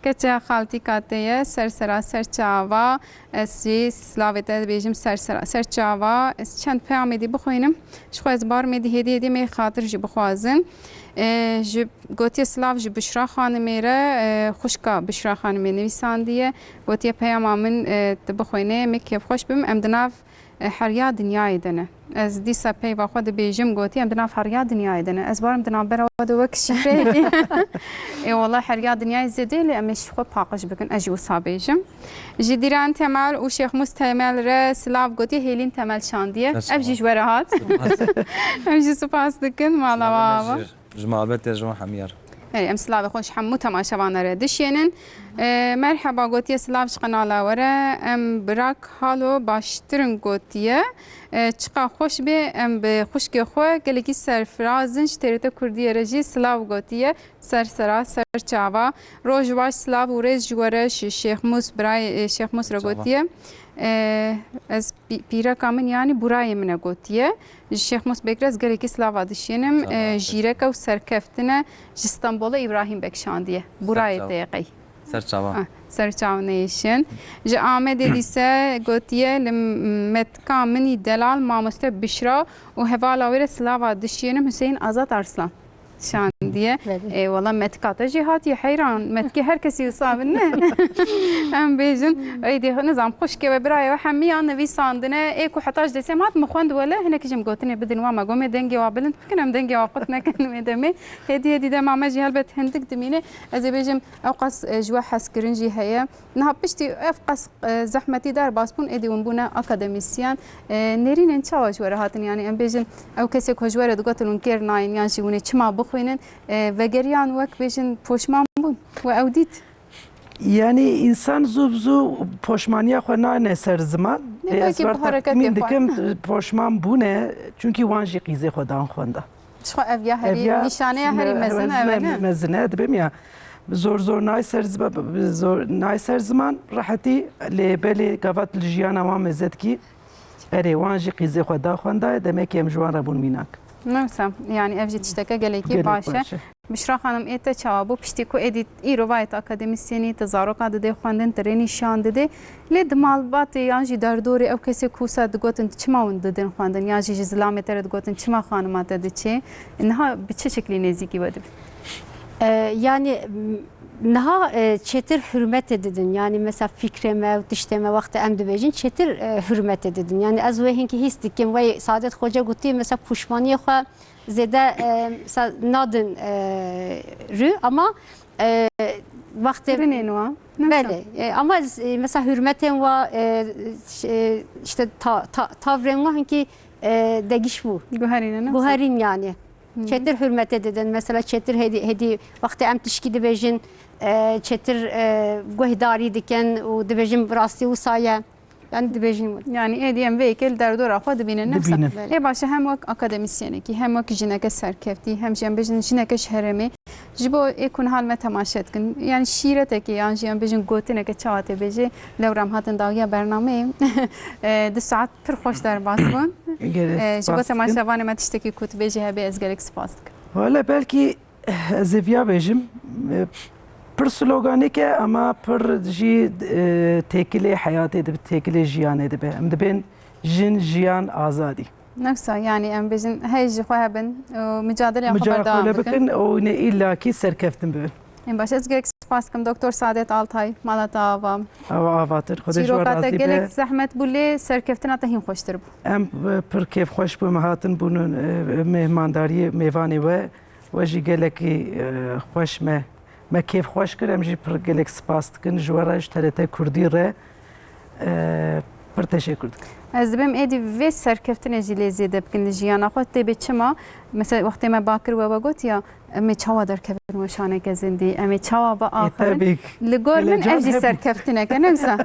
که خالتی کاتیه سر چاوا اسی سلاویت بیجم سر چاوا اس چند پیام دی بخوینم شخواز بار میدی هدیه می خاطر جی بخوازن جی گوتی سلاو جی بشرا خانمیره خوشکا بشرا خانمی نویساندیه گوتی پیام من بخوینه می کیف خوش بیم امدناف حریا دنیای دنه از دیسا پی و خود بیجم گوتی امدناف حریا دنیای دنه از بارم دنا برا و وک شفره ای والله حریا دنیای زده لی امیش خود پاقش بکن اجی و صابیجم جدیران تمال و شیخ مستعمل ر سلاو گوتی هیلین تمال شاندیه ابجی جوره هات ابجی سپاس دکن مالا بابا جمالبت جوان حمیر ام سلاو خوش حمو تماشاوانه ر دشینن مرحبا گوتیه سلاوش قنالا وره ام براک حالو باشترن گوتیه چقا خوش به ام به خوشگی خو گلگی سرفرازن شتریت کردی رجی سلاو گوتیه سر چاوا روز باش سلاو و رز جوره شیخ موس برای شیخ موس را گوتیه از پیرا کامن یعنی برای من گوتیه شیخ موس بکرز گلگی سلاو دشینم جیرک و سرکفتنه استانبول ابراهیم بکشاندیه برای دقیقی سرچاو نیشن جا آمده دیسه گوتیه لمتکا منی دلال مامسته بشرا و حوالاویر سلاوا دشینم حسین آزاد ارسلان شاندیه ای والله متکاتا جهاتی حیران متکی هر کسی اصابه نه هم بیجن ایدی نظام خوشکه و برای و حمیان نویساندنه ای کو حتاج دیسه مات مخوند ولا هناك جم گوتنی بدن و ما گومه دنگی و بلند کنم دنگی و قط نکنم دمی هدی ده ما مجی هلبت هندک دمینه از بیجم اوقاس جوا حس کرنجی هيا نه پشتی افقاس زحمتی دار باسپون ایدی ونبونه اکادمیسیان نرین انچاوج ورهاتن یعنی ام بیجن او کسی کوجوره دگاتلون کیر ناین یعنی شونه چما خوینن و گریان وک بیشن پوشمان بون و اودیت Yani insan zubzu poşmaniye xwe ne ser ziman. Ne belki bu hareket min yapar. dikim poşman bu ne? Çünkü wan jî qîzê xwe dan xwenda. Şu evya heri nişaneye heri mezin evine. Mezine dibim ya. Zor nay ser ziman rahatî lê belê gavat li jiyana wan mezet kî erê wan jî qîzê xwe da xwenda demek em ji wan re bûn mînak. Neyse yani evci tişteke geleki başı. Bişra Hanım ete çabu pişti ku edit İrovayet akademisyeni tezarruka dede xwendin tereni şan dede le dimalbat yan jî derdorê ew kesê kusa digotin çima wan didin xwendin yan jî ji zilamê tere digotin çima xanima te diçe niha bi çi şeklî nêzîkî we dibin? Yani naha çetir hürmet edidin. Yani mesela fikreme, tişteme vakti em dibêjin çetir hürmet edidin. Yani ez wê hinkî hîs dikim ve Saadet Hoca gotiye mesela puşmaniyê xwe zêde mesela nadin rû ama vakti Rinên wan. Bele ama mesela hürmetin ve işte tavrın ve hinkî degiş bu. Guherîne Bu herin yani. Çetir hürmet edin. Mesela çetir hedi vakti em tişkî dibêjin çetir guhdarî dikin û dibêjin rastî û saye. Yani dibêjin. Yani ediyem vekil derdora xwe dibînin nefsa. Dibînin. Ê başa hem wek akademisyenekî hem wek jineke serkeftî hem jî em bêjin jineke şheremê ji bo ê ku nihal me temaşe dikin. Yani şîretekî yan jî em bêjin gotineke çawa tê bêjê lewram hatin dawiya bernameyê di saet pir xweş derbas bûn. Ji bo temaşevanê me tiştekî ku tu bêjî hebe ez gelek spas dikim. Valla belki ez ê vêya bêjim pir sloganêk e ama pir jî têkilê hayatê dibe têkilê jiyanê dibe. Em dibên jin jiyan azadî. Nefsa yani em bêjin hey ji xwe hebin û mücadeleya xwe berdewam Mücadele bikin. bikin û ne illakî serkeftin bibin. Em baş ez gelek spas dikim Doktor Saadet Altay malata ava. Ava avatir. Xwedê ji we Çîrokata razî gelek be. zehmet bû lê serkeftina te hîn xweştir bû. Em pir kêfxweş bûn hatin bûn mehmandariyê mêvanê we we jî gelekî xweş me kêfxweş kir em jî pir gelek spas dikin ji we re ji TRT Kurdî re pir teşekkür dikim. Ez dibim êdî vê serkeftinê jî lê zêde bikin li jiyana xwe tê bê çima mesela wextê me bakir we got ya em ê çawa derkevin weşaneke zindî em ê çawa biaxirin Tebrik. li gor min ev jî Telecan serkeftineke ne wisa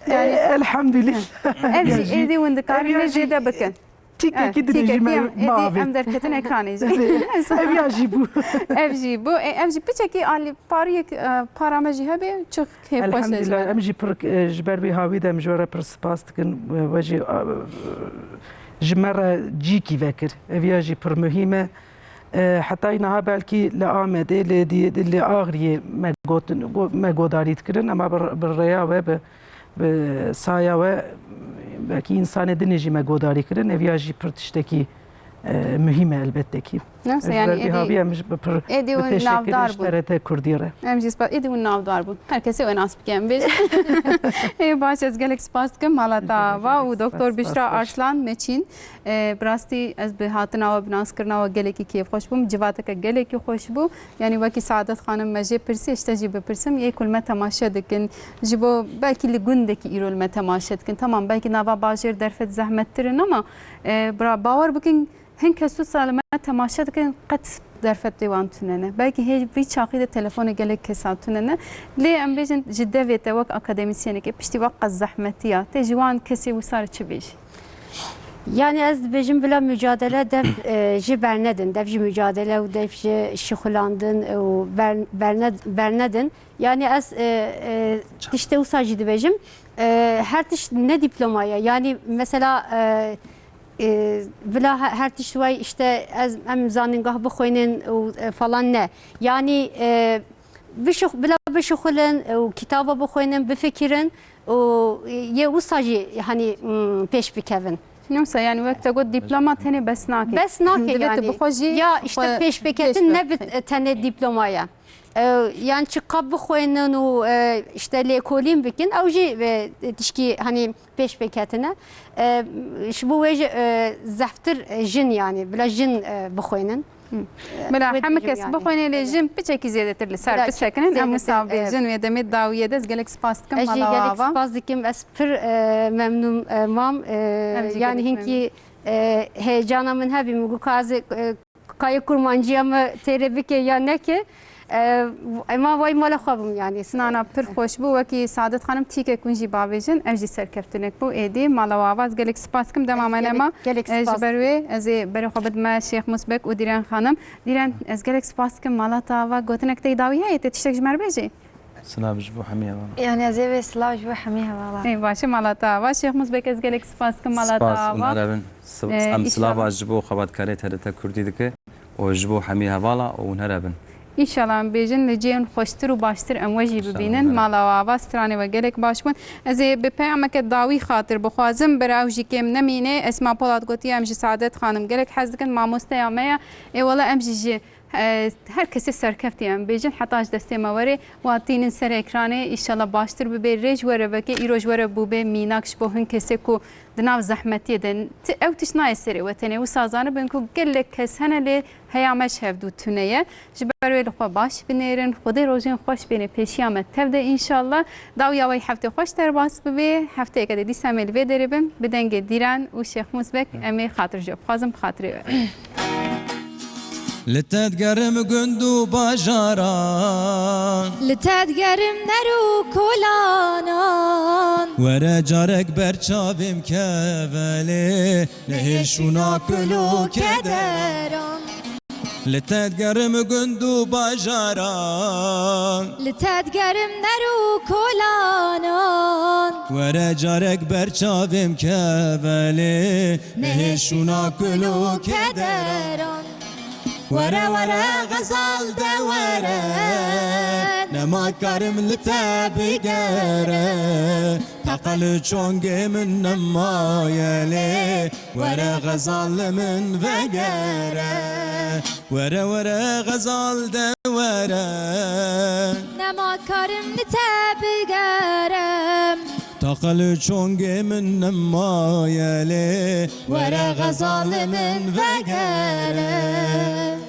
Yani elhamdülillah. ev jî êdî hûn dikarin lê zêde bikin. Tikekî dirêjî me êdî mavê. em derketin ekranê jî Ev ya jî bû. ev jî bu ev jî piçekî alî pariyek para me jî hebe çok kêf xweş Elhamdülillah em jî pir ji ber vê havî de em ji we re pir spas dikin we jî ji me re cîkî vekir. Ev ya jî pir mühîm e. Heta niha belkî li Amedê li Agiriyê me godarî dikirin ama bi rêya we bi saya we belkî insanê dinê jî me godarî kirin ev ya jî pir tiştekî mühîm e elbette ki. Nefsa yani êdî em jî pir êdî hûn navdar bûn. TRT Kurdî re. Em jî spas êdî hûn navdar bûn. Herkesê we nas bike em bêjin. Ê baş ez gelek spas dikim malata ava û Doktor Bişra Arslan Meçîn bi rastî ez bi hatina we bi naskirina we gelekî kêfxweş bûm civateke gelekî xweş bû yanî wekî Saadet Xanim me jê pirsî işte jî bipirsim yê kul me temaşe dikin ji bo belkî li gundekî îro me temaşe dikin tamam belkî nava bajêr derfet zehmettirin ama bawer bikin hin kesu salime temaşe dikin qet derfet dewan tunene belki hiç çaqî de telefona gelek kesa tunene lê em bêjin ji devê te wek akademisyenekê piştî wek qet zehmetiya te ji wan kesê wisa çi bêjî? Yani ez dibêjim bila mücadele dev ji bernedin. Dev ji mücadele û dev ji şixulandin û bernedin. Yani ez tiştê wisa jî dibêjim her tişt ne diplomaya yani mesela bila her tişt way işte ez em zanîngah bixwînin û falan ne yani bila bişixulin û kitaba bixwînin bifikirin û yê wisa jî hani pêş bikevin. Neyse yani wek te got diplomat hene bes nake. Bes nake yani. Ya işte pêşbiketin ne bit tane diplomaya. Yani çıkıp bixwînin û işte lêkolîn bikin ew jî tişkî hani pêşbiketine ji bo wê jî zeftir jin yani bila jin bixwînin. Bila hem kes bixwîne lê jin piçekî zêdetir li ser bisekinin em wisa bêjin wê demê dawiyê de ez gelek spas dikim Ez jî gelek malava. spas dikim ez pir memnûn mam yani hinkî heyecana min hebî min got kayê kurmanciya me têre bike ya neke اما وای مال خوابم يعني سنانا پر خوش بو وکی سعادت خانم تیک کنجی باویجن امجی سرکفتنک بو ایدی مالا واواز گلک سپاس کم دمامانه ما جبروی از برای خوابت ما شیخ مسبک و دیران خانم دیران از گلک سپاس کم مالا تاوا گوتنک تی داویه ایت تشتک جمر بیجی سلام جبو حمية يعني زي سلاج وحميها والله ای باشه مالا تاوا شیخ مسبک از گلک سپاس کم مالا سپاس تاوا ونرابن ام سلام جبو خبات كاريت هرتا كردي دك وجبو حميها والا ونرابن İnşallah bejin leciyen hoştur و baştır em wejî bibînin mala wava stranê ve gelek baş bûn ez ê bi peyameke dawî xatir bixwazim biraw jî kêm nemîne Esma Polat gotiye em ji Saadet xanim gelek hez dikin mamosteya me ya ê wala em jî her kesê serkeftî em bêjin heta ji destê me were watînin ser ekranê îşallah baştir bibe rêj were veke îroj were bûbe mînak ji bo hin kesê ku di nav zehmetiyê de ew tiş nayê serê wetenê û sazanı bin ku gelek kes hene lê heya me ji hevdû tuneye ji ber wê li xwe baş binêrin Xwedê rojên xweş bêne pêşiya me tev de înşallah dawiya wê heftê xweş derbas bibe hefteyeke de dîsa me li vê derê bim bi dengê dîran û Şêx Musbek em ê xatir jê bixwazim bi xatirê we لتدگرم گندو باجاران لتدگرم نرو کلانان وره جارک برچاویم که ولی نهل شونا کلو کدران لتدگرم گندو باجاران لتدگرم نرو کلانان وره جارک برچاویم که ولی نهل شونا کلو کدران ورا ورا غزال دوره نما كرم لتابقره تقل چونگ من نما يلي ورا غزال من فقره ورا غزال دوره نما کارم نتبگرم تقل چونگ من نما يلي ورا غزال من فقره